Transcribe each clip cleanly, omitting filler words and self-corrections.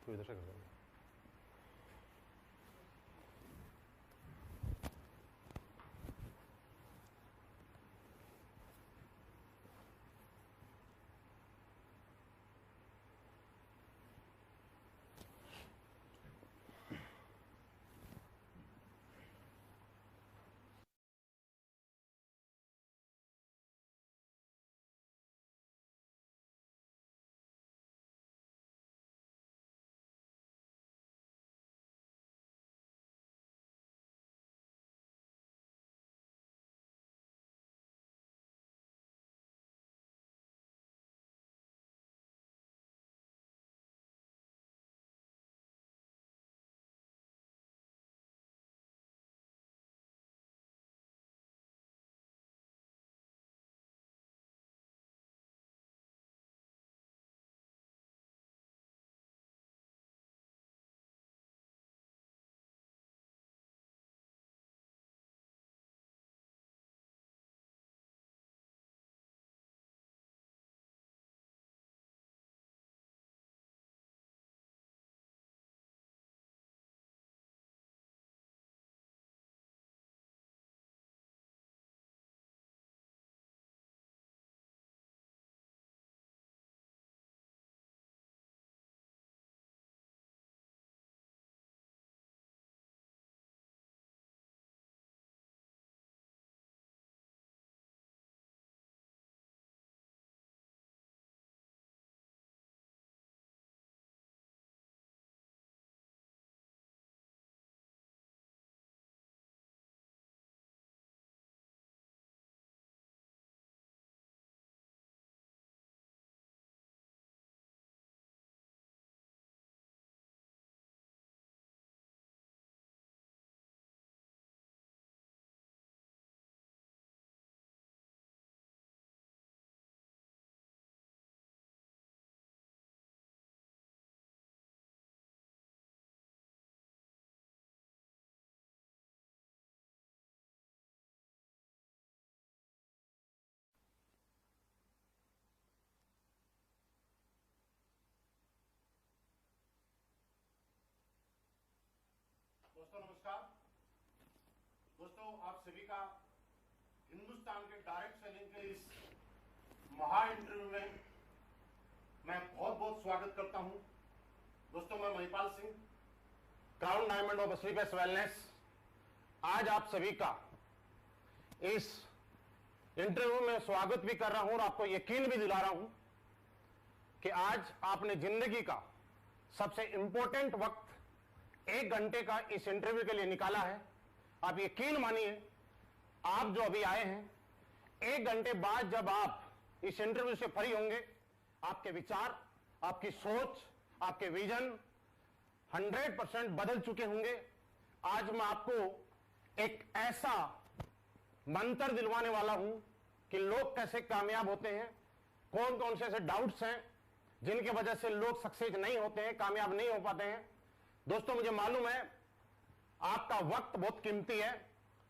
तो इधर से कर देंगे। दोस्तों नमस्कार। दोस्तों आप सभी का हिंदुस्तान के डायरेक्ट सेलिंग के इस महा इंटरव्यू में मैं बहुत बहुत स्वागत करता हूं। दोस्तों मैं Mahipal Singh, crown diamond of sleepless wellness, आज आप सभी का इस इंटरव्यू में स्वागत भी कर रहा हूं और आपको यकीन भी दिला रहा हूं कि आज आपने जिंदगी का सबसे इंपॉर्टेंट वक्त 1 घंटे का इस इंटरव्यू के लिए निकाला है। आप यकीन मानिए, आप जो अभी आए हैं, 1 घंटे बाद जब आप इस इंटरव्यू से फ्री होंगे, आपके विचार, आपकी सोच, आपके विजन 100% बदल चुके होंगे। आज मैं आपको एक ऐसा मंत्र दिलवाने वाला हूं कि लोग कैसे कामयाब होते हैं, कौन कौन से ऐसे डाउट्स हैं जिनकी वजह से लोग सक्सेस नहीं होते हैं, कामयाब नहीं हो पाते हैं। दोस्तों मुझे मालूम है आपका वक्त बहुत कीमती है,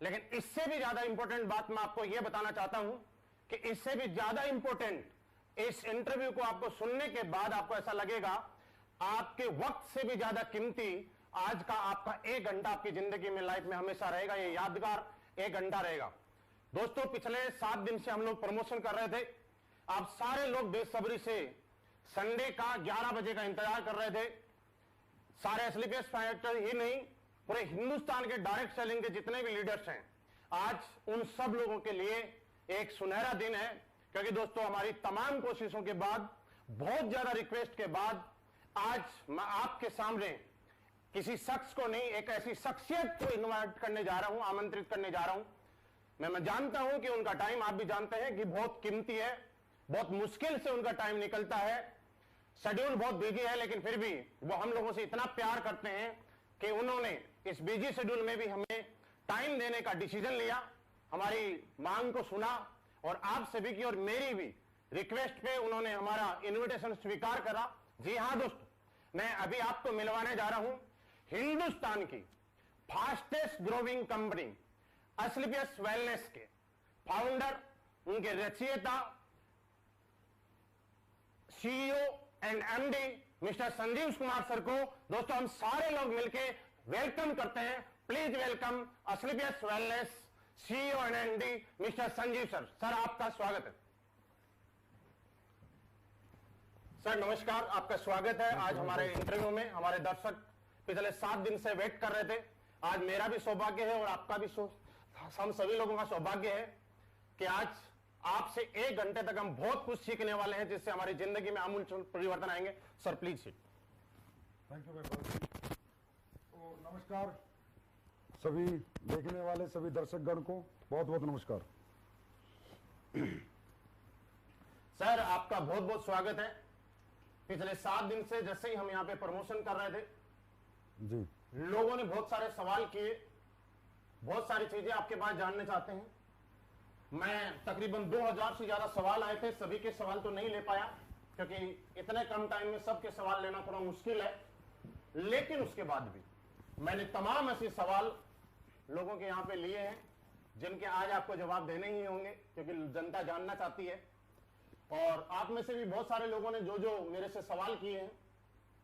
लेकिन इससे भी ज्यादा इंपॉर्टेंट बात मैं आपको यह बताना चाहता हूं कि इससे भी ज्यादा इंपॉर्टेंट इस इंटरव्यू को आपको सुनने के बाद आपको ऐसा लगेगा आपके वक्त से भी ज्यादा कीमती आज का आपका 1 घंटा आपकी जिंदगी में, लाइफ में हमेशा रहेगा। ये यादगार 1 घंटा रहेगा। दोस्तों पिछले 7 दिन से हम लोग प्रमोशन कर रहे थे। आप सारे लोग बेसब्री से संडे का 11 बजे का इंतजार कर रहे थे। सारे स्लीपलेस फाइटर ही नहीं, पूरे हिंदुस्तान के डायरेक्ट सेलिंग के जितने भी लीडर्स हैं, आज उन सब लोगों के लिए एक सुनहरा दिन है। क्योंकि दोस्तों हमारी तमाम कोशिशों के बाद, बहुत ज्यादा रिक्वेस्ट के बाद, आज मैं आपके सामने किसी शख्स को नहीं, एक ऐसी शख्सियत को इन्वाइट करने जा रहा हूं, आमंत्रित करने जा रहा हूं। मैं जानता हूं कि उनका टाइम, आप भी जानते हैं कि बहुत कीमती है, बहुत मुश्किल से उनका टाइम निकलता है, शेड्यूल बहुत बिजी है, लेकिन फिर भी वो हम लोगों से इतना प्यार करते हैं कि उन्होंने इस बिजी शेड्यूल में भी हमें टाइम देने का डिसीजन लिया, हमारी मांग को सुना और आप सभी की और मेरी भी रिक्वेस्ट पे उन्होंने हमारा इनविटेशन स्वीकार करा। जी हां दोस्तों, मैं अभी आपको मिलवाने जा रहा हूं हिंदुस्तान की fastest growing company sleepless wellness के फाउंडर, उनके रचयिता, CEO and MD mister Sanjeev Kumar sir को दोस्तों हम सारे लोग मिलके वेलकम करते हैं। Please welcome Asclepius wellness CEO and MD mister Sanjeev sir. Sir आपका स्वागत है। सर नमस्कार, आपका स्वागत है आज हमारे इंटरव्यू में। हमारे दर्शक पिछले 7 दिन से वेट कर रहे थे। आज मेरा भी सौभाग्य है और आपका भी हम सभी लोगों का सौभाग्य है कि आज आपसे 1 घंटे तक हम बहुत कुछ सीखने वाले हैं जिससे हमारी जिंदगी में आमूल परिवर्तन आएंगे। Sir please seat. Thank you तो नमस्कार सभी देखने वाले सभी दर्शकगण को बहुत बहुत नमस्कार। सर आपका बहुत बहुत स्वागत है। पिछले 7 दिन से जैसे ही हम यहाँ पे प्रमोशन कर रहे थे जी, लोगों ने बहुत सारे सवाल किए, बहुत सारी चीजें आपके पास जानने चाहते हैं। मैं तकरीबन 2000 से ज्यादा सवाल आए थे, सभी के सवाल तो नहीं ले पाया क्योंकि इतने कम टाइम में सबके सवाल लेना थोड़ा मुश्किल है। लेकिन उसके बाद भी मैंने तमाम ऐसे सवाल लोगों के यहाँ पे लिए हैं जिनके आज आपको जवाब देने ही होंगे क्योंकि जनता जानना चाहती है। और आप में से भी बहुत सारे लोगों ने जो जो मेरे से सवाल किए हैं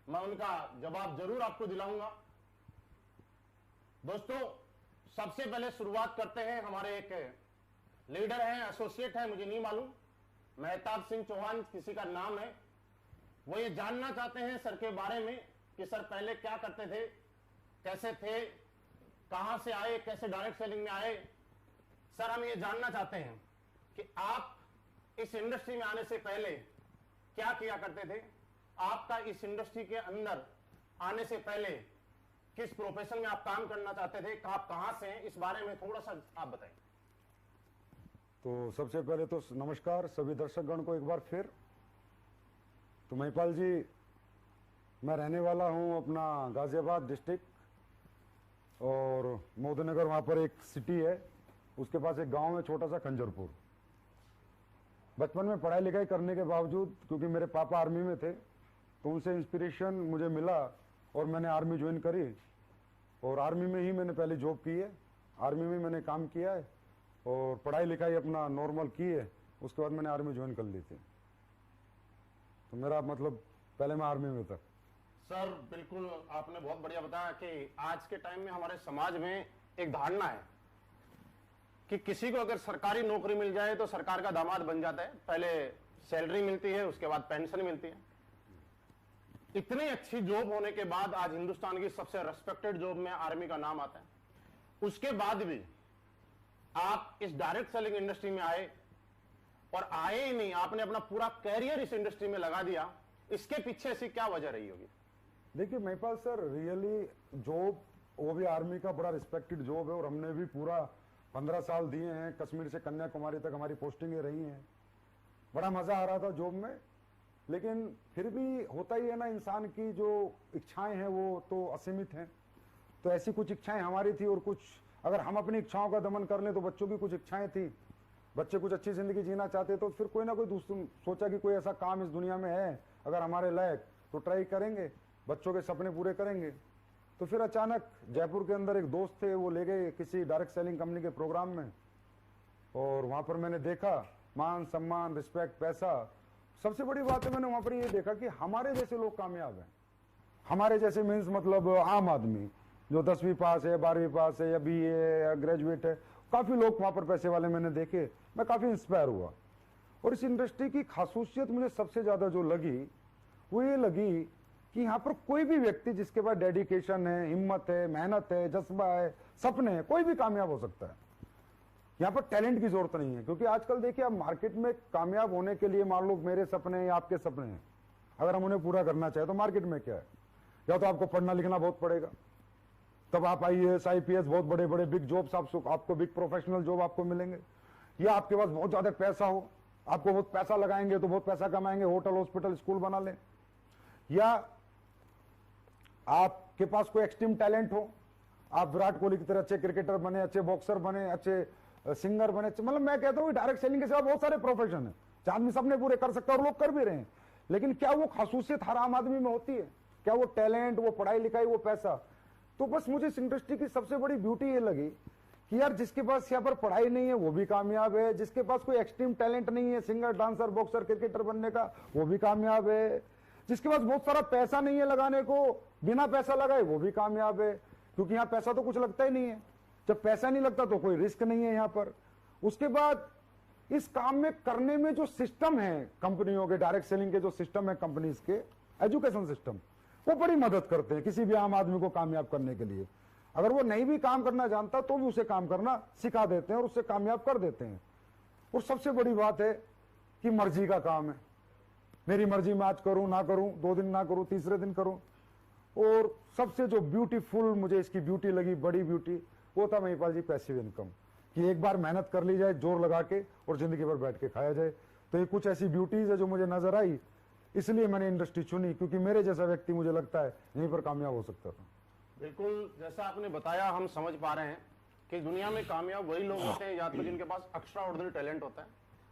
मैं उनका जवाब जरूर आपको दिलाऊंगा। दोस्तों सबसे पहले शुरुआत करते हैं, हमारे एक लीडर हैं, एसोसिएट है, मुझे नहीं मालूम, मेहताब सिंह चौहान किसी का नाम है। वो ये जानना चाहते हैं सर के बारे में कि सर पहले क्या करते थे, कैसे थे, कहां से आए, कैसे डायरेक्ट सेलिंग में आए। सर हम ये जानना चाहते हैं कि आप इस इंडस्ट्री में आने से पहले क्या किया करते थे, आपका इस इंडस्ट्री के अंदर आने से पहले किस प्रोफेशन में आप काम करना चाहते थे, आप कहां से हैं, इस बारे में थोड़ा सा आप बताएं। तो सबसे पहले तो नमस्कार सभी दर्शकगण को एक बार फिर। तो महिपाल जी, मैं रहने वाला हूं अपना गाजियाबाद डिस्ट्रिक्ट और मोदीनगर, वहां पर एक सिटी है, उसके पास एक गांव है छोटा सा खंजरपुर। बचपन में पढ़ाई लिखाई करने के बावजूद, क्योंकि मेरे पापा आर्मी में थे, तो उनसे इंस्पिरेशन मुझे मिला और मैंने आर्मी ज्वाइन करी और आर्मी में ही मैंने पहले जॉब की है, आर्मी में मैंने काम किया है और पढ़ाई लिखाई अपना नॉर्मल की है। उसके बाद मैंने आर्मी ज्वाइन कर ली थी। तो मेरा मतलब पहले मैं आर्मी में था। सर बिल्कुल आपने बहुत बढ़िया बताया कि आज के टाइम में हमारे समाज में एक धारणा है कि किसी को अगर सरकारी नौकरी मिल जाए तो सरकार का दामाद बन जाता है। पहले सैलरी मिलती है, उसके बाद पेंशन मिलती है। इतनी अच्छी जॉब होने के बाद आज हिंदुस्तान की सबसे रेस्पेक्टेड जॉब में आर्मी का नाम आता है। उसके बाद भी आप इस डायरेक्ट सेलिंग इंडस्ट्री में आए और आए ही नहीं, आपने अपना पूरा कैरियर इस इंडस्ट्री में लगा दिया। इसके पीछे ऐसी क्या वजह रही होगी? देखिए महिपाल सर, रियली जॉब वो भी आर्मी का बड़ा रिस्पेक्टेड जॉब है और हमने भी पूरा 15 साल दिए हैं। कश्मीर से कन्याकुमारी तक हमारी पोस्टिंगें रही हैं। बड़ा मजा आ रहा था जॉब में, लेकिन फिर भी होता ही है ना, इंसान की जो इच्छाएं हैं वो तो असीमित हैं। तो ऐसी कुछ इच्छाएं हमारी थी और कुछ अगर हम अपनी इच्छाओं का दमन कर लें तो बच्चों की कुछ इच्छाएं थी, बच्चे कुछ अच्छी जिंदगी जीना चाहते, तो फिर कोई ना कोई दूसरा सोचा कि कोई ऐसा काम इस दुनिया में है अगर हमारे लायक, तो ट्राई करेंगे, बच्चों के सपने पूरे करेंगे। तो फिर अचानक जयपुर के अंदर एक दोस्त थे, वो ले गए किसी डायरेक्ट सेलिंग कंपनी के प्रोग्राम में और वहां पर मैंने देखा मान सम्मान, रिस्पेक्ट, पैसा। सबसे बड़ी बात है मैंने वहां पर ये देखा कि हमारे जैसे लोग कामयाब हैं। हमारे जैसे मीन्स मतलब आम आदमी जो 10वीं पास है, 12वीं पास है या BA या ग्रेजुएट है, काफी लोग वहां पर पैसे वाले मैंने देखे। मैं काफी इंस्पायर हुआ और इस इंडस्ट्री की खासूसियत मुझे सबसे ज्यादा जो लगी वो ये लगी कि यहाँ पर कोई भी व्यक्ति जिसके पास डेडिकेशन है, हिम्मत है, मेहनत है, जज्बा है, सपने हैं, कोई भी कामयाब हो सकता है। यहाँ पर टैलेंट की जरूरत नहीं है, क्योंकि आजकल देखिए आप मार्केट में कामयाब होने के लिए, मान लो मेरे सपने या आपके सपने हैं, अगर हम उन्हें पूरा करना चाहे तो मार्केट में क्या है, या तो आपको पढ़ना लिखना बहुत पड़ेगा, तब आप IAS IPS बहुत बड़े बड़े बिग जॉब्स आपको बिग प्रोफेशनल जॉब आपको मिलेंगे, या आपके पास बहुत ज्यादा पैसा हो, आपको बहुत पैसा लगाएंगे तो बहुत पैसा कमाएंगे, होटल हॉस्पिटल स्कूल बना लें, या आपके पास कोई एक्सट्रीम टैलेंट हो, आप विराट कोहली की तरह अच्छे क्रिकेटर बने, अच्छे बॉक्सर बने, अच्छे सिंगर बने। मतलब मैं कहता हूँ डायरेक्ट सेलिंग के सिवा बहुत सारे प्रोफेशन है, आदमी सबने पूरे कर सकता है और लोग कर भी रहे हैं, लेकिन क्या वो खासूसियत हर आम आदमी में होती है? क्या वो टैलेंट, वो पढ़ाई लिखाई, वो पैसा? तो बस मुझे इस इंडस्ट्री की सबसे बड़ी ब्यूटी ये लगी कि यार जिसके पास यहाँ पर पढ़ाई नहीं है वो भी कामयाब है, जिसके पास कोई एक्सट्रीम टैलेंट नहीं है, सिंगर, डांसर, बॉक्सर, क्रिकेटर बनने का, वो भी कामयाब है, जिसके पास बहुत सारा पैसा नहीं है लगाने को, बिना पैसा लगाए वो भी कामयाब है, क्योंकि यहां पैसा तो कुछ लगता ही नहीं है। जब पैसा नहीं लगता तो कोई रिस्क नहीं है यहां पर। उसके बाद इस काम में करने में जो सिस्टम है कंपनियों के, डायरेक्ट सेलिंग के जो सिस्टम है कंपनीज के, एजुकेशन सिस्टम, वो बड़ी मदद करते हैं किसी भी आम आदमी को कामयाब करने के लिए। अगर वो नहीं भी काम करना जानता तो भी उसे काम करना सिखा देते हैं और उससे कामयाब कर देते हैं। और सबसे बड़ी बात है कि मर्जी का काम है, मेरी मर्जी में आज करूं ना करूं, 2 दिन ना करूं, तीसरे दिन करूं। और सबसे जो ब्यूटीफुल मुझे इसकी ब्यूटी लगी, बड़ी ब्यूटी, वो था महिपाल जी पैसिव इनकम, कि एक बार मेहनत कर ली जाए जोर लगा के और जिंदगी भर बैठ के खाया जाए। तो ये कुछ ऐसी ब्यूटीज है जो मुझे नजर आई, इसलिए मैंने इंडस्ट्री चुनी, क्योंकि मेरे जैसा व्यक्ति मुझे लगता है यहीं पर कामयाब हो सकता था। बिल्कुल जैसा आपने बताया, हम समझ पा रहे हैं कि दुनिया में कामयाब वही लोग होते हैं या तो जिनके पास एक्स्ट्रा ऑर्डिनरी टैलेंट होता है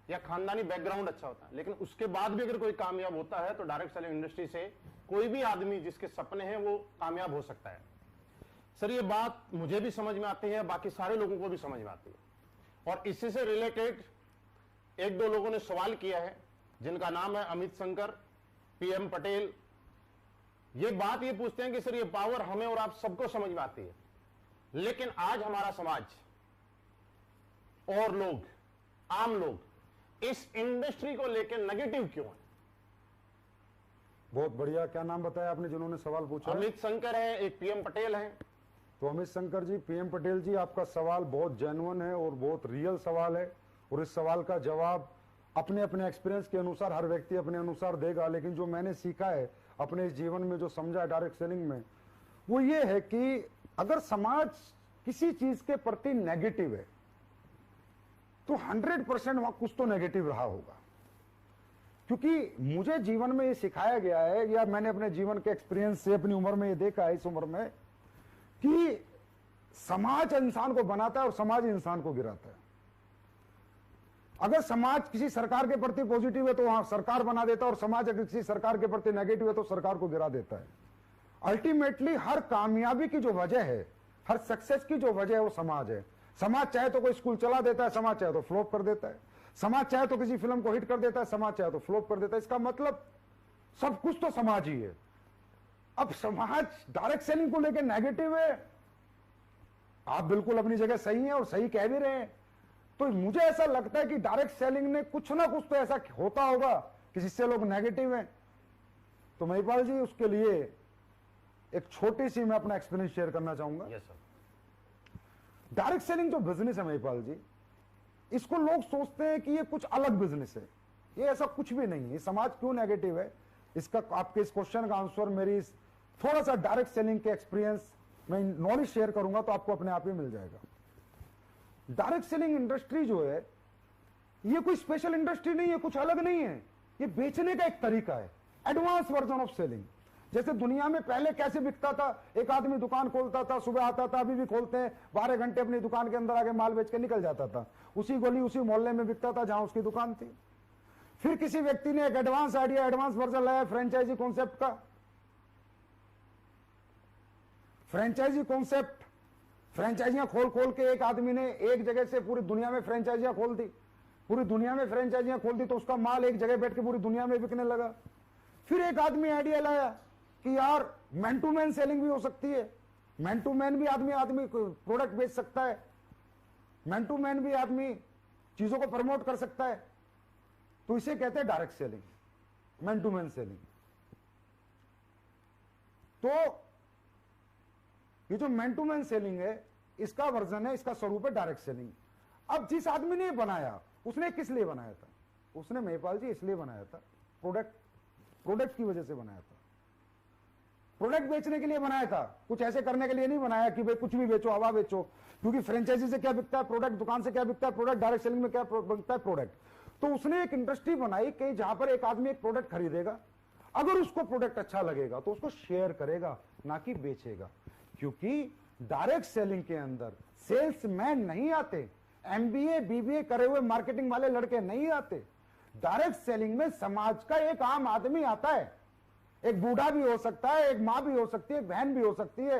या खानदानी बैकग्राउंड अच्छा होता है, लेकिन उसके बाद भी अगर कोई कामयाब होता है तो डायरेक्ट सेलिंग इंडस्ट्री से कोई भी आदमी जिसके सपने हैं वो कामयाब हो सकता है। सर ये बात मुझे भी समझ में आती है, बाकी सारे लोगों को भी समझ में आती है। और इसी से रिलेटेड 1-2 लोगों ने सवाल किया है, जिनका नाम है अमित शंकर, PM पटेल। ये बात ये पूछते हैं कि सर ये पावर हमें और आप सबको समझ में आती है, लेकिन आज हमारा समाज और लोग, आम लोग इस इंडस्ट्री को लेकर नेगेटिव क्यों है? बहुत बढ़िया। क्या नाम बताया आपने जिन्होंने सवाल पूछा? अमित शंकर है, एक PM पटेल है। तो अमित शंकर जी, PM पटेल जी, आपका सवाल बहुत जेन्युइन है और बहुत रियल सवाल है, और इस सवाल का जवाब अपने अपने एक्सपीरियंस के अनुसार हर व्यक्ति अपने अनुसार देगा। लेकिन जो मैंने सीखा है अपने इस जीवन में, जो समझा है डायरेक्ट सेलिंग में, वो ये है कि अगर समाज किसी चीज के प्रति नेगेटिव है तो 100% वहां कुछ तो नेगेटिव रहा होगा। क्योंकि मुझे जीवन में ये सिखाया गया है, या मैंने अपने जीवन के एक्सपीरियंस से अपनी उम्र में ये देखा है, इस उम्र में, कि समाज इंसान को बनाता है और समाज इंसान को गिराता है। अगर समाज किसी सरकार के प्रति पॉजिटिव है तो वहां सरकार बना देता है, और समाज अगर किसी सरकार के प्रति नेगेटिव है तो सरकार को गिरा देता है। अल्टीमेटली हर कामयाबी की जो वजह है, हर सक्सेस की जो वजह है, वो समाज है। समाज चाहे तो कोई स्कूल चला देता है, समाज चाहे तो फ्लॉप कर देता है। समाज चाहे तो किसी फिल्म को हिट कर देता है, समाज चाहे तो फ्लॉप कर देता है। इसका मतलब सब कुछ तो समाज ही है। अब समाज डायरेक्ट सेलिंग को लेकर नेगेटिव है, आप बिल्कुल अपनी जगह सही हैं और सही कह भी रहे हैं। तो मुझे ऐसा लगता है कि डायरेक्ट सेलिंग ने कुछ ना कुछ तो ऐसा होता होगा कि जिससे लोग नेगेटिव हैं। तो महिपाल जी, उसके लिए एक छोटी सी मैं अपना एक्सपीरियंस शेयर करना चाहूंगा। Yes sir. डायरेक्ट सेलिंग जो बिजनेस है महिपाल जी, इसको लोग सोचते हैं कि ये कुछ अलग बिजनेस है। ये ऐसा कुछ भी नहीं है। समाज क्यों नेगेटिव है, इसका आपके इस क्वेश्चन का आंसर मेरी थोड़ा सा डायरेक्ट सेलिंग के एक्सपीरियंस में नॉलेज शेयर करूंगा तो आपको अपने आप ही मिल जाएगा। डायरेक्ट सेलिंग इंडस्ट्री जो है, ये कोई स्पेशल इंडस्ट्री नहीं है, कुछ अलग नहीं है। ये बेचने का एक तरीका है, एडवांस वर्जन ऑफ सेलिंग। जैसे दुनिया में पहले कैसे बिकता था, एक आदमी दुकान खोलता था, सुबह आता था, अभी भी खोलते हैं, 12 घंटे अपनी दुकान के अंदर आके माल बेच के निकल जाता था। उसी गली उसी मोहल्ले में बिकता था जहां उसकी दुकान थी। फिर किसी व्यक्ति ने एक एडवांस आइडिया, एडवांस वर्जन लाया फ्रेंचाइजी कॉन्सेप्ट का। फ्रेंचाइजी कॉन्सेप्ट, फ्रेंचाइजियां खोल खोल के एक आदमी ने एक जगह से पूरी दुनिया में फ्रेंचाइजियां खोल दी। पूरी दुनिया में फ्रेंचाइजियां खोल दी तो उसका माल एक जगह बैठ के पूरी दुनिया में बिकने लगा। फिर एक आदमी आइडिया लाया कि यार मैन टू मैन सेलिंग भी हो सकती है, मैन टू मैन भी आदमी प्रोडक्ट बेच सकता है, मैन टू मैन भी आदमी चीजों को प्रमोट कर सकता है। तो इसे कहते हैं direct selling, man to man selling. तो ये जो मैन टू मैन सेलिंग है, इसका वर्जन है, इसका स्वरूप है डायरेक्ट सेलिंग। अब जिस आदमी ने बनाया, उसने किस लिए बनाया था? उसने महिपाल जी इसलिए बनाया था, प्रोडक्ट की वजह से बनाया था। प्रोडक्ट बेचने के लिए बनाया था, कुछ ऐसे करने के लिए नहीं बनाया कि भाई कुछ भी बेचो, हवा बेचो। क्योंकि फ्रेंचाइजी से क्या बिकता है? प्रोडक्ट। दुकान से क्या बिकता है? प्रोडक्ट। डायरेक्ट सेलिंग में क्या बिकता है? प्रोडक्ट। तो उसने एक इंडस्ट्री बनाई कि जहां पर एक आदमी एक प्रोडक्ट खरीदेगा, अगर उसको प्रोडक्ट अच्छा लगेगा तो उसको शेयर करेगा, ना कि बेचेगा। क्योंकि डायरेक्ट सेलिंग के अंदर सेल्समैन नहीं आते, MBA BBA करे हुए मार्केटिंग वाले लड़के नहीं आते। डायरेक्ट सेलिंग में समाज का एक आम आदमी आता है। एक बूढ़ा भी हो सकता है, एक मां भी हो सकती है, एक बहन भी हो सकती है,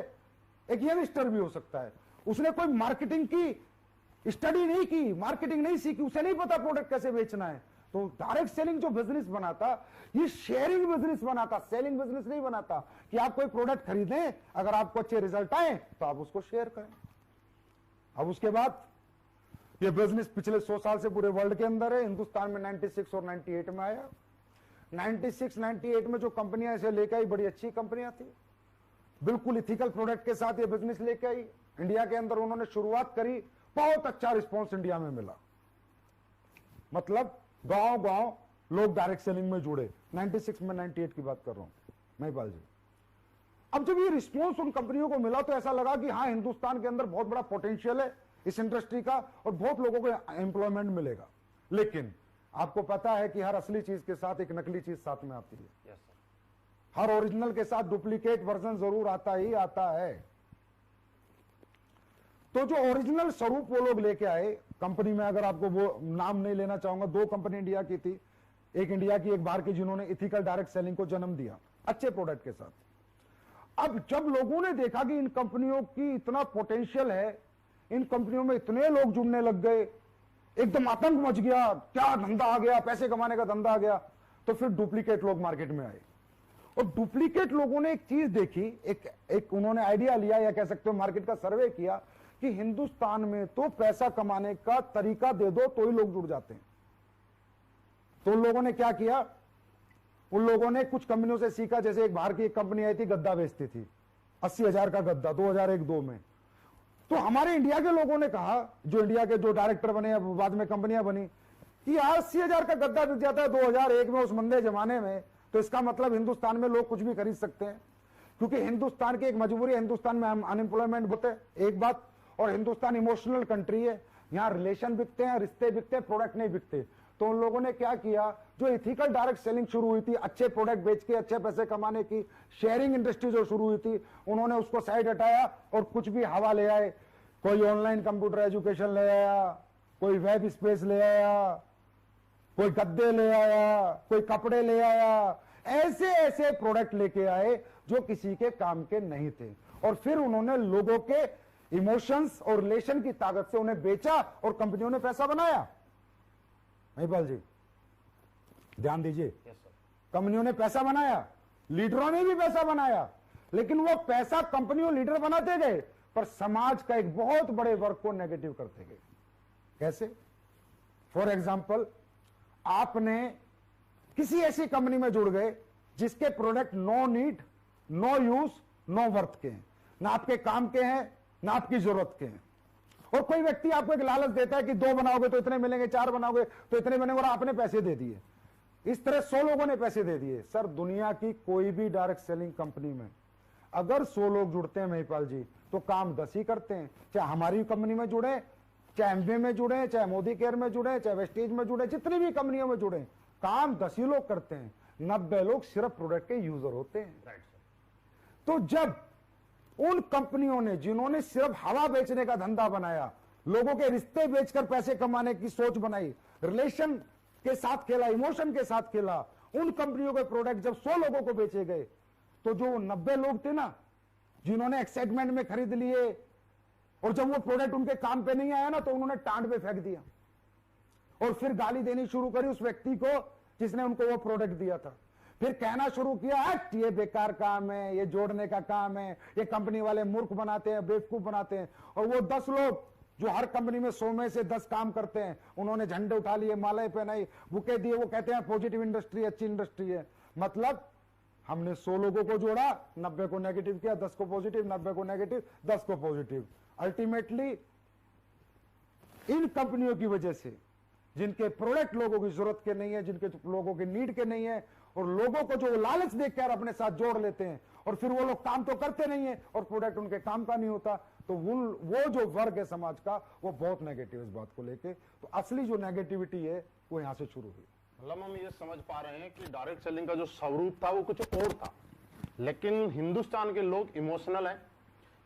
एक यंगस्टर भी हो सकता है। उसने कोई मार्केटिंग की स्टडी नहीं की, मार्केटिंग नहीं सीखी, उसे नहीं पता प्रोडक्ट कैसे बेचना है। तो डायरेक्ट सेलिंग जो बिजनेस बनाता, ये शेयरिंग बिजनेस बनाता, सेलिंग बिजनेस नहीं बनाता कि आप कोई प्रोडक्ट खरीदें, अगर आपको अच्छे रिजल्ट आए तो आप उसको शेयर करें। अब उसके बाद ये बिजनेस पिछले 100 साल से पूरे वर्ल्ड के अंदर है। हिंदुस्तान में 96 और 98 में आया। 96-98 में जो कंपनियां इसे लेके आई, बड़ी अच्छी कंपनियां थी, बिल्कुल इथिकल प्रोडक्ट के साथ ये बिजनेस लेके आई। इंडिया के अंदर उन्होंने शुरुआत करी, बहुत अच्छा रिस्पॉन्स इंडिया में मिला, मतलब गांव गांव लोग डायरेक्ट सेलिंग में जुड़े। 96 में 98 की बात कर रहा हूं महिपाल जी। अब जब ये रिस्पॉन्स उन कंपनियों को मिला तो ऐसा लगा कि हाँ, हिंदुस्तान के अंदर बहुत बड़ा पोटेंशियल है इस इंडस्ट्री का और बहुत लोगों को एम्प्लॉयमेंट मिलेगा। लेकिन आपको पता है कि हर असली चीज के साथ एक नकली चीज साथ में आती है। Yes, sir. हर ओरिजिनल के साथ डुप्लीकेट वर्जन जरूर आता ही आता है। तो जो ओरिजिनल स्वरूप वो लोग लेके आए कंपनी में, अगर आपको वो नाम नहीं लेना चाहूंगा, 2 कंपनी इंडिया की थी, एक इंडिया की एक बाहर की, जिन्होंने इथिकल डायरेक्ट सेलिंग को जन्म दिया अच्छे प्रोडक्ट के साथ। अब जब लोगों ने देखा कि इन कंपनियों की इतना पोटेंशियल है, इन कंपनियों में इतने लोग जुड़ने लग गए, एकदम आतंक मच गया, क्या धंधा आ गया, पैसे कमाने का धंधा आ गया, तो फिर डुप्लीकेट लोग मार्केट में आए। और डुप्लीकेट लोगों ने एक चीज देखी, एक उन्होंने आइडिया लिया या कह सकते हो मार्केट का सर्वे किया कि हिंदुस्तान में तो पैसा कमाने का तरीका दे दो तो ही लोग जुड़ जाते हैं। तो उन लोगों ने क्या किया, उन लोगों ने कुछ कंपनियों से सीखा। जैसे एक बाहर की एक कंपनी आई थी, गद्दा बेचती थी, 80,000 का गद्दा 2001-2 में। तो हमारे इंडिया के लोगों ने कहा, जो इंडिया के जो डायरेक्टर बने या बाद में कंपनियां बनी, कि यार 80,000 का गद्दा बिक जाता है 2001 में उस मंदे जमाने में, तो इसका मतलब हिंदुस्तान में लोग कुछ भी खरीद सकते हैं। क्योंकि हिंदुस्तान की एक मजबूरी है, हिंदुस्तान में अनएम्प्लॉयमेंट होते हैं एक बात, और हिंदुस्तान इमोशनल कंट्री है, यहाँ रिलेशन बिकते हैं, रिश्ते बिकते हैं, प्रोडक्ट नहीं बिकते। तो उन लोगों ने क्या किया, जो इथिकल डायरेक्ट सेलिंग शुरू हुई थी, अच्छे प्रोडक्ट बेच के अच्छे पैसे कमाने की शेयरिंग इंडस्ट्री जो शुरू हुई थी, उन्होंने उसको साइड हटाया और कुछ भी हवा ले आए। कोई ऑनलाइन कंप्यूटर एजुकेशन ले आया, कोई वेब स्पेस ले आया, कोई गद्दे ले आया, कोई कपड़े ले आया, ऐसे ऐसे प्रोडक्ट लेके आए जो किसी के काम के नहीं थे। और फिर उन्होंने लोगों के इमोशंस और रिलेशन की ताकत से उन्हें बेचा और कंपनियों ने पैसा बनाया। महिपाल जी ध्यान दीजिए, कंपनियों ने पैसा बनाया, लीडरों ने भी पैसा बनाया, लेकिन वो पैसा कंपनियों लीडर बनाते गए पर समाज का एक बहुत बड़े वर्ग को नेगेटिव करते गए। कैसे? फॉर एग्जाम्पल, आपने किसी ऐसी कंपनी में जुड़ गए जिसके product no need, no use, no worth के हैं, ना आपके काम के हैं, ना आपकी जरूरत के हैं। और कोई व्यक्ति आपको एक लालच देता है कि 2 बनाओगे तो इतने मिलेंगे, 4 बनाओगे तो इतने मिलेंगे, और आपने पैसे दे दिए। इस तरह 100 लोगों ने पैसे दे दिए। सर, दुनिया की कोई भी डायरेक्ट सेलिंग कंपनी में अगर 100 लोग जुड़ते हैं महिपाल जी, तो काम 10 ही करते हैं। चाहे हमारी कंपनी में जुड़े, चाहे एमवे में जुड़े, चाहे मोदी केयर में जुड़े, चाहे वेस्टेज में जुड़े, जितनी भी कंपनियों में जुड़े, काम 10 ही लोग करते हैं, 90 लोग सिर्फ प्रोडक्ट के यूजर होते हैं। तो जब उन कंपनियों ने, जिन्होंने सिर्फ हवा बेचने का धंधा बनाया, लोगों के रिश्ते बेचकर पैसे कमाने की सोच बनाई, रिलेशन के साथ खेला, इमोशन के साथ खेला, उन कंपनियों के प्रोडक्ट जब 100 लोगों को बेचे गए, तो जो 90 लोग थे ना, जिन्होंने एक्साइटमेंट में खरीद लिए, और जब वो प्रोडक्ट उनके काम पे नहीं आया ना, तो उन्होंने टांड पे फेंक दिया और फिर गाली देनी शुरू करी उस व्यक्ति को जिसने उनको वो प्रोडक्ट दिया था। फिर कहना शुरू किया, ये बेकार काम है, ये जोड़ने का काम है, ये कंपनी वाले मूर्ख बनाते हैं, बेवकूफ बनाते हैं। और वो 10 लोग जो हर कंपनी में 100 में से 10 काम करते हैं, उन्होंने झंडे उठा लिए, मालाएं पहनाई, बुके दिए, वो कहते हैं पॉजिटिव इंडस्ट्री, अच्छी इंडस्ट्री है। मतलब हमने 100 लोगों को जोड़ा, 90 को नेगेटिव किया, 10 को पॉजिटिव, 90 को नेगेटिव, 10 को पॉजिटिव। अल्टीमेटली इन कंपनियों की वजह से, जिनके प्रोडक्ट लोगों की जरूरत के नहीं है, जिनके लोगों की नीड के नहीं है, और लोगों को जो लालच देखकर अपने साथ जोड़ लेते हैं, और फिर वो लोग काम तो करते नहीं है और प्रोडक्ट उनके काम का नहीं होता, तो वो जो वर्ग है समाज का, वो बहुत नेगेटिव इस बात को लेके। तो असली जो नेगेटिविटी है वो यहां से शुरू हुई। मतलब हम ये समझ पा रहे हैं कि डायरेक्ट सेलिंग का जो स्वरूप था वो कुछ और था, लेकिन हिंदुस्तान के लोग इमोशनल हैं,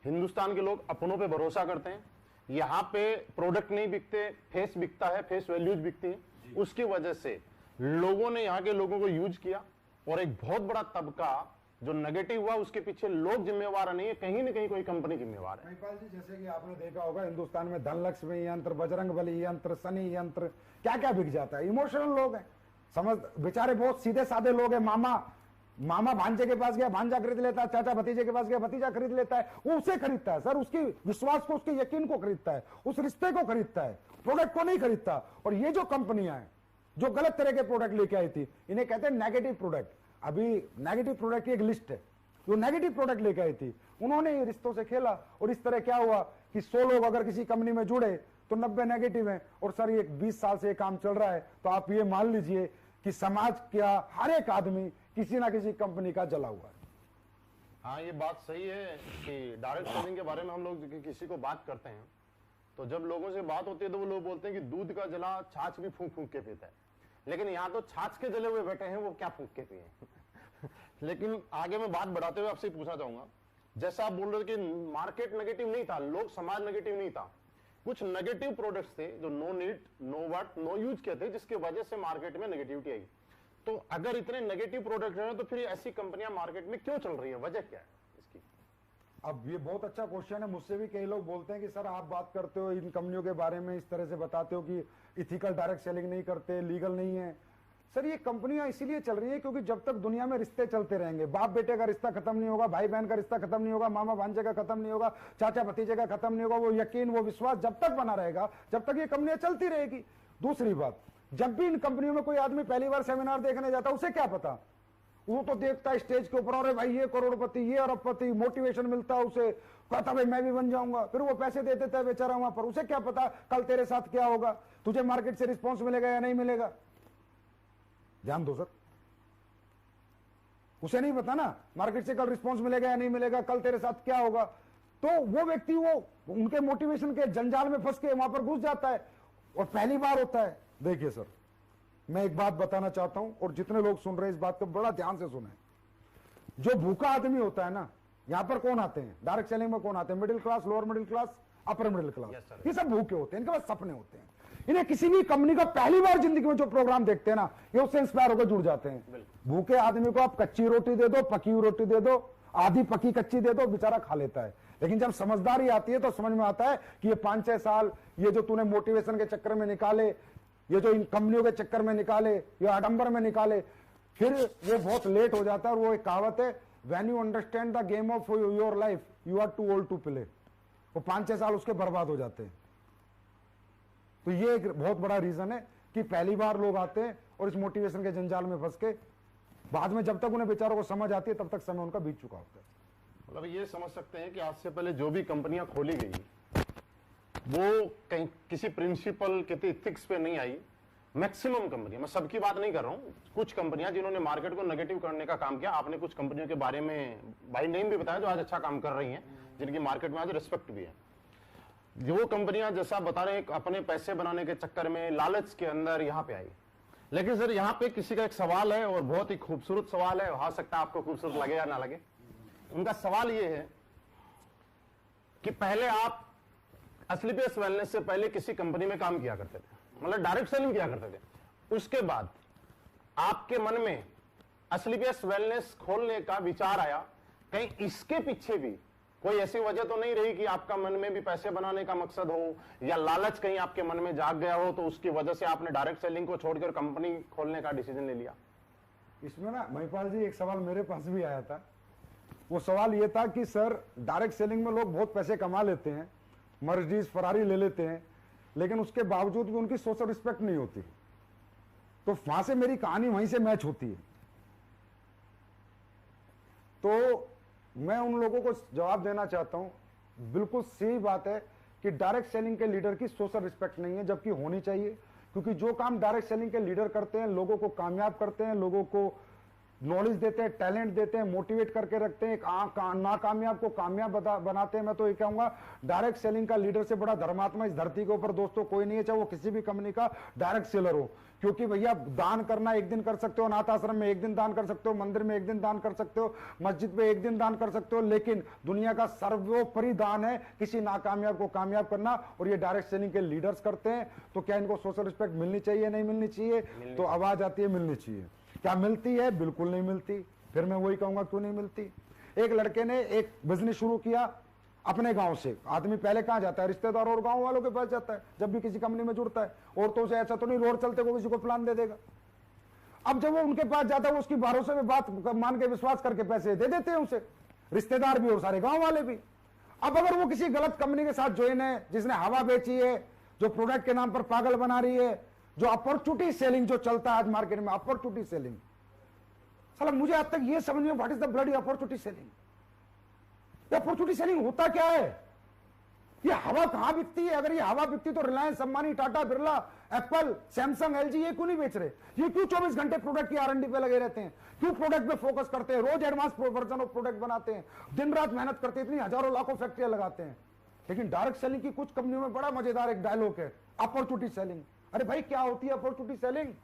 हिंदुस्तान के लोग अपनों पे भरोसा करते हैं। यहाँ पे प्रोडक्ट नहीं बिकते, फेस बिकता है, फेस वैल्यूज बिकती है। उसकी वजह से लोगों ने यहाँ के लोगों को यूज किया और एक बहुत बड़ा तबका जो नेगेटिव हुआ उसके पीछे लोग जिम्मेवार नहीं है, कहीं ना कहीं कोई कंपनी जिम्मेवार है। महिपाल जी, जैसे कि आपने देखा होगा हिंदुस्तान में धनलक्ष्मी यंत्र, बजरंगबली यंत्र, शनि यंत्र, क्या क्या बिक जाता है। इमोशनल लोग हैं, समझ, बेचारे बहुत सीधे साधे लोग हैं। मामा भांजे के पास गया, भांजा खरीद लेता है, चाचा भतीजे के पास गया, भतीजा खरीद लेता है। वो उसे खरीदता है सर, उसकी विश्वास को, उसके यकीन को खरीदता है, उस रिश्ते को खरीदता है, प्रोडक्ट को नहीं खरीदता। और ये जो कंपनियां हैं जो गलत तरह के प्रोडक्ट लेके आई थी, इन्हें कहते हैं नेगेटिव प्रोडक्ट। अभी नेगेटिव प्रोडक्ट की एक लिस्ट है, जो नेगेटिव प्रोडक्ट लेके आई थी, उन्होंने ये रिश्तों से खेला। और इस तरह क्या हुआ कि 100 लोग अगर किसी कंपनी में जुड़े तो 90 नेगेटिव हैं। और सर ये 20 साल से ये काम चल रहा है, तो आप ये मान लीजिए कि समाज का हर एक आदमी किसी ना किसी कंपनी का जला हुआ है। हाँ, ये बात सही है कि डायरेक्ट सेलिंग के बारे में हम लोग किसी को बात करते हैं तो जब लोगों से बात होती है तो वो लोग बोलते हैं कि दूध का जला छाछ भी फूंक फूंक के पीता है। लेकिन यहाँ तो छाछ के जले हुए बैठे हैं, वो क्या फूंक के पिए। लेकिन आगे मैं बात बढ़ाते हुए आपसे पूछना चाहूंगा, जैसा आप बोल रहे थे कि मार्केट नेगेटिव नहीं था, लोग समाज नेगेटिव नहीं था, कुछ नेगेटिव प्रोडक्ट्स थे जो no need, no worth, no use के थे, जिसकी वजह से मार्केट में नेगेटिविटी आई। तो अगर इतने नेगेटिव प्रोडक्ट हैं तो फिर ऐसी कंपनियां मार्केट में क्यों चल रही है, वजह क्या है इसकी? अब ये बहुत अच्छा क्वेश्चन है। मुझसे भी कई लोग बोलते हैं कि सर आप बात करते हो इन कंपनियों के बारे में, इस तरह से बताते हो कि इथिकल डायरेक्ट सेलिंग नहीं करते, लीगल नहीं है। सर ये कंपनियां इसीलिए चल रही है क्योंकि जब तक दुनिया में रिश्ते चलते रहेंगे, बाप बेटे का रिश्ता खत्म नहीं होगा, भाई बहन का रिश्ता खत्म नहीं होगा, मामा भांजे का खत्म नहीं होगा, चाचा भतीजे का खत्म नहीं होगा, वो यकीन, वो विश्वास जब तक बना रहेगा, जब तक ये कंपनियां चलती रहेगी। दूसरी बात, जब भी इन कंपनियों में कोई आदमी पहली बार सेमिनार देखने जाता है, उसे क्या पता, वो तो देखता है स्टेज के ऊपर, अरे भाई ये करोड़पति, ये अरबपति, मोटिवेशन मिलता है उसे, कहता भाई मैं भी बन जाऊंगा, फिर वो पैसे दे देता है बेचारा वहां पर। उसे क्या पता कल तेरे साथ क्या होगा, तुझे मार्केट से रिस्पॉन्स मिलेगा या नहीं मिलेगा। ध्यान दो सर, उसे नहीं पता ना मार्केट से कल रिस्पॉन्स मिलेगा या नहीं मिलेगा, कल तेरे साथ क्या होगा। तो वो व्यक्ति वो उनके मोटिवेशन के जंजाल में फंस के वहां पर घुस जाता है और पहली बार होता है। देखिए सर, मैं एक बात बताना चाहता हूं और जितने लोग सुन रहे हैं इस बात को बड़ा ध्यान से सुने। जो भूखा आदमी होता है ना, यहां पर कौन आते हैं डायरेक्ट सेलिंग में, कौन आते हैं? Middle class, lower middle class, upper middle class. ये सब भूखे होते हैं, इनके पास सपने होते हैं। इन्हें किसी भी कंपनी का पहली बार जिंदगी में जो प्रोग्राम देखते हैं ना, ये उससे इंस्पायर होकर जुड़ जाते हैं। भूखे आदमी को आप कच्ची रोटी दे दो, पकी हुई रोटी दे दो, आधी पकी कच्ची दे दो, बेचारा खा लेता है। लेकिन जब समझदारी आती है तो समझ में आता है कि ये 5-6 साल ये जो तूने मोटिवेशन के चक्कर में निकाले, ये जो इन कंपनियों के चक्कर में निकाले, ये आडंबर में निकाले, फिर वो बहुत लेट हो जाता है। और वो एक कहावत है, when you understand the game of your life you are too old to play. वो 5-6 साल उसके बर्बाद हो जाते हैं। तो ये एक बहुत बड़ा रीजन है कि पहली बार लोग आते हैं और इस मोटिवेशन के जंजाल में फंस के बाद में जब तक उन्हें बेचारों को समझ आती है तब तक समय उनका बीत चुका होता है। मतलब ये समझ सकते हैं कि आज से पहले जो भी कंपनियां खोली गई वो कहीं किसी प्रिंसिपल किसी इथिक्स पे नहीं आई। मैक्सिमम कंपनियां, मैं सबकी बात नहीं कर रहा हूं, कुछ कंपनियां जिन्होंने मार्केट को नेगेटिव करने का काम किया। आपने कुछ कंपनियों के बारे में बाय नेम भी बताया जो आज अच्छा काम कर रही हैं, जिनकी मार्केट में आज रिस्पेक्ट भी है। वो कंपनियां जैसा बता रहे हैं अपने पैसे बनाने के चक्कर में लालच के अंदर यहां पे आई। लेकिन सर यहाँ पे किसी का एक सवाल है और बहुत ही खूबसूरत सवाल है, हो सकता है आपको खूबसूरत लगे या ना लगे। उनका सवाल ये है कि पहले आप असलीपियस वेलनेस से पहले किसी कंपनी में काम किया करते थे, मतलब डायरेक्ट सेलिंग किया करते थे, उसके बाद आपके मन में असलीपियस वेलनेस खोलने का विचार आया, कहीं इसके पीछे भी कोई ऐसी वजह तो नहीं रही कि आपका मन में भी पैसे बनाने का मकसद हो या लालच कहीं आपके मन में जाग गया हो, तो उसकी वजह से आपने डायरेक्ट सेलिंग को छोड़कर कंपनी खोलने का डिसीजन ले लिया? इसमें ना महिपाल जी एक सवाल मेरे पास भी आया था। वो सवाल ये था कि सर डायरेक्ट सेलिंग में लोग बहुत पैसे कमा लेते हैं, मर्सिडीज फरारी ले लेते हैं, लेकिन उसके बावजूद भी उनकी सोशल रिस्पेक्ट नहीं होती। तो वहां से मेरी कहानी वहीं से मैच होती है। तो मैं उन लोगों को जवाब देना चाहता हूं, बिल्कुल सही बात है कि डायरेक्ट सेलिंग के लीडर की सोशल रिस्पेक्ट नहीं है, जबकि होनी चाहिए। क्योंकि जो काम डायरेक्ट सेलिंग के लीडर करते हैं, लोगों को कामयाब करते हैं, लोगों को नॉलेज देते हैं, टैलेंट देते हैं, मोटिवेट करके रखते हैं, नाकामयाब को कामयाब बनाते हैं। मैं तो ये कहूंगा डायरेक्ट सेलिंग का लीडर से बड़ा धर्मात्मा इस धरती के ऊपर दोस्तों कोई नहीं है, चाहे वो किसी भी कंपनी का डायरेक्ट सेलर हो। क्योंकि भैया दान करना एक दिन कर सकते हो, अनाथ आश्रम में एक दिन दान कर सकते हो, मंदिर में एक दिन दान कर सकते हो, मस्जिद में एक दिन दान कर सकते हो, लेकिन दुनिया का सर्वोपरि दान है किसी नाकामयाब को कामयाब करना। और ये डायरेक्ट सेलिंग के लीडर्स करते हैं। तो क्या इनको सोशल रिस्पेक्ट मिलनी चाहिए, नहीं मिलनी चाहिए? तो आवाज आती है मिलनी चाहिए। क्या मिलती है? बिल्कुल नहीं मिलती। फिर मैं वही कहूंगा क्यों नहीं मिलती। एक लड़के ने एक बिजनेस शुरू किया अपने गांव से। आदमी पहले कहां जाता है? रिश्तेदारों और गांव वालों के पास जाता है जब भी किसी कंपनी में जुड़ता है। औरतों से ऐसा तो नहीं रोड चलते को किसी को प्लान दे देगा। अब जब वो उनके पास जाता है, वो उसकी भरोसे में बात मान के विश्वास करके पैसे दे देते हैं उसे, रिश्तेदार भी और सारे गांव वाले भी। अब अगर वो किसी गलत कंपनी के साथ ज्वाइन है, जिसने हवा बेची है, जो प्रोडक्ट के नाम पर पागल बना रही है, जो अपॉर्चुनिटी सेलिंग जो चलता है आज मार्केट में, अपॉर्चुनिटी सेलिंग, साला मुझे आज तक ये समझ में what is the bloody opportunity selling. Opportunity selling होता क्या है? ये हवा कहां बिकती है? अगर ये हवा बिकती तो Reliance, Ambani, Tata, Birla, Apple, Samsung, LG ये क्यों नहीं बेच रहे? ये क्यों 24 घंटे प्रोडक्ट की आर&डी पे लगे रहते हैं? क्यों प्रोडक्ट पे फोकस करते हैं? रोज एडवांस वर्जन ऑफ प्रोडक्ट बनाते हैं, दिन रात मेहनत करते हैं, इतनी हजारों लाखों फैक्ट्रियां लगाते हैं। लेकिन डायरेक्ट सेलिंग की कुछ कंपनियों में बड़ा मजेदार एक डायलॉग है, अपॉर्चुनिटी सेलिंग। अरे भाई क्या होती है अपॉर्चुनिटी सेलिंग?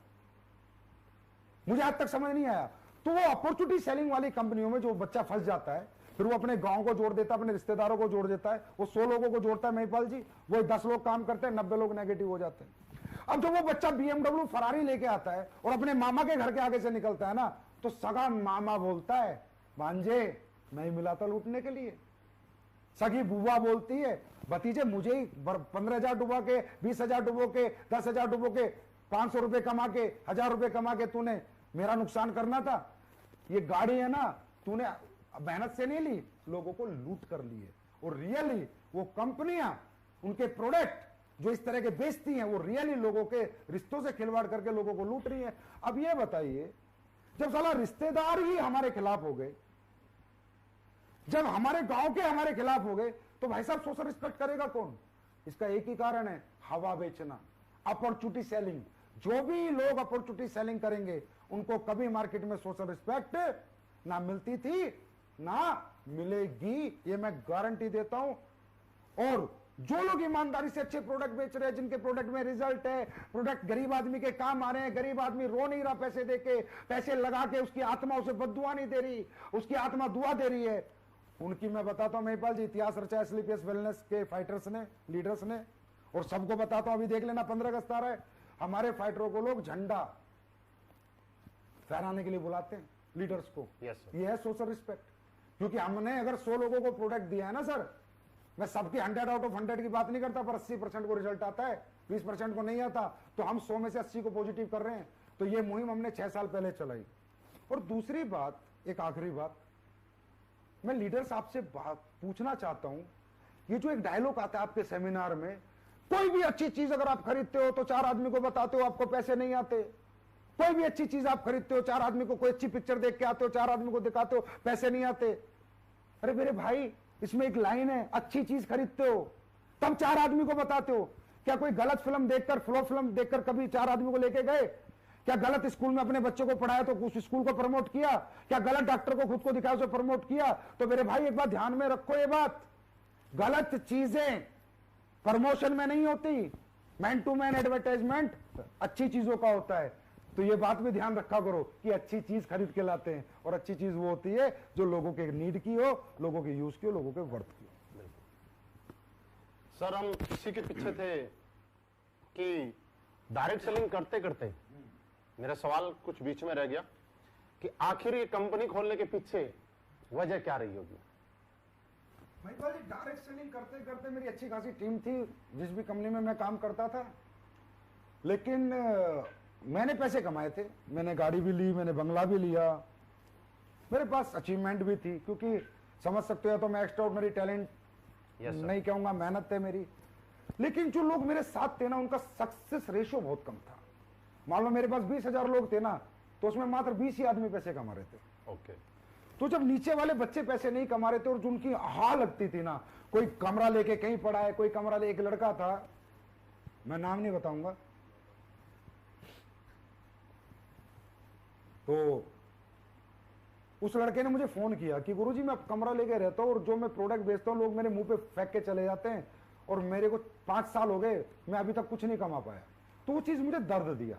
मुझे आज तक समझ नहीं आया। तो वो अपॉर्चुनिटी सेलिंग वाली कंपनियों में जो बच्चा फंस जाता है, फिर वो अपने गांव को जोड़ देता है, अपने रिश्तेदारों को जोड़ देता है, वो 100 लोगों को जोड़ता है महिपाल जी, वो 10 लोग काम करते हैं, 90 लोग नेगेटिव हो जाते हैं। अब जब वो बच्चा BMW फरारी लेके आता है और अपने मामा के घर के आगे से निकलता है ना, तो सगा मामा बोलता है, भांजे मैं ही मिला था लूटने के लिए। सगी बुआ बोलती है, भतीजे मुझे ही 15,000 डुबा के, 20,000 डुबो के, 10,000 डुबो के, 500 रुपए कमा के, 1000 रुपए कमा के तूने मेरा नुकसान करना था। ये गाड़ी है ना, तूने मेहनत से नहीं ली, लोगों को लूट कर लिए। और रियली वो कंपनियां, उनके प्रोडक्ट जो इस तरह के बेचती हैं, वो रियली लोगों के रिश्तों से खिलवाड़ करके लोगों को लूट रही हैं। अब ये बताइए, जब साला रिश्तेदार ही हमारे खिलाफ हो गए, जब हमारे गांव के हमारे खिलाफ हो गए, तो भाई साहब सोशल रिस्पेक्ट करेगा कौन? इसका एक ही कारण है, हवा बेचना, अपॉर्चुनिटी सेलिंग। जो भी लोग अपॉर्चुनिटी सेलिंग करेंगे, उनको कभी मार्केट में सोशल रिस्पेक्ट ना मिलती थी ना मिलेगी, ये मैं गारंटी देता हूं। और जो लोग ईमानदारी से अच्छे प्रोडक्ट बेच रहे हैं, जिनके प्रोडक्ट में रिजल्ट है, प्रोडक्ट गरीब आदमी के काम आ रहे हैं, गरीब आदमी रो नहीं रहा पैसे देके, पैसे लगा के उसकी आत्मा उसे बद्दुआ नहीं दे रही, उसकी आत्मा दुआ दे रही है, उनकी मैं बताता हूं महिपाल जी, इतिहास रचा है स्लीपियस वेलनेस के फाइटर्स ने, लीडर्स ने। और सबको बताता हूं, अभी देख लेना 15 अगस्त आ रहा है, हमारे फाइटरों को लोग झंडा फहराने के लिए बुलाते हैं, लीडर्स को। ये है सोशल रिस्पेक्ट। क्योंकि हमने अगर 100 लोगों को प्रोडक्ट दिया है ना सर, मैं सबकी 100 आउट ऑफ 100 की बात नहीं करता, पर 80% को रिजल्ट आता है, 20% को नहीं आता, तो हम 100 में से 80 को पॉजिटिव कर रहे हैं। तो ये मुहिम हमने 6 साल पहले चलाई। और दूसरी बात, एक आखिरी बात, मैं लीडर्स आपसे पूछना चाहता हूं, ये जो एक डायलॉग आता है आपके सेमिनार में, कोई भी अच्छी चीज अगर आप खरीदते हो तो 4 आदमी को बताते हो, आपको पैसे नहीं आते। कोई भी अच्छी चीज आप खरीदते हो, 4 आदमी को, कोई अच्छी पिक्चर देख के आते हो, 4 आदमी को दिखाते हो, पैसे नहीं आते। अरे मेरे भाई, इसमें एक लाइन है, अच्छी चीज खरीदते हो तब 4 आदमी को बताते हो। क्या कोई गलत फिल्म देखकर, फ्लॉप फिल्म देखकर कभी 4 आदमी को लेके गए? क्या गलत स्कूल में अपने बच्चे को पढ़ाया तो उस स्कूल को प्रमोट किया? क्या गलत डॉक्टर को खुद को दिखाया, उसे प्रमोट किया? तो मेरे भाई एक बात ध्यान में रखो, ये बात, गलत चीजें प्रमोशन में नहीं होती, मैन टू मैन एडवर्टाइजमेंट अच्छी चीजों का होता है। तो ये बात भी ध्यान रखा करो कि अच्छी चीज खरीद के लाते हैं, और अच्छी चीज वो होती है जो लोगों के नीड की हो, लोगों के यूज की हो, लोगों के वर्थ की हो। सर हम इसी के पीछे थे कि डायरेक्ट सेलिंग करते करते मेरा सवाल कुछ बीच में रह गया कि आखिर ये कंपनी खोलने के पीछे वजह क्या रही होगी? डायरेक्ट सेलिंग करते करते मेरी अच्छी खासी टीम थी जिस भी कंपनी में मैं काम करता था, लेकिन मैंने पैसे कमाए थे, मैंने गाड़ी भी ली, मैंने बंगला भी लिया, मेरे पास अचीवमेंट भी थी, क्योंकि समझ सकते हो तो मैं एक्स्ट्राऑर्डिनरी टैलेंट नहीं कहूंगा, मेहनत है मेरी। लेकिन जो लोग मेरे साथ थे ना, उनका सक्सेस रेशियो बहुत कम था। मान लो मेरे पास 20,000 लोग थे ना, तो उसमें मात्र 20 ही आदमी पैसे कमा रहे थे। ओके। तो जब नीचे वाले बच्चे पैसे नहीं कमा रहे थे और जो उनकी हां लगती थी ना, कोई कमरा लेके कहीं पड़ा है, कोई कमरा ले, एक लड़का था, मैं नाम नहीं बताऊंगा, तो उस लड़के ने मुझे फोन किया कि गुरुजी मैं कमरा लेके रहता हूं और जो मैं प्रोडक्ट बेचता हूं लोग मेरे मुंह पे फेंक के चले जाते हैं, और मेरे को 5 साल हो गए, मैं अभी तक कुछ नहीं कमा पाया। तो वो चीज मुझे दर्द दिया,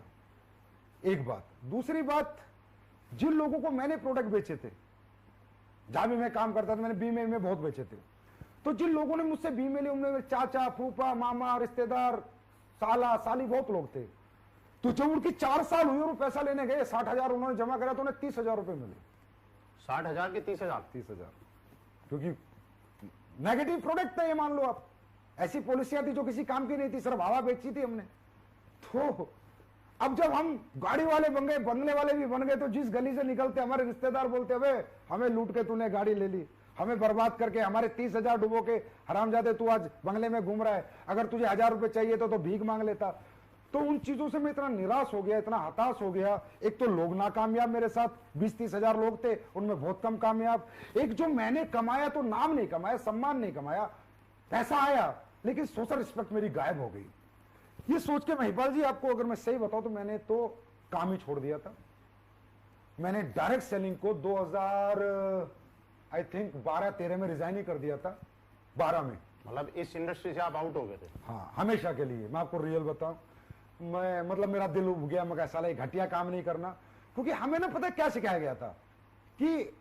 एक बात। दूसरी बात, जिन लोगों को मैंने प्रोडक्ट बेचे थे, जहां भी मैं काम करता था, मैंने बीमेल में बहुत बेचे थे, तो जिन लोगों ने मुझसे बीमेल ली, उनमें चाचा, फूफा, मामा, रिश्तेदार, साला, साली, बहुत लोग थे। तो जब उनकी 4 साल हुई और वो पैसा लेने गए, 60,000 उन्होंने जमा करा, तो उन्हें 30,000 रुपए मिले। 60,000 की 30,000? 30,000, क्योंकि नेगेटिव प्रोडक्ट था ये, मान लो आप। ऐसी पॉलिसियां थी जो किसी काम की नहीं थी, सिर्फ हवा बेची थी हमने। तो अब जब हम गाड़ी वाले बन गए, बंगले वाले भी बन गए, तो जिस गली से निकलते हमारे रिश्तेदार बोलते, अबे हमें लूट के तूने गाड़ी ले ली, हमें बर्बाद करके हमारे 30,000 डुबो के हरामजादे तू आज बंगले में घूम रहा है, अगर तुझे 1,000 रुपए चाहिए तो भीख मांग लेता। तो उन चीजों से मैं इतना निराश हो गया, इतना हताश हो गया। एक तो लोग नाकामयाब, मेरे साथ 20-30 हजार लोग थे, उनमें बहुत कम कामयाब। एक जो मैंने कमाया, तो नाम नहीं कमाया, सम्मान नहीं कमाया, पैसा आया, लेकिन सोशल रिस्पेक्ट मेरी गायब हो गई। ये सोच के महिपाल जी, आपको अगर मैं सही बताऊं तो मैंने तो काम ही छोड़ दिया था। मैंने डायरेक्ट सेलिंग को 2000 आई थिंक 12-13 में रिजाइन ही कर दिया था, 12 में। मतलब इस इंडस्ट्री से आप आउट हो गए थे? हाँ, हमेशा के लिए। मैं आपको रियल बताऊं, मैं मतलब मेरा दिल उब गया, मैं कहा साला ये घटिया काम नहीं करना। क्योंकि हमें ना पता क्या सिखाया गया था कि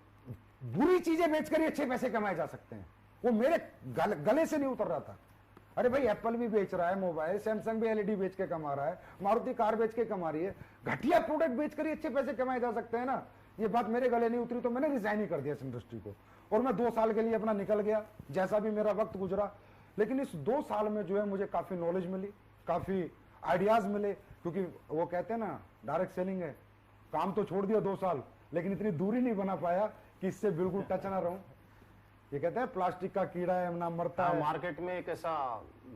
बुरी चीजें बेचकर ही अच्छे पैसे कमाए जा सकते हैं। वो मेरे गले से नहीं उतर रहा था। अरे भाई, एप्पल भी बेच रहा है मोबाइल, सैमसंग भी एलईडी बेच के कमा रहा है, मारुति कार बेच के कमा रही है, घटिया प्रोडक्ट बेचकर ही अच्छे पैसे कमाए जा सकते हैं ना। ये बात मेरे गले नहीं उतरी, तो मैंने रिजाइन ही कर दिया इस इंडस्ट्री को, और मैं 2 साल के लिए अपना निकल गया, जैसा भी मेरा वक्त गुजरा। लेकिन इस 2 साल में जो है मुझे काफी नॉलेज मिली, काफी आइडियाज मिले। क्योंकि वो कहते हैं ना, डायरेक्ट सेलिंग है, काम तो छोड़ दिया 2 साल, लेकिन इतनी दूरी नहीं बना पाया कि इससे बिल्कुल टच ना रहूं। ये कहते हैं प्लास्टिक का कीड़ा है ना मरता है। मार्केट में एक ऐसा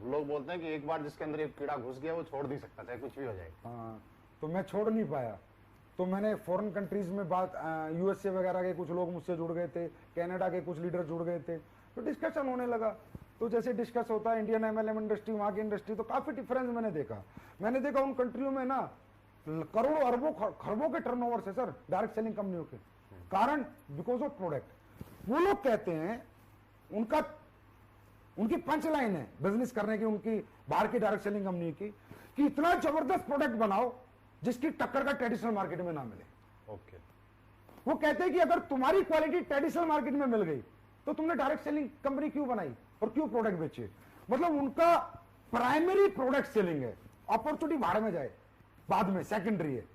लोग बोलते हैं कि एक बार जिसके अंदर एक कीड़ा घुस गया वो छोड़ नहीं सकता, चाहे कुछ भी हो जाए। हाँ, तो मैं छोड़ नहीं पाया। तो मैंने फॉरेन कंट्रीज में बात, यूएसए वगैरह के कुछ लोग मुझसे जुड़ गए थे, कनाडा के कुछ लीडर जुड़ गए थे, तो डिस्कशन होने लगा। तो जैसे डिस्कस होता है इंडियन एमएलएम इंडस्ट्री, वहाँ की इंडस्ट्री, तो काफी डिफरेंस मैंने देखा उन कंट्रियों में ना करोड़ों अरबों खरबों के टर्नओवर है सर, डायरेक्ट सेलिंग कंपनियों के। कारण बिकॉज ऑफ प्रोडक्ट। वो लोग कहते हैं, उनकी पंच लाइन है बिजनेस करने की, उनकी बाहर की डायरेक्ट सेलिंग कंपनी की, कि इतना जबरदस्त प्रोडक्ट बनाओ जिसकी टक्कर का ट्रेडिशनल मार्केट में ना मिले। ओके। वो कहते हैं कि अगर तुम्हारी क्वालिटी ट्रेडिशनल मार्केट में मिल गई तो तुमने डायरेक्ट सेलिंग कंपनी क्यों बनाई और क्यों प्रोडक्ट बेचे। मतलब उनका प्राइमरी प्रोडक्ट सेलिंग है, अपॉर्चुनिटी बाहर में जाए बाद में सेकेंडरी है।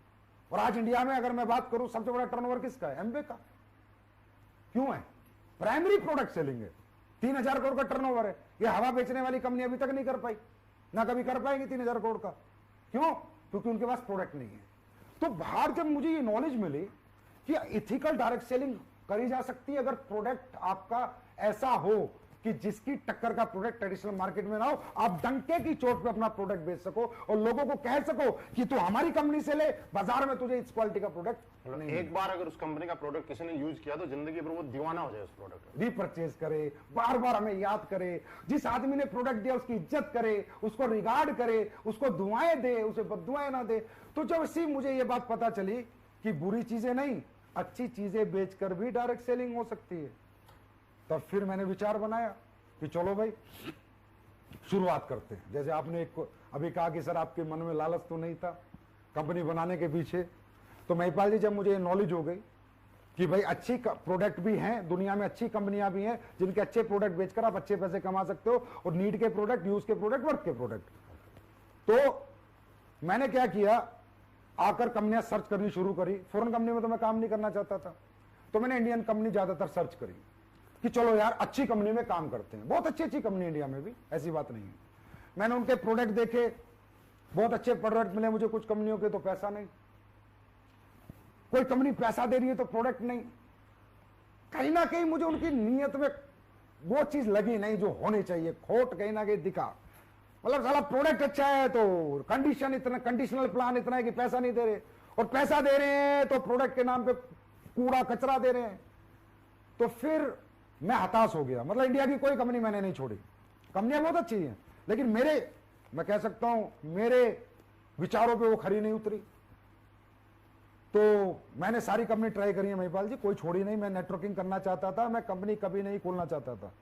और आज इंडिया में अगर मैं बात करूं, सबसे बड़ा टर्नओवर किसका है? एमवे का। क्यों है? प्राइमरी प्रोडक्ट सेलिंग है। 3,000 करोड़ का टर्नओवर है। ये हवा बेचने वाली कंपनी अभी तक नहीं कर पाई, ना कभी कर पाएंगे 3,000 करोड़ का। क्यों? क्योंकि उनके पास प्रोडक्ट नहीं है। तो बाहर जब मुझे ये नॉलेज मिली कि इथिकल डायरेक्ट सेलिंग करी जा सकती है अगर प्रोडक्ट आपका ऐसा हो कि जिसकी टक्कर का प्रोडक्ट ट्रेडिशनल मार्केट में ना हो, आप डंके की चोट पे अपना प्रोडक्ट बेच सको और लोगों को कह सको कि तू हमारी कंपनी से ले, बाजार में तुझे इस क्वालिटी का प्रोडक्ट नहीं। एक बार अगर उस कंपनी का प्रोडक्ट किसी ने यूज किया तो जिंदगी भर वो दीवाना हो जाए उस प्रोडक्ट। रीपरचेज करे, बार बार हमें याद करे, जिस आदमी ने प्रोडक्ट दिया उसकी इज्जत करे, उसको रिगार्ड करे, उसको दुआएं दे, उसे बददुआएं ना दे। तो जब इसी मुझे ये बात पता चली कि बुरी चीजें नहीं, अच्छी चीजें बेचकर भी डायरेक्ट सेलिंग हो सकती है, तब फिर मैंने विचार बनाया कि चलो भाई शुरुआत करते हैं। जैसे आपने अभी कहा कि सर आपके मन में लालच तो नहीं था कंपनी बनाने के पीछे, तो महिपाल जी जब मुझे नॉलेज हो गई कि भाई अच्छी प्रोडक्ट भी हैं, दुनिया में अच्छी कंपनियां भी हैं जिनके अच्छे प्रोडक्ट बेचकर आप अच्छे पैसे कमा सकते हो, और नीड के प्रोडक्ट, यूज के प्रोडक्ट, वर्क के प्रोडक्ट। तो मैंने क्या किया, आकर कंपनियां सर्च करनी शुरू करी। फॉरेन कंपनी में तो मैं काम नहीं करना चाहता था, तो मैंने इंडियन कंपनी ज्यादातर सर्च करी कि चलो यार अच्छी कंपनी में काम करते हैं। बहुत अच्छी अच्छी कंपनी इंडिया में भी, ऐसी बात नहीं है। मैंने उनके प्रोडक्ट देखे, बहुत अच्छे प्रोडक्ट मिले मुझे कुछ कंपनियों के, तो पैसा नहीं। कोई कंपनी पैसा दे रही है तो प्रोडक्ट नहीं। कहीं ना कहीं मुझे उनकी नीयत में वो चीज लगी नहीं जो होनी चाहिए, खोट कहीं ना कहीं दिखा। मतलब साला प्रोडक्ट अच्छा है तो कंडीशन इतना, कंडीशनल प्लान इतना है कि पैसा नहीं दे रहे, और पैसा दे रहे हैं तो प्रोडक्ट के नाम पे कूड़ा कचरा दे रहे हैं। तो फिर मैं हताश हो गया। मतलब इंडिया की कोई कंपनी मैंने नहीं छोड़ी, कंपनियां बहुत अच्छी हैं, लेकिन मैं कह सकता हूं मेरे विचारों पे वो खरी नहीं उतरी। तो मैंने सारी कंपनी ट्राई करी है महिपाल जी, कोई छोड़ी नहीं। मैं नेटवर्किंग करना चाहता था, मैं कंपनी कभी नहीं खोलना चाहता था।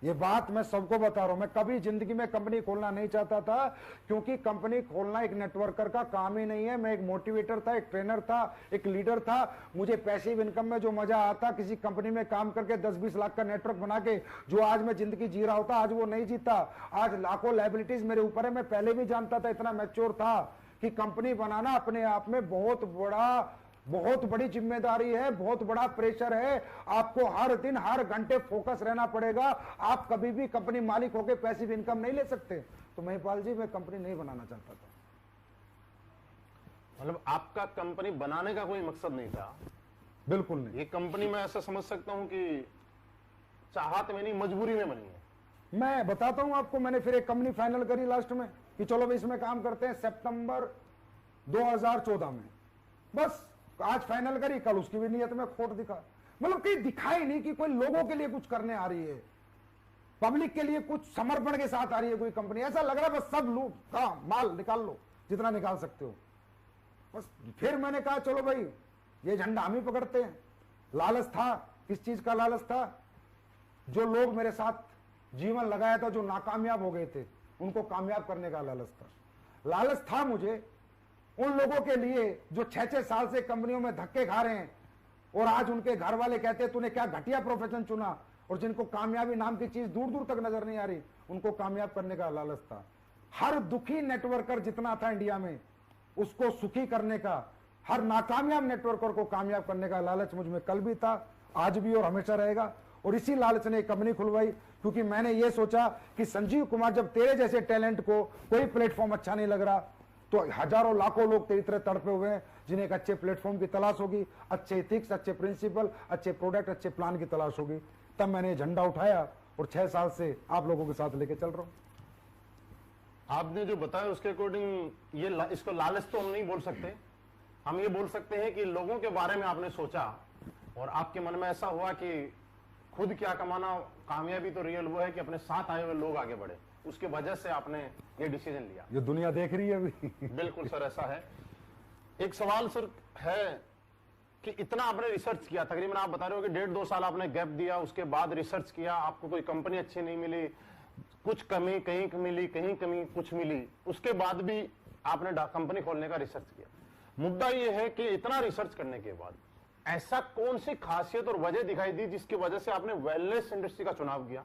ये बात मैं सबको बता रहा हूं, मैं कभी जिंदगी में कंपनी खोलना नहीं चाहता था, क्योंकि कंपनी खोलना एक नेटवर्कर का काम ही नहीं है। मैं एक मोटिवेटर था, एक ट्रेनर था, एक लीडर था। मुझे पैसिव इनकम में जो मजा आता, किसी कंपनी में काम करके 10-20 लाख का नेटवर्क बना के जो आज मैं जिंदगी जी रहा होता, आज वो नहीं जीता। आज लाखों लायबिलिटीज मेरे ऊपर है। मैं पहले भी जानता था, इतना मैच्योर था कि कंपनी बनाना अपने आप में बहुत बड़ा बहुत बड़ी जिम्मेदारी है, बहुत बड़ा प्रेशर है। आपको हर दिन हर घंटे फोकस रहना पड़ेगा। आप कभी भी कंपनी मालिक होकर पैसिव इनकम नहीं ले सकते। तो महिपाल जी, मैं कंपनी नहीं बनाना चाहता था। मतलब आपका कंपनी बनाने का कोई मकसद नहीं था? बिल्कुल नहीं। ये कंपनी मैं ऐसा समझ सकता हूं कि चाहत में नहीं, मजबूरी में बनी है। मैं बताता हूं आपको, मैंने फिर एक कंपनी फाइनल करी लास्ट में कि चलो भाई इसमें काम करते हैं। सितंबर 2014 में बस आज फाइनल करी, कल उसकी भी नीयत में खोट दिखा। मतलब कहीं दिखाई नहीं कि कोई लोगों के लिए कुछ करने आ रही है, पब्लिक के लिए कुछ समर्पण के साथ आ रही है कोई कंपनी। ऐसा लग रहा है बस सब लूट का माल निकाल लो जितना निकाल सकते हो बस। फिर मैंने कहा चलो भाई ये झंडा हम ही पकड़ते हैं। लालच था, किस चीज का लालच था? जो लोग मेरे साथ जीवन लगाया था, जो नाकामयाब हो गए थे, उनको कामयाब करने का लालच था। लालच था मुझे उन लोगों के लिए जो 6-6 साल से कंपनियों में धक्के खा रहे हैं और आज उनके घर वाले कहते हैं तूने क्या घटिया प्रोफेशन चुना, और जिनको कामयाबी नाम की चीज दूर दूर तक नजर नहीं आ रही, उनको कामयाब करने का लालच था। हर दुखी नेटवर्कर जितना था इंडिया में, उसको सुखी करने का, हर नाकामयाब नेटवर्कर को कामयाब करने का लालच मुझ में कल भी था, आज भी और हमेशा रहेगा। और इसी लालच ने कंपनी खुलवाई, क्योंकि मैंने ये सोचा कि संजीव कुमार, जब तेरे जैसे टैलेंट को कोई प्लेटफॉर्म अच्छा नहीं लग रहा, तो हजारों लाखों लोग तेरी तरह तड़पे हुए हैं जिन्हें एक अच्छे प्लेटफॉर्म की तलाश होगी, अच्छे इथिक्स, अच्छे प्रिंसिपल, अच्छे प्रोडक्ट, अच्छे प्लान की तलाश होगी। तब मैंने झंडा उठाया और 6 साल से आप लोगों के साथ लेके चल रहा हूं। आपने जो बताया उसके अकॉर्डिंग ये इसको लालच तो हम नहीं बोल सकते, हम ये बोल सकते हैं कि लोगों के बारे में आपने सोचा और आपके मन में ऐसा हुआ कि खुद क्या कमाना, कामयाबी तो रियल वो है कि अपने साथ आए हुए लोग आगे बढ़े, उसके वजह से आपने ये डिसीजन लिया। ये दुनिया देख रही है अभी। बिल्कुल सर, ऐसा है। एक सवाल सर है कि इतना आपने रिसर्च किया, तकरीबन आप बता रहे हो कि 1.5-2 साल आपने गैप दिया, उसके बाद रिसर्च किया, आपको कोई कंपनी अच्छी नहीं मिली, कुछ कमी कहीं मिली, कहीं कमी कुछ मिली, उसके बाद भी आपने कंपनी खोलने का रिसर्च किया। मुद्दा यह है कि इतना रिसर्च करने के बाद ऐसा कौन सी खासियत और वजह दिखाई दी जिसकी वजह से आपने वेलनेस इंडस्ट्री का चुनाव किया,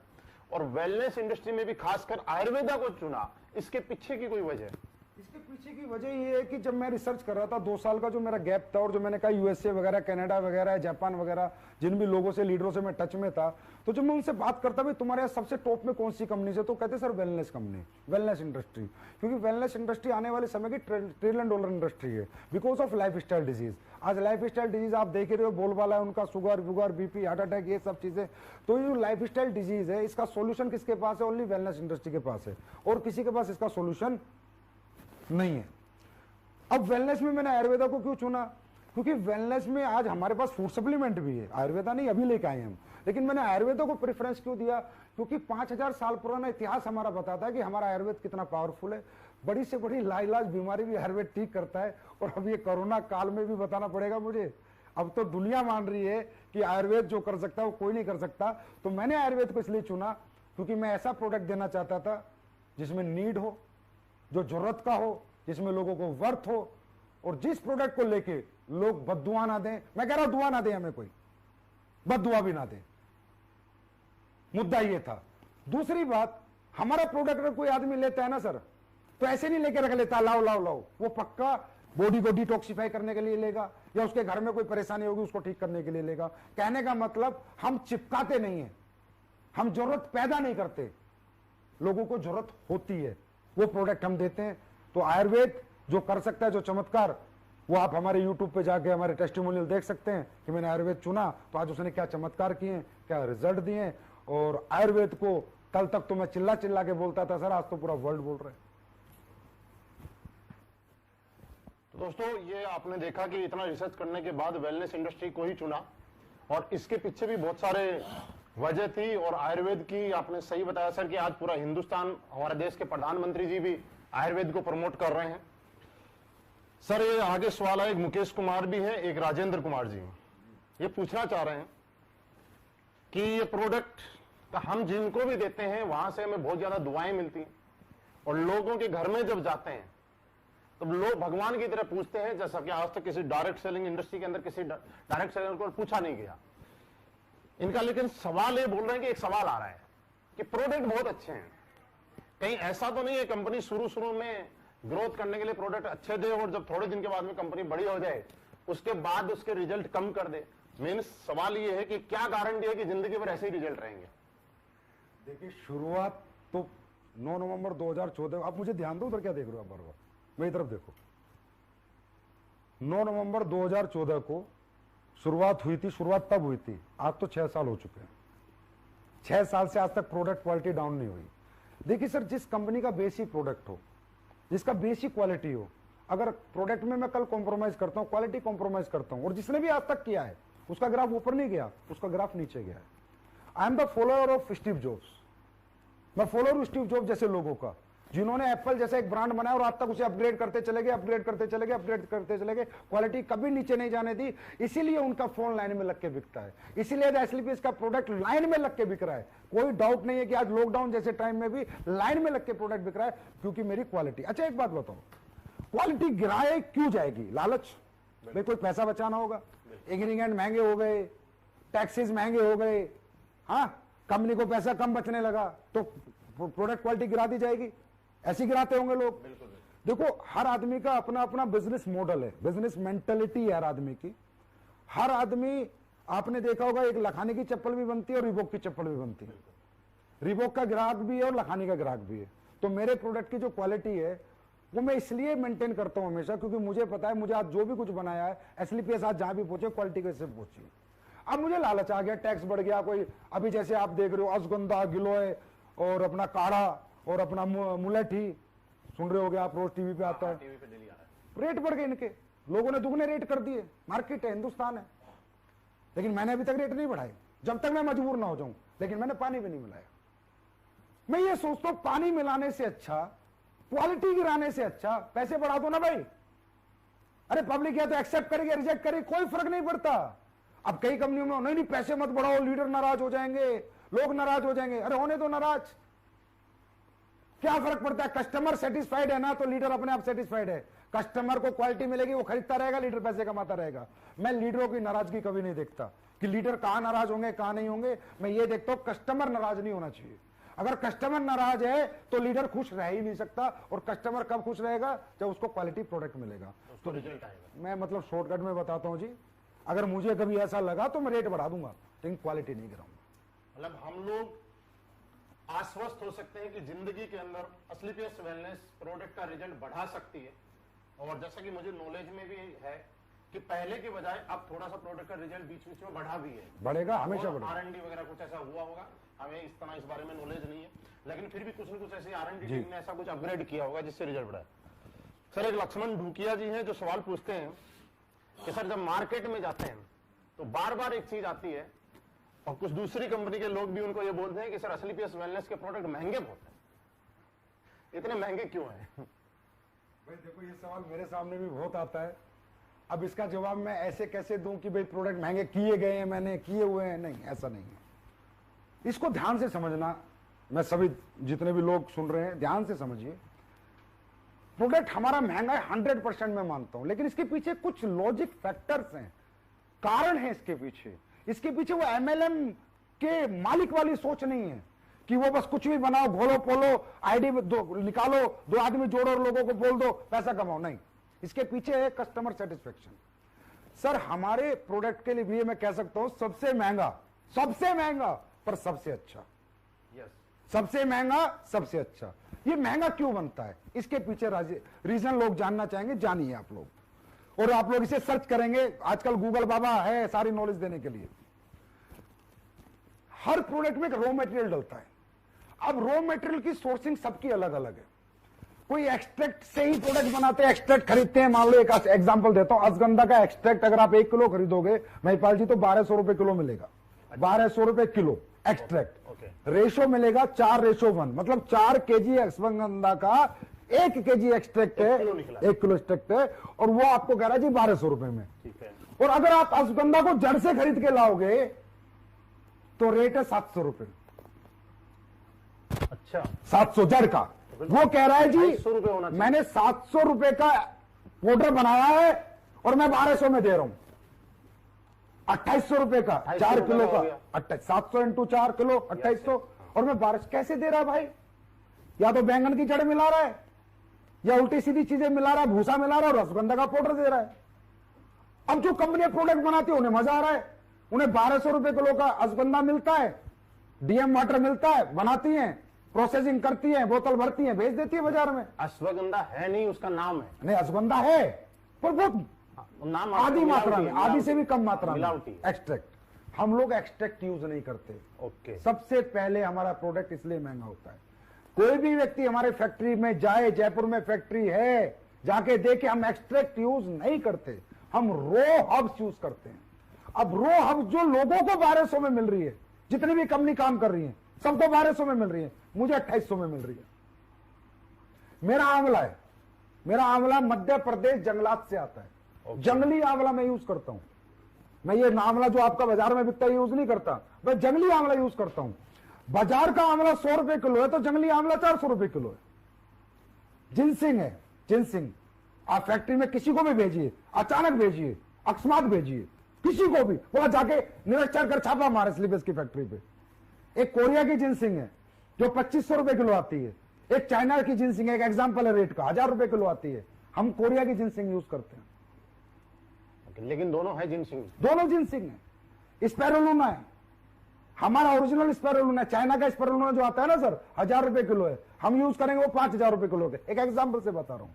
और वेलनेस इंडस्ट्री में भी खासकर आयुर्वेदा को चुना? इसके पीछे की कोई वजह? इसके पीछे की वजह ये है कि जब मैं रिसर्च कर रहा था, 2 साल का जो मेरा गैप था, और जो मैंने कहा यूएसए वगैरह, कनाडा वगैरह, जापान वगैरह, जिन भी लोगों से, लीडरों से मैं टच में था, तो जब मैं उनसे बात करता भाई तुम्हारे यहाँ सबसे टॉप में कौन सी कंपनी है, तो कहते sir wellness company, wellness industry. क्योंकि वेलनेस इंडस्ट्री आने वाले समय की $1 ट्रिलियन इंडस्ट्री है, because of life style disease. आज लाइफ स्टाइल डिजीज आप देख रहे हो, बोलबाला है उनका, शुगर वुगर, बीपी, हार्ट अटैक, ये सब चीजें। तो ये जो लाइफ स्टाइल डिजीज है, इसका सोल्यूशन किसके पास है? ओनली वेलनेस इंडस्ट्री के पास है, और किसी के पास इसका सोल्यूशन नहीं है। अब वेलनेस में मैंने आयुर्वेदा को क्यों चुना? क्योंकि वेलनेस में आज हमारे पास फूड सप्लीमेंट भी है, आयुर्वेदा नहीं अभी लेके आए हम, लेकिन मैंने आयुर्वेदा को प्रेफरेंस क्यों दिया? क्योंकि 5000 साल पुराना इतिहास हमारा बताता है कि हमारा आयुर्वेद कितना पावरफुल है। बड़ी से बड़ी लाइलाज बीमारी भी आयुर्वेद ठीक करता है। और अब ये कोरोना काल में भी बताना पड़ेगा मुझे, अब तो दुनिया मान रही है कि आयुर्वेद जो कर सकता है वो कोई नहीं कर सकता। तो मैंने आयुर्वेद को इसलिए चुना क्योंकि मैं ऐसा प्रोडक्ट देना चाहता था जिसमें नीड हो, जो जरूरत का हो, जिसमें लोगों को वर्थ हो, और जिस प्रोडक्ट को लेके लोग बद्दुआ ना दें। मैं कह रहा हूं दुआ ना दें हमें, कोई बद्दुआ भी ना दें, मुद्दा ये था। दूसरी बात, हमारा प्रोडक्ट अगर कोई आदमी लेता है ना सर, तो ऐसे नहीं लेके रख लेता लाओ लाओ लाओ, वो पक्का बॉडी को डिटॉक्सिफाई करने के लिए लेगा, या उसके घर में कोई परेशानी होगी उसको ठीक करने के लिए लेगा। कहने का मतलब हम चिपकाते नहीं है, हम जरूरत पैदा नहीं करते, लोगों को जरूरत होती है, वो प्रोडक्ट हम देते हैं। तो आयुर्वेद जो कर सकता है, जो चमत्कार, वो आप हमारे YouTube पे जाके हमारे टेस्टिमोनियल देख सकते हैं कि मैंने आयुर्वेद चुना तो आज उसने क्या चमत्कार किए, क्या रिजल्ट दिए। और आयुर्वेद को कल तक तो मैं चिल्ला चिल्ला के बोलता था सर, आज तो पूरा वर्ल्ड बोल रहा है। तो दोस्तों, ये आपने देखा कि इतना रिसर्च करने के बाद वेलनेस इंडस्ट्री को ही चुना, और इसके पीछे भी बहुत सारे वजह थी। और आयुर्वेद की आपने सही बताया सर कि आज पूरा हिंदुस्तान, हमारे देश के प्रधानमंत्री जी भी आयुर्वेद को प्रमोट कर रहे हैं। सर ये आगे सवाल है, एक मुकेश कुमार भी है, एक राजेंद्र कुमार जी, ये पूछना चाह रहे हैं कि ये प्रोडक्ट हम जिनको भी देते हैं वहां से हमें बहुत ज्यादा दुआएं मिलती हैं, और लोगों के घर में जब जाते हैं तो लोग भगवान की तरह पूछते हैं, जैसा कि आज तक किसी डायरेक्ट सेलिंग इंडस्ट्री के अंदर किसी डायरेक्ट सेलर को पूछा नहीं गया इनका। लेकिन सवाल ये बोल रहे हैं कि एक सवाल आ रहा है कि प्रोडक्ट बहुत अच्छे हैं, कहीं ऐसा तो नहीं है कंपनी शुरू में ग्रोथ करने के लिए प्रोडक्ट अच्छे दे और जब थोड़े दिन के बाद में कंपनी बड़ी हो जाए उसके बाद उसके रिजल्ट कम कर दे। मेन सवाल ये है कि क्या गारंटी है कि जिंदगी भर ऐसे ही रिजल्ट रहेंगे? देखिए, शुरुआत तो 9 नवंबर 2014, आप मुझे ध्यान दो, उधर क्या देख रहे हो आप बार बार, मेरी तरफ देखो। 9 नवंबर 2014 को शुरुआत हुई थी। शुरुआत तब हुई थी, आज तो 6 साल हो चुके हैं। 6 साल से आज तक प्रोडक्ट क्वालिटी डाउन नहीं हुई। देखिए सर, जिस कंपनी का बेसिक प्रोडक्ट हो, जिसका बेसिक क्वालिटी हो, अगर प्रोडक्ट में मैं कल कॉम्प्रोमाइज करता हूं, क्वालिटी कॉम्प्रोमाइज करता हूं, और जिसने भी आज तक किया है उसका ग्राफ ऊपर नहीं गया, उसका ग्राफ नीचे गया है। I am the follower of Steve jobs. मैं फॉलोअर हूं स्टीव जॉब्स जैसे लोगों का, जिन्होंने एप्पल जैसा एक ब्रांड बनाया और आज तक उसे अपग्रेड करते चले गए, अपग्रेड करते चले गए, अपग्रेड करते चले गए, क्वालिटी कभी नीचे नहीं जाने दी। इसीलिए उनका फोन लाइन में लग के बिकता है, इसीलिए एसलीपीएस का प्रोडक्ट लाइन में लग के बिक रहा है। कोई डाउट नहीं है कि आज लॉकडाउन जैसे टाइम में भी लाइन में लग के प्रोडक्ट बिक रहा है, क्योंकि मेरी क्वालिटी। अच्छा, एक बात बताओ, क्वालिटी गिराए क्यों जाएगी? लालच, भाई कोई पैसा बचाना होगा, इंग्रेडिएंट महंगे हो गए, टैक्सेस महंगे हो गए, हाँ, कंपनी को पैसा कम बचने लगा तो प्रोडक्ट क्वालिटी गिरा दी जाएगी। ऐसे गिराते होंगे लोग। देखो, हर आदमी का अपना अपना बिजनेस मॉडल है, बिजनेस मेंटेलिटी है हर आदमी की। हर आदमी, आपने देखा होगा, एक लखानी की चप्पल भी बनती है और रिबॉक की चप्पल भी बनती है। रिबॉक का ग्राहक भी है और लखानी का ग्राहक भी है। तो मेरे प्रोडक्ट की जो क्वालिटी है वो मैं इसलिए मेंटेन करता हूं हमेशा, क्योंकि मुझे पता है मुझे आज जो भी कुछ बनाया है, एसलीपीएस आज जहां भी पहुंचे क्वालिटी कैसे पहुंची। अब मुझे लालच आ गया, टैक्स बढ़ गया, कोई अभी जैसे आप देख रहे हो अश्वगंधा, गिलोय और अपना काढ़ा और अपना मुलेठी, सुन रहे होगे आप, रोज टीवी पे आता है, टीवी पे डेली आ रहा है। रेट बढ़ गए इनके, लोगों ने दुगने रेट कर दिए। मार्केट है, हिंदुस्तान है, लेकिन मैंने अभी तक रेट नहीं बढ़ाए, जब तक मैं मजबूर ना हो जाऊं। लेकिन मैंने पानी भी नहीं मिलाया। मैं ये सोचता हूं, पानी मिलाने से अच्छा, क्वालिटी गिराने से अच्छा पैसे बढ़ा दो ना भाई। अरे पब्लिक या तो एक्सेप्ट करेगी, रिजेक्ट करेगी, कोई फर्क नहीं पड़ता। अब कई कंपनियों में नहीं पैसे मत बढ़ाओ, लीडर नाराज हो जाएंगे, लोग नाराज हो जाएंगे। अरे होने दो नाराज, क्या फर्क पड़ता है? कस्टमर सेटिस्फाइड है ना, तो लीडर अपने आप सेटिस्फाइड है। कस्टमर को क्वालिटी मिलेगी, वो खरीदता रहेगा, लीडर पैसे कमाता रहेगा। मैं लीडरों की नाराजगी कभी नहीं देखता कि लीडर कहां नाराज होंगे कहां नहीं होंगे। मैं ये देखता हूं कस्टमर नाराज नहीं होना चाहिए। अगर कस्टमर नाराज है तो लीडर खुश रह ही नहीं सकता। और कस्टमर कब खुश रहेगा? जब उसको क्वालिटी प्रोडक्ट मिलेगा, तो रिजल्ट आएगा। मैं मतलब शॉर्टकट में बताता हूं जी, अगर मुझे कभी ऐसा लगा तो मैं रेट बढ़ा दूंगा, लेकिन क्वालिटी नहीं गिराऊंगा। मतलब हम लोग आश्वस्त हो सकते हैं कि जिंदगी के अंदर एसलीपीएस वेलनेस प्रोडक्ट का रिजल्ट बढ़ा सकती है। और जैसा कि मुझे नॉलेज में भी है कि पहले के बजाय अब थोड़ा सा प्रोडक्ट का रिजल्ट बीच बीच में बढ़ा भी है, बढ़ेगा, हमेशा बढ़ेगा। R&D वगैरह कुछ ऐसा हुआ होगा, हमें इस तरह इस बारे में नॉलेज नहीं है, लेकिन फिर भी कुछ न कुछ ऐसे R&D टीम ने ऐसा कुछ अपग्रेड किया होगा जिससे रिजल्ट बढ़ा। सर, एक लक्ष्मण ढूकिया जी हैं जो सवाल पूछते हैं कि सर, जब मार्केट में जाते हैं तो बार बार एक चीज आती है, और कुछ दूसरी कंपनी के लोग भी उनको ये बोलते हैं कि सर एसलीपीएस वेलनेस के प्रोडक्ट महंगे बहुत हैं। इतने महंगे क्यों हैं? भाई देखो, ये सवाल मेरे सामने भी बहुत आता है। अब इसका जवाब मैं ऐसे कैसे दूं कि भाई प्रोडक्ट महंगे किए गए हैं, मैंने किए हुए हैं? नहीं, ऐसा नहीं है। इसको ध्यान से समझना, मैं सभी जितने भी लोग सुन रहे हैं ध्यान से समझिए। प्रोडक्ट हमारा महंगा है 100% मैं मानता हूं, लेकिन इसके पीछे कुछ लॉजिक फैक्टर्स हैं, कारण है इसके पीछे। इसके पीछे वो एमएलएम के मालिक वाली सोच नहीं है कि वो बस कुछ भी बनाओ, घोलो पोलो, आईडी निकालो, 2 आदमी जोड़ो और लोगों को बोल दो पैसा कमाओ। नहीं, इसके पीछे है कस्टमर सेटिस्फेक्शन। सर, हमारे प्रोडक्ट के लिए मैं कह सकता हूं सबसे महंगा पर सबसे अच्छा। सबसे महंगा, सबसे अच्छा। ये महंगा क्यों बनता है? इसके पीछे रीजन लोग जानना चाहेंगे, जानिए आप लोग, और आप लोग इसे सर्च करेंगे। आजकल गूगल बाबा है सारी नॉलेज देने के लिए। हर प्रोडक्ट में एक रॉ मटेरियल डलता है। अब रॉ मटेरियल की सोर्सिंग सबकी अलग अलग है। कोई एक्सट्रैक्ट से ही प्रोडक्ट बनाते हैं, एक्सट्रैक्ट खरीदते हैं। मान लो एक एग्जांपल देता हूं, अश्वगंधा का एक्सट्रैक्ट अगर आप 1 किलो खरीदोगे महिपाल जी, तो 1200 रुपए किलो मिलेगा। 1200 रुपए किलो एक्सट्रैक्ट। रेशो मिलेगा 4:1, मतलब 4 केजी अश्वगंधा का 1 केजी एक्सट्रैक्ट है, 1 किलो एक्सट्रैक्ट है, और वो आपको कह रहा है जी 1200 रुपए में। और अगर आप अश्वगंधा को जड़ से खरीद के लाओगे तो रेट है 700 रुपए। अच्छा, 700 जड़ का। वो कह रहा है जी 250 रुपए होना चाहिए। मैंने 700 रुपए का पाउडर बनाया है और मैं 1200 में दे रहा हूं। 2800 रुपए का 4 किलो का, 700 इंटू 4 किलो 2800, और मैं 1200 कैसे दे रहा भाई? या तो बैंगन की जड़ मिला रहा है, या उल्टी सीधी चीजें मिला रहा है, भूसा मिला रहा है, और रसगंधा का पाउडर दे रहा है। अब जो कंपनी प्रोडक्ट बनाती है उन्हें मजा आ रहा है, उन्हें 1200 रुपए किलो का अश्वगंधा मिलता है, डीएम वाटर मिलता है, बनाती हैं, प्रोसेसिंग करती हैं, बोतल भरती हैं, भेज देती है बाजार में। अश्वगंधा है नहीं, उसका नाम है। नहीं, अश्वगंधा है पर बहुत नाम आधी मात्रा में, आधी से भी कम मात्रा में मिलावटी एक्सट्रैक्ट। हम लोग एक्सट्रैक्ट यूज नहीं करते। ओके। सबसे पहले हमारा प्रोडक्ट इसलिए महंगा होता है। कोई भी व्यक्ति हमारे फैक्ट्री में जाए, जयपुर में फैक्ट्री है, जाके देखे, हम एक्सट्रैक्ट यूज नहीं करते, हम रो हब्स यूज करते हैं। अब रो हब्स जो लोगों को 1200 में मिल रही है, जितनी भी कंपनी काम कर रही है सबको 1200 में मिल रही है, मुझे 2800 में मिल रही है। मेरा आंवला है, मेरा आंवला मध्य प्रदेश जंगलात से आता है। जंगली आंवला मैं यूज करता हूं। मैं ये आंवला जो आपका बाजार में बिकता है यूज नहीं करता, मैं जंगली आंवला यूज करता हूं। बाजार का आंवला 100 रुपए किलो है तो जंगली आंवला 400 रुपए किलो है। जिनसिंग है, जिनसिंग आप फैक्ट्री में किसी को भी भेजिए, अचानक भेजिए, अकस्मात भेजिए, किसी को भी, वहां जाके निरीक्षण कर छापा मारे स्लीपेज की फैक्ट्री पे। एक कोरिया की जिनसिंग है जो 2500 रुपए किलो आती है, एक चाइना की जिनसिंग है, एक एग्जाम्पल है रेट का, 1000 रुपए किलो आती है। हम कोरिया की जिनसिंग यूज करते हैं। लेकिन दोनों है जिनसिंग, दोनों जिनसिंग है। स्पैरुलिना है, हमारा ओरिजिनल स्पैरुलिना है। चाइना का स्पैरुलिना जो आता है ना सर, 1000 रुपए किलो है, हम यूज करेंगे वो 5000 रुपए किलो के। एक एग्जाम्पल से बता रहा हूं।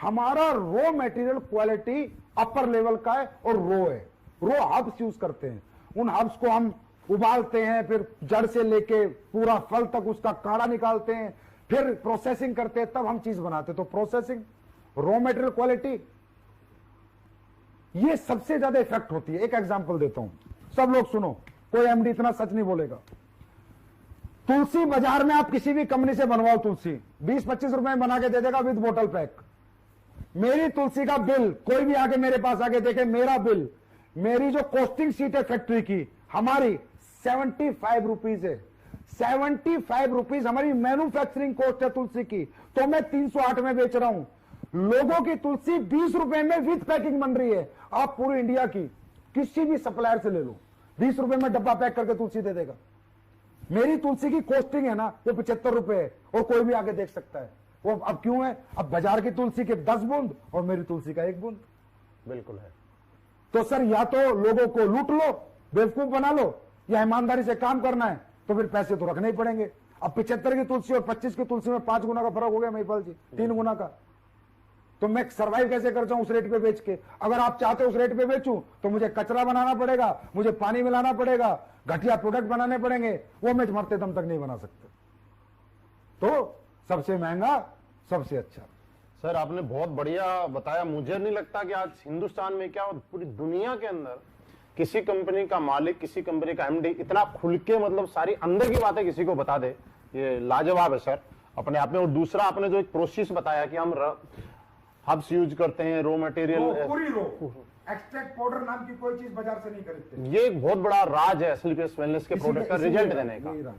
हमारा raw material quality upper level का है और रो है। रो हब्स यूज करते हैं, उन हब्स को हम उबालते हैं, फिर जड़ से लेके पूरा फल तक उसका काढ़ा निकालते हैं, फिर प्रोसेसिंग करते हैं, तब हम चीज बनाते हैं। तो प्रोसेसिंग, रो मटेरियल क्वालिटी, ये सबसे ज्यादा इफेक्ट होती है। एक एग्जांपल देता हूं, सब लोग सुनो, कोई एमडी इतना सच नहीं बोलेगा। तुलसी बाजार में आप किसी भी कंपनी से बनवाओ, तुलसी 20-25 रुपए में बना के दे देगा विद बोतल पैक। मेरी तुलसी का बिल, कोई भी आके मेरे पास आके देखे, मेरा बिल, मेरी जो कॉस्टिंग शीट है फैक्ट्री की, हमारी 75 रुपीज है। 75 रुपीज हमारी मैन्युफैक्चरिंग कॉस्ट है तुलसी की, तो मैं 308 में बेच रहा हूं। लोगों की तुलसी 20 रुपए में विद पैकिंग बन रही है। आप पूरी इंडिया की किसी भी सप्लायर से ले लो, 20 रुपए में डब्बा पैक करके तुलसी दे देगा। मेरी तुलसी की कॉस्टिंग है ना, वो 75 रुपए है, और कोई भी आगे देख सकता है। वो अब क्यों है? अब बाजार की तुलसी के 10 बूंद और मेरी तुलसी का 1 बूंद। बिल्कुल है। तो सर, या तो लोगों को लूट लो, बेवकूफ बना लो, या ईमानदारी से काम करना है तो फिर पैसे तो रखने ही पड़ेंगे। अब 75 की तुलसी और 25 की तुलसी में 5 गुना का फर्क हो गया महिपाल जी, 3 गुना का। तो मैं सर्वाइव कैसे कर जाऊं उस रेट पे बेच के? अगर आप चाहते हो उस रेट पे बेचूं तो मुझे कचरा बनाना पड़ेगा, मुझे पानी मिलाना पड़ेगा, घटिया प्रोडक्ट बनाने पड़ेंगे, वो मैं मरते दम तक नहीं बना सकते। तो सबसे महंगा, सबसे अच्छा। सर आपने बहुत बढ़िया बताया। मुझे नहीं लगता कि आज हिंदुस्तान में क्या, पूरी दुनिया के अंदर किसी कंपनी का मालिक, किसी कंपनी का एमडी इतना खुल के मतलब सारी अंदर की बातें किसी को बता दे, ये लाजवाब है सर अपने आप में। और दूसरा, आपने जो एक प्रोसेस बताया कि हम हब्स यूज करते हैं, रो मटेरियल, पूरी रो एक्सट्रैक्ट पाउडर नाम की कोई चीज बाजार से नहीं खरीदते। ये एक बहुत बड़ा राज है स्लीपेज वेलनेस के प्रोडक्ट का रिजल्ट देने का।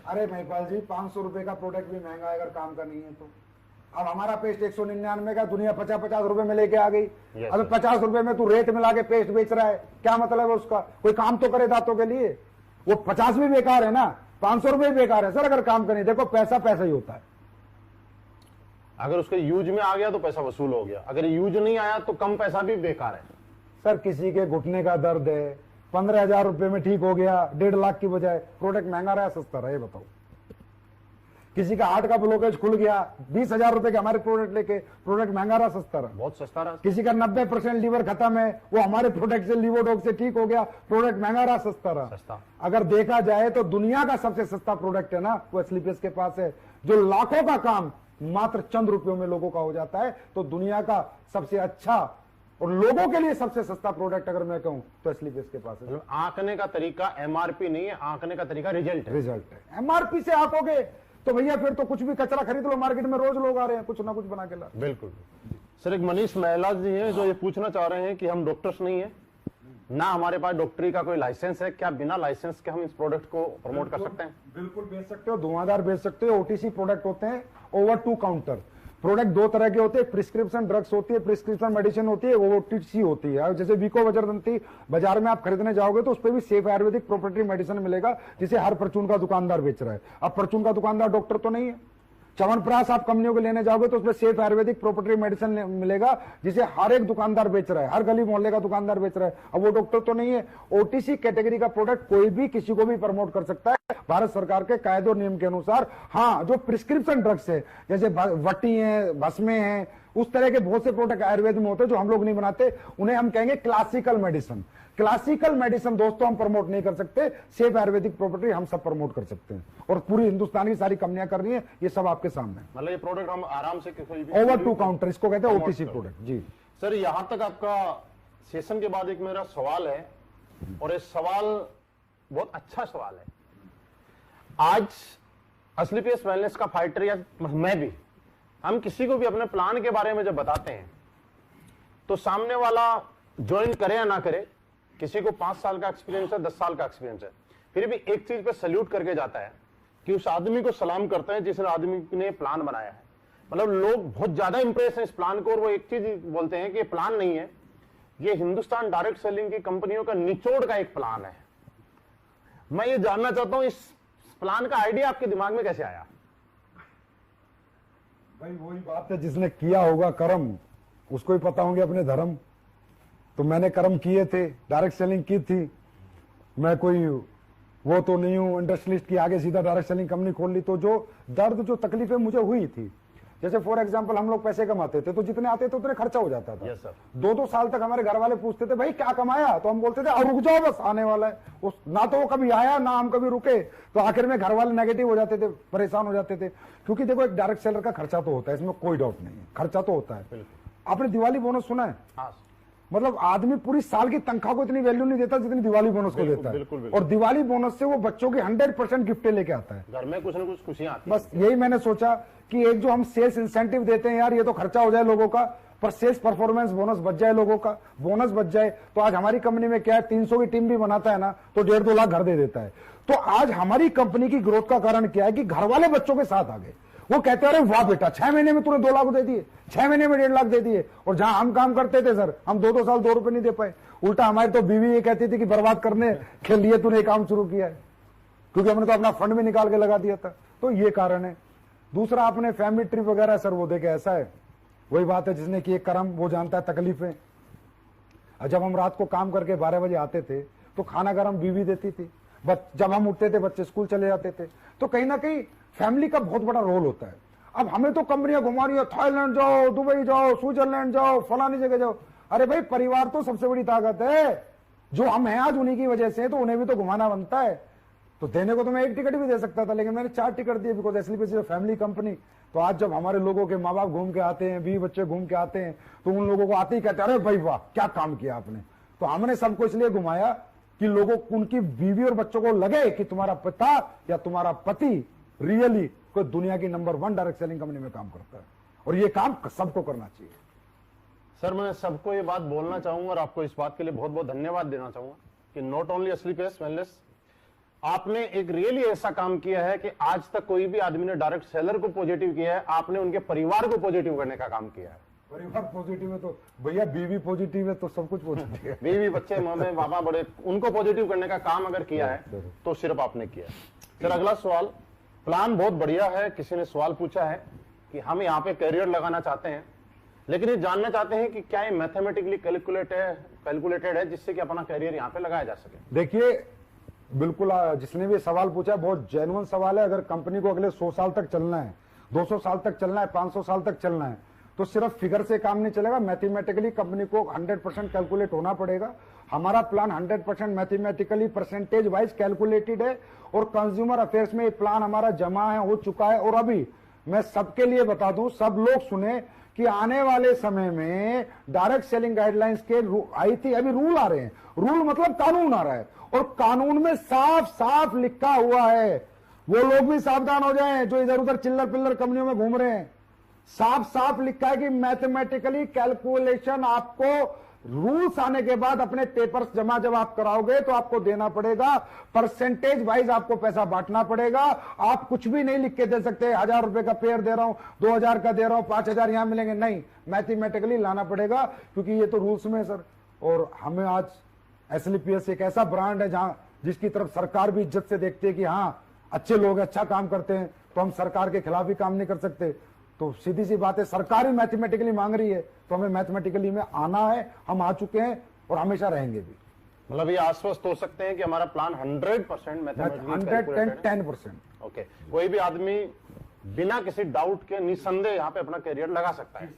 अरे महिपाल जी, 500 रुपए का प्रोडक्ट भी महंगा है अगर काम का नहीं है तो। अब हमारा पेस्ट 199 का, दुनिया 50-50 रुपए में लेके आ गई। अब 50 रुपए में तू रेट मिला के पेस्ट बेच रहा है, क्या मतलब है उसका? कोई काम तो करे दांतों के लिए। वो 50 भी बेकार है ना, 500 रुपए भी बेकार है सर अगर काम करें। देखो, पैसा पैसा ही होता है। अगर उसके यूज में आ गया तो पैसा वसूल हो गया, अगर यूज नहीं आया तो कम पैसा भी बेकार है। सर, किसी के घुटने का दर्द है, 15,000 रुपए में ठीक हो गया, 1.5 लाख की बजाय, प्रोडक्ट महंगा रहा सस्ता रहा, ये बताओ। किसी का हार्ट का ब्लॉकेज खुल गया, 20,000 रुपए के हमारे प्रोडक्ट लेके, प्रोडक्ट महंगा रहा सस्ता रहा, बहुत सस्ता रहा। किसी का 90% लीवर खत्म है, वो हमारे प्रोडक्ट से, लीवोडॉग से ठीक हो गया, प्रोडक्ट महंगा रहा सस्ता रहा। सस्ता। अगर देखा जाए तो दुनिया का सबसे सस्ता प्रोडक्ट है ना, वो स्लीपेज के पास है, जो लाखों का काम मात्र चंद रुपयों में लोगों का हो जाता है। तो दुनिया का सबसे अच्छा और लोगों के लिए सबसे सस्ता प्रोडक्ट अगर मैं कहूं तो स्लीपेज के पास है। आंकने का तरीका एमआरपी नहीं है, आंकने का तरीका रिजल्ट है। रिजल्ट है। एमआरपी से आंकोगे तो भैया फिर तो कुछ भी कचरा खरीद लो, मार्केट में रोज लोग आ रहे हैं कुछ ना कुछ बना के ला। बिल्कुल सर। एक मनीष महिला जी हैं जो ये पूछना चाह रहे हैं कि हम डॉक्टर्स नहीं है ना, हमारे पास डॉक्टरी का कोई लाइसेंस है, क्या बिना लाइसेंस के हम इस प्रोडक्ट को प्रमोट कर सकते हैं? बिल्कुल बेच सकते हो, धुआंधार बेच सकते हो। ओटीसी प्रोडक्ट होते हैं, ओवर टू काउंटर प्रोडक्ट। 2 तरह के होते हैं, प्रिस्क्रिप्शन ड्रग्स होती है, प्रिस्क्रिप्शन मेडिसिन होती है, ओटीसी होती है। जैसे विको वज्रदंती बाजार में आप खरीदने जाओगे तो उस पर भी सेफ आयुर्वेदिक प्रोप्राइटरी मेडिसिन मिलेगा, जिसे हर परचून का दुकानदार बेच रहा है। अब परचून का दुकानदार डॉक्टर तो नहीं है, च्यवनप्राश आप कंपनियों को लेने जाओगे तो उसमें सेफ आयुर्वेदिक प्रोprietary मेडिसिन मिलेगा, जिसे हर एक दुकानदार बेच रहा है, हर गली मोहल्ले का दुकानदार बेच रहा है। अब वो डॉक्टर तो नहीं है, ओटीसी कैटेगरी का प्रोडक्ट कोई भी किसी को भी प्रमोट कर सकता है भारत सरकार के कायदे और नियम के अनुसार। हाँ, जो प्रिस्क्रिप्शन ड्रग्स है जैसे वटी है, भस्मे हैं, उस तरह के बहुत से प्रोडक्ट आयुर्वेद में होते हैं जो हम लोग नहीं बनाते, उन्हें हम कहेंगे क्लासिकल मेडिसिन। क्लासिकल मेडिसिन दोस्तों हम प्रमोट नहीं कर सकते, सेफ आयुर्वेदिक प्रॉपर्टी हम सब प्रमोट कर सकते हैं, और पूरी हिंदुस्तान की सारी कंपनियां कर रही हैं, ये सब आपके सामने। मतलब ये प्रोडक्ट हम आराम से कोई भी ओवर टू काउंटर, इसको कहते हैं ओटीसी प्रोडक्ट। जी सर, यहां तक आपका सेशन के बाद एक मेरा सवाल है, और ये सवाल बहुत अच्छा सवाल है। आज असली पेस वेलनेस का फाइटर, या मैं भी, हम किसी को भी अपने प्लान के बारे में जब बताते हैं तो सामने वाला ज्वाइन करे या ना करे, किसी को 5 साल का एक्सपीरियंस है, 10 साल का एक्सपीरियंस है, फिर भी एक चीज पे सल्यूट करके जाता है कि उस आदमी को सलाम करते हैं जिस आदमी ने प्लान बनाया है। मतलब लोग बहुत ज्यादा इंप्रेस हैं इस प्लान को, और वो एक चीज बोलते हैं कि ये प्लान नहीं है, ये हिंदुस्तान डायरेक्ट सेलिंग की कंपनियों का निचोड़ का एक प्लान है। मैं ये जानना चाहता हूं, इस प्लान का आइडिया आपके दिमाग में कैसे आया? भाई वही बात है, जिसने किया होगा कर्म उसको ही पता होंगे अपने धर्म। तो मैंने कर्म किए थे, डायरेक्ट सेलिंग की थी, मैं कोई वो तो नहीं हूं इंडस्ट्रियलिस्ट की आगे सीधा डायरेक्ट सेलिंग कंपनी खोल ली। तो जो दर्द, जो तकलीफें मुझे हुई थी, जैसे फॉर एग्जांपल हम लोग पैसे कमाते थे तो जितने आते थे उतने खर्चा हो जाता था। Yes, sir. 2-2 साल तक हमारे घर वाले पूछते थे भाई क्या कमाया, तो हम बोलते थे और रुक जाओ बस आने वाला है। ना तो वो कभी आया ना हम कभी रुके, तो आखिर में घर वाले नेगेटिव हो जाते थे, परेशान हो जाते थे। क्योंकि देखो एक डायरेक्ट सेलर का खर्चा तो होता है, इसमें कोई डाउट नहीं है, खर्चा तो होता है। आपने दिवाली बोनस सुना है? हाँ, मतलब आदमी पूरी साल की तनख्वाह को इतनी वैल्यू नहीं देता जितनी दिवाली बोनस को देता है। बिल्कुल। और दिवाली बोनस से वो बच्चों की 100% गिफ्टें लेके आता है। घर में कुछ ना कुछ खुशियां आती बस यही मैंने सोचा कि एक जो हम सेल्स इंसेंटिव देते हैं यार, ये तो खर्चा हो जाए लोगों का, पर सेल्स परफॉर्मेंस बोनस बच जाए, लोगों का बोनस बच जाए। तो आज हमारी कंपनी में क्या है, 300 की टीम भी बनाता है ना तो 1.5-2 लाख घर दे देता है। तो आज हमारी कंपनी की ग्रोथ का कारण क्या है कि घर वाले बच्चों के साथ आ गए। वो कहते हैं अरे वाह बेटा, 6 महीने में तूने 2 लाख दे दिए, 6 महीने में 1.5 लाख दे दिए। और जहां हम काम करते थे सर, हम 2-2 साल 2 रुपए नहीं दे पाए। उल्टा हमारी तो बीवी ये कहती थी कि बर्बाद करने के लिए तूने काम शुरू किया है, क्योंकि हमने तो अपना फंड भी निकाल के लगा दिया था। तो ये कारण है। दूसरा, आपने फैमिली ट्रिप वगैरह सर, वो देखे ऐसा है, वही बात है, जिसने किए कर्म वो जानता है तकलीफें। जब हम रात को काम करके 12 बजे आते थे तो खाना गरम बीवी देती थी, जब हम उठते थे बच्चे स्कूल चले जाते थे। तो कहीं ना कहीं फैमिली का बहुत बड़ा रोल होता है। अब हमें तो कंपनियां घुमा रही है, थाईलैंड जाओ, दुबई जाओ, स्विट्जरलैंड जाओ, फलानी जगह जाओ। अरे भाई, परिवार तो सबसे बड़ी ताकत है। जो हम हैं आज उन्हीं की वजह से, तो उन्हें भी तो घुमाना बनता है। तो देने को तो मैं 1 टिकट भी दे सकता था, लेकिन मैंने 4 टिकट दिए, बिकॉज एसलीपीएस फैमिली कंपनी। तो आज जब हमारे लोगों के माँ बाप घूम के आते हैं, 20 बच्चे घूम के आते हैं, तो उन लोगों को आते ही कहते हैं अरे भाई वाह क्या काम किया आपने। तो हमने सबको इसलिए घुमाया कि लोगों, उनकी बीवी और बच्चों को लगे कि तुम्हारा पिता या तुम्हारा पति रियली कोई दुनिया की नंबर 1 डायरेक्ट सेलिंग कंपनी में काम करता है, और ये काम सबको करना चाहिए। सर, मैं सबको ये बात बोलना चाहूंगा और आपको इस बात के लिए बहुत बहुत धन्यवाद देना चाहूंगा कि नॉट ओनली असली पेस वेलनेस, आपने एक रियली ऐसा काम किया है कि आज तक कोई भी आदमी ने डायरेक्ट सेलर को पॉजिटिव किया है, आपने उनके परिवार को पॉजिटिव करने का काम किया है। परिवार पॉजिटिव है तो भैया, बीवी पॉजिटिव है तो सब कुछ पॉजिटिव है। बीवी, बच्चे, मम्मी पापा, बड़े, उनको पॉजिटिव करने का काम अगर किया है तो सिर्फ आपने किया। सर, अगला सवाल, प्लान बहुत बढ़िया है। किसी ने सवाल पूछा है कि हम यहाँ पे करियर लगाना चाहते हैं, लेकिन ये जानना चाहते हैं कि क्या ये मैथमेटिकली कैलकुलेटेड है जिससे कि अपना करियर यहाँ पे लगाया जा सके। देखिए, बिल्कुल जिसने भी सवाल पूछा बहुत जेन्युइन सवाल है। अगर कंपनी को अगले 100 साल तक चलना है, 200 साल तक चलना है, 500 साल तक चलना है, तो सिर्फ फिगर से काम नहीं चलेगा। मैथमेटिकली कंपनी को 100% कैलकुलेट होना पड़ेगा। हमारा plan 100% mathematically percentage wise calculated है, और कंज्यूमर अफेयर्स में ये प्लान हमारा जमा है, हो चुका है। और अभी मैं सबके लिए बता दूं, सब लोग सुने कि आने वाले समय में डायरेक्ट सेलिंग गाइडलाइंस के आई थी, अभी रूल आ रहे हैं। रूल मतलब कानून आ रहा है, और कानून में साफ साफ लिखा हुआ है, वो लोग भी सावधान हो जाएं जो इधर उधर चिल्लर पिल्लर कंपनियों में घूम रहे हैं। साफ साफ लिखा है कि मैथमेटिकली कैलकुलेशन आपको रूल्स आने के बाद अपने पेपर्स जमा जब आप कराओगे तो आपको देना पड़ेगा, परसेंटेज वाइज आपको पैसा बांटना पड़ेगा। आप कुछ भी नहीं लिख के दे सकते 1000 रुपए का पेयर दे रहा हूं, 2000 का दे रहा हूं, 5000 यहां मिलेंगे, नहीं, मैथमेटिकली लाना पड़ेगा, क्योंकि ये तो रूल्स में है सर। और हमें आज एसलीपीएस एक ऐसा ब्रांड है जहां जिसकी तरफ सरकार भी इज्जत से देखती है कि हाँ अच्छे लोग अच्छा काम करते हैं, तो हम सरकार के खिलाफ भी काम नहीं कर सकते। तो सीधी सी बात है, सरकार ही मैथमेटिकली मांग रही है तो हमें मैथमेटिकली में आना है। हम आ चुके हैं और हमेशा रहेंगे भी। मतलब ये आश्वस्त हो सकते हैं कि हमारा प्लान 100% मैथमेटिकली 110%। ओके, कोई भी आदमी बिना किसी डाउट के निसंदेह यहाँ पे अपना करियर लगा सकता है।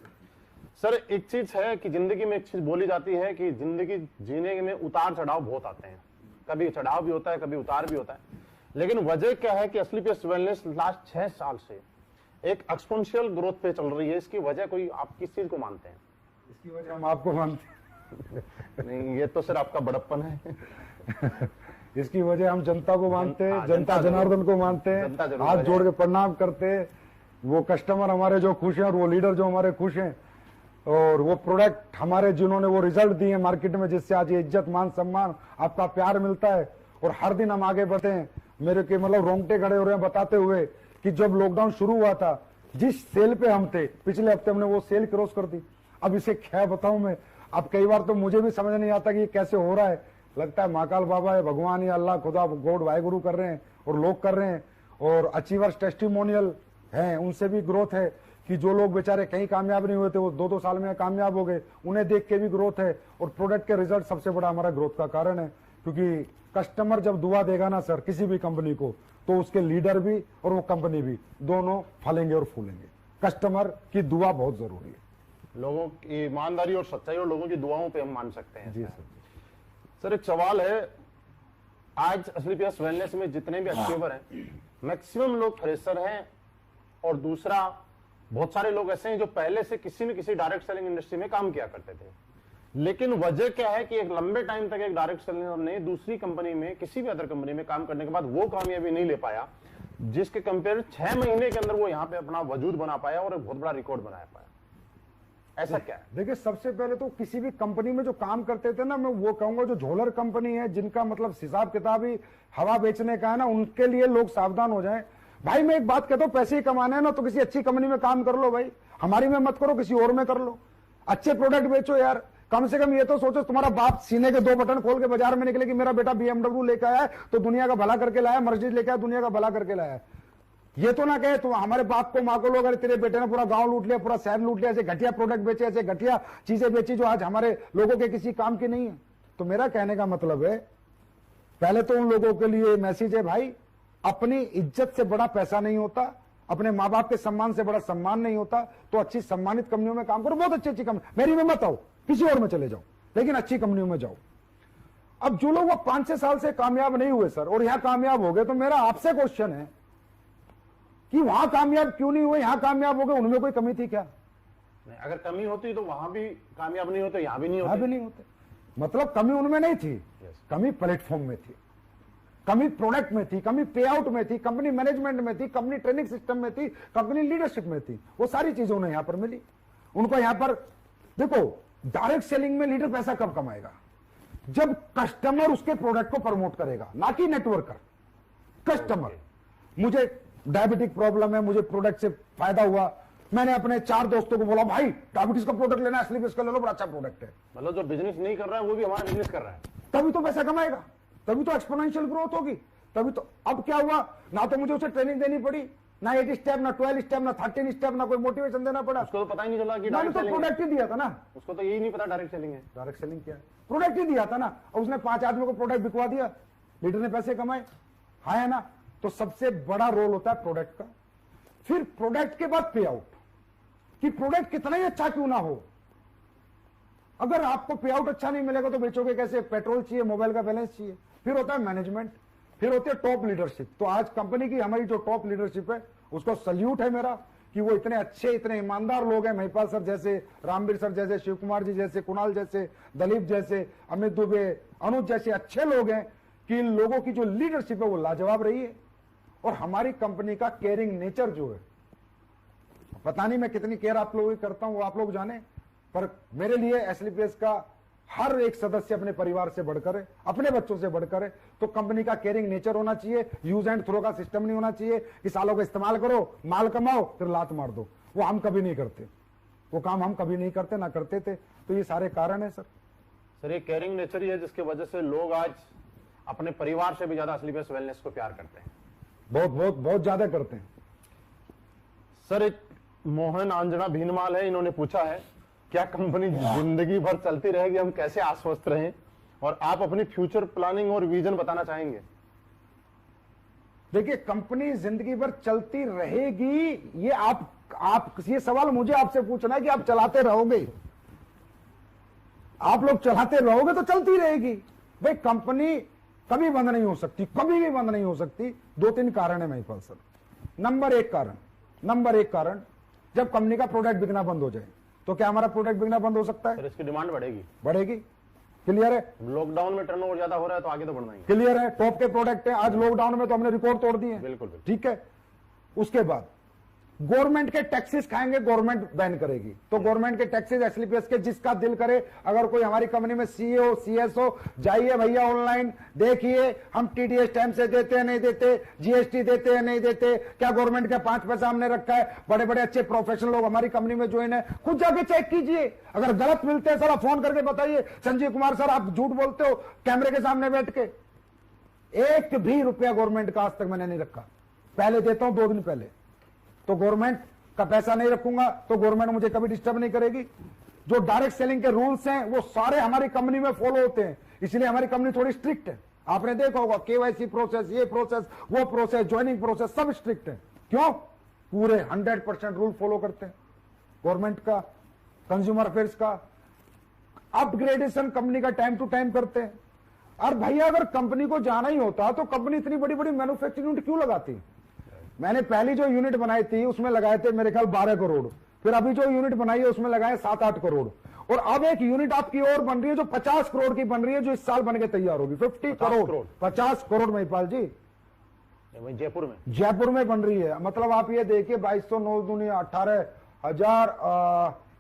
सर एक चीज है कि जिंदगी में एक चीज बोली जाती है कि जिंदगी जीने में उतार चढ़ाव बहुत आते हैं, कभी चढ़ाव भी होता है, कभी उतार भी होता है, लेकिन वजह क्या है कि एसलीपीएस वेलनेस लास्ट 6 साल से एक एक्सपोनेंशियल ग्रोथ पे चल रही है। इसकी वजह कोई आप किस चीज को मानते हैं? इसकी वजह हम आपको मानते हैं। नहीं, ये तो सर आपका बड़प्पन है। इसकी वजह हम जनता को मानते हैं, हाँ, जनता जनार्दन को मानते हैं, हाथ जोड़ के प्रणाम करते हैं। वो कस्टमर हमारे जो खुश हैं और वो लीडर जो हमारे खुश हैं, और वो प्रोडक्ट हमारे जिन्होंने वो रिजल्ट दिए मार्केट में, जिससे आज ये इज्जत मान सम्मान आपका प्यार मिलता है और हर दिन हम आगे बढ़ते हैं। मेरे के मतलब रोंगटे खड़े हो रहे हैं बताते हुए कि जब लॉकडाउन शुरू हुआ था, जिस सेल पे हम थे, पिछले हफ्ते हमने वो सेल क्रॉस कर दी। अब इसे क्या बताऊं मैं, अब कई बार तो मुझे भी समझ नहीं आता कि ये कैसे हो रहा है। लगता है महाकाल बाबा है, भगवान या अल्लाह खुदा गॉड वाहेगुरु कर रहे हैं और लोग कर रहे हैं। और अचीवर्स टेस्टिमोनियल हैं, उनसे भी ग्रोथ है कि जो लोग बेचारे कहीं कामयाब नहीं हुए थे वो 2-2 साल में कामयाब हो गए, उन्हें देख के भी ग्रोथ है। और प्रोडक्ट के रिजल्ट सबसे बड़ा हमारा ग्रोथ का कारण है, क्योंकि कस्टमर जब दुआ देगा ना सर किसी भी कंपनी को, तो उसके लीडर भी और वो कंपनी भी दोनों फलेंगे और फूलेंगे। कस्टमर की दुआ बहुत जरूरी है। लोगों की ईमानदारी और सच्चाई और लोगों की दुआओं पे हम मान सकते हैं। जी सर। सर एक सवाल है, आज एसलीपीएस वेलनेस में जितने भी अचीवर हैं, मैक्सिमम लोग फ्रेशर हैं, और दूसरा बहुत सारे लोग ऐसे हैं जो पहले से किसी न किसी डायरेक्ट सेलिंग इंडस्ट्री में काम किया करते थे। लेकिन वजह क्या है कि एक लंबे टाइम तक एक डायरेक्ट सेलर ने दूसरी कंपनी में, किसी भी अदर कंपनी में काम करने के बाद वो कामयाबी नहीं ले पाया, जिसके कंपेयर 6 महीने के अंदर वो यहाँ पे अपना वजूद बना पाया और एक बहुत बड़ा रिकॉर्ड बना पाया। ऐसा क्या है? देखिए, सबसे पहले तो किसी भी कंपनी में जो काम करते थे ना, मैं वो कहूंगा जो झोलर कंपनी है, जिनका मतलब हिसाब किताब ही हवा बेचने का है ना, उनके लिए लोग सावधान हो जाएं। भाई मैं एक बात कहता हूं, पैसे ही कमाने हैं ना तो किसी अच्छी कंपनी में काम कर लो भाई, हमारी में मत करो, किसी और में कर लो। अच्छे प्रोडक्ट बेचो यार। कम से कम ये तो सोचो, तुम्हारा बाप सीने के 2 बटन खोल के बाजार में निकले कि मेरा बेटा BMW लेके आया है तो दुनिया का भला करके लाया, मर्सिडीज लेके आया दुनिया का भला करके लाया। ये तो ना कहे तो हमारे बाप को माँ को लोग, अरे तेरे बेटे ने पूरा गांव लूट लिया, पूरा शहर लूट लिया, ऐसे घटिया प्रोडक्ट बेचे, ऐसे घटिया चीजें बेची जो आज हमारे लोगों के किसी काम की नहीं है। तो मेरा कहने का मतलब है, पहले तो उन लोगों के लिए मैसेज है, भाई अपनी इज्जत से बड़ा पैसा नहीं होता, अपने माँ बाप के सम्मान से बड़ा सम्मान नहीं होता। तो अच्छी सम्मानित कंपनियों में काम करो, बहुत अच्छी कंपनी, मेरी में मत आओ, किसी और में चले जाओ, लेकिन अच्छी कंपनियों में जाओ। अब जो लोग वो 5-6 साल से कामयाब नहीं हुए सर, और यहां कामयाब हो गए, तो मेरा आपसे क्वेश्चन है कि वहां कामयाब क्यों नहीं हुए, यहां कामयाब हो गए, उनमें कोई कमी थी क्या? नहीं, अगर कमी होती तो वहां भी कामयाब नहीं होते, यहां भी नहीं होते। यहां भी नहीं होते। मतलब कमी उनमें नहीं थी, कमी प्लेटफॉर्म में थी, कमी प्रोडक्ट में थी, कमी पे आउट में थी, कंपनी मैनेजमेंट में थी, कंपनी ट्रेनिंग सिस्टम में थी, कंपनी लीडरशिप में थी। वो सारी चीजें उन्हें यहां पर मिली। उनको यहां पर देखो, डायरेक्ट सेलिंग में लीडर पैसा कब कमाएगा? जब कस्टमर उसके प्रोडक्ट को प्रमोट करेगा, ना कि नेटवर्कर। कस्टमर, मुझे डायबिटिक प्रॉब्लम है, मुझे प्रोडक्ट से फायदा हुआ, मैंने अपने 4 दोस्तों को बोला भाई डायबिटीज का प्रोडक्ट लेना है, एसलीपीएस का ले लो, बड़ा अच्छा प्रोडक्ट है। मतलब जो बिजनेस नहीं कर रहा है वो भी हमारा बिजनेस कर रहा है, तभी तो पैसा कमाएगा, तभी तो एक्सपोनेंशियल ग्रोथ होगी, तभी तो। अब क्या हुआ, ना तो मुझे उसे ट्रेनिंग देनी पड़ी, ना 8 स्टेप, ना 12 स्टेप, ना 13 स्टेप, ना कोई मोटिवेशन देना पड़ा। उसको तो पता ही नहीं चला कि मैंने डायरेक्ट तो सेलिंग है। प्रोडक्ट ही दिया था ना, उसको तो यही नहीं पता डायरेक्ट सेलिंग है। डायरेक्ट सेलिंग क्या है, प्रोडक्ट ही दिया था ना, और उसने 5 आदमियों को प्रोडक्ट बिकवा दिया, लीडर ने पैसे कमाए। हाँ है ना? तो सबसे बड़ा रोल होता है प्रोडक्ट का। फिर प्रोडक्ट के बाद पे आउट, कि प्रोडक्ट कितना ही अच्छा क्यों ना हो, अगर आपको पे आउट अच्छा नहीं मिलेगा तो बेचोगे कैसे? पेट्रोल चाहिए, मोबाइल का बैलेंस चाहिए। फिर होता है मैनेजमेंट, फिर होती है टॉप लीडरशिप। तो आज कंपनी की हमारी जो टॉप लीडरशिप है, उसको सल्यूट है मेरा कि वो इतने अच्छे, इतने ईमानदार लोग हैं। महिपाल सर जैसे, रामवीर सर जैसे, शिव कुमार जी जैसे, कुणाल जैसे, दलीप जैसे, अमित दुबे, अनुज जैसे अच्छे लोग हैं कि इन लोगों की जो लीडरशिप है वो लाजवाब रही है। और हमारी कंपनी का केयरिंग नेचर जो है, पता नहीं मैं कितनी केयर आप लोगों की करता हूं, वो आप लोग जाने, पर मेरे लिए एसलीपीएस का हर एक सदस्य अपने परिवार से बढ़कर है, अपने बच्चों से बढ़कर है। तो कंपनी का केयरिंग नेचर होना चाहिए, यूज एंड थ्रो का सिस्टम नहीं होना चाहिए कि सालों का इस्तेमाल करो, माल कमाओ, फिर लात मार दो। वो हम कभी नहीं करते, वो काम हम कभी नहीं करते, ना करते थे। तो ये सारे कारण है सर। सर ये केयरिंग नेचर ही है जिसकी वजह से लोग आज अपने परिवार से भी ज्यादा एसलीपीएस वेलनेस को प्यार करते हैं। बहुत बहुत बहुत ज्यादा करते हैं। सर, एक मोहन आंजना भीनमाल है, इन्होंने पूछा है क्या कंपनी जिंदगी भर चलती रहेगी, हम कैसे आश्वस्त रहें, और आप अपनी फ्यूचर प्लानिंग और विजन बताना चाहेंगे। देखिए, कंपनी जिंदगी भर चलती रहेगी, ये आप ये सवाल मुझे आपसे पूछना है कि आप चलाते रहोगे। आप लोग चलाते रहोगे तो चलती रहेगी। भाई, कंपनी कभी बंद नहीं हो सकती, कभी भी बंद नहीं हो सकती। 2-3 कारण है महिपाल सर। नंबर एक कारण, जब कंपनी का प्रोडक्ट बिकना बंद हो जाए तो क्या हमारा प्रोडक्ट बिकना बंद हो सकता है? सर, इसकी डिमांड बढ़ेगी। क्लियर है? लॉकडाउन में टर्नओवर ज्यादा हो रहा है तो आगे तो बढ़ना ही। क्लियर है? टॉप के प्रोडक्ट है, आज लॉकडाउन में तो हमने रिकॉर्ड तोड़ दिए। बिल्कुल। ठीक है। उसके बाद गवर्नमेंट के टैक्सेस खाएंगे, गवर्नमेंट बैन करेगी, तो गवर्नमेंट के टैक्सेस एसलीपीएस के जिसका दिल करे, अगर कोई हमारी कंपनी में सीईओ सीएसओ, जाइए भैया ऑनलाइन देखिए, हम टीडीएस टाइम से देते हैं नहीं देते, जीएसटी देते हैं नहीं देते, क्या गवर्नमेंट का 5 पैसा हमने रखा है। बड़े बड़े अच्छे प्रोफेशनल लोग हमारी कंपनी में ज्वाइन है, खुद जाके चेक कीजिए। अगर गलत मिलते हैं सर, आप फोन करके बताइए, संजीव कुमार सर आप झूठ बोलते हो कैमरे के सामने बैठ के। 1 भी रुपया गवर्नमेंट का आज तक मैंने नहीं रखा। पहले देता हूं 2 दिन पहले, तो गवर्नमेंट का पैसा नहीं रखूंगा तो गवर्नमेंट मुझे कभी डिस्टर्ब नहीं करेगी। जो डायरेक्ट सेलिंग के रूल्स हैं वो सारे हमारी कंपनी में फॉलो होते हैं, इसलिए हमारी कंपनी थोड़ी स्ट्रिक्ट है। आपने देखा होगा केवाईसी प्रोसेस, ये प्रोसेस, वो प्रोसेस, ज्वाइनिंग प्रोसेस, सब स्ट्रिक्ट है। क्यों? पूरे 100% रूल फॉलो करते हैं गवर्नमेंट का, कंज्यूमर अफेयर्स का। अपग्रेडेशन कंपनी का टाइम टू टाइम करते हैं। और भैया, अगर कंपनी को जाना ही होता तो कंपनी इतनी बड़ी बड़ी मैन्युफैक्चरिंग यूनिट क्यों लगाती? मैंने पहली जो यूनिट बनाई थी उसमें लगाए थे मेरे ख्याल 12 करोड़, फिर अभी जो यूनिट बनाई है उसमें लगाए 7-8 करोड़, और अब एक यूनिट आपकी और बन रही है जो 50 करोड़ की बन रही है, जो इस साल बन के तैयार होगी। 50 करोड़ 50 करोड़ महिपाल जी, जयपुर में बन रही है। मतलब आप ये देखिए 2209 दुनिया 18,000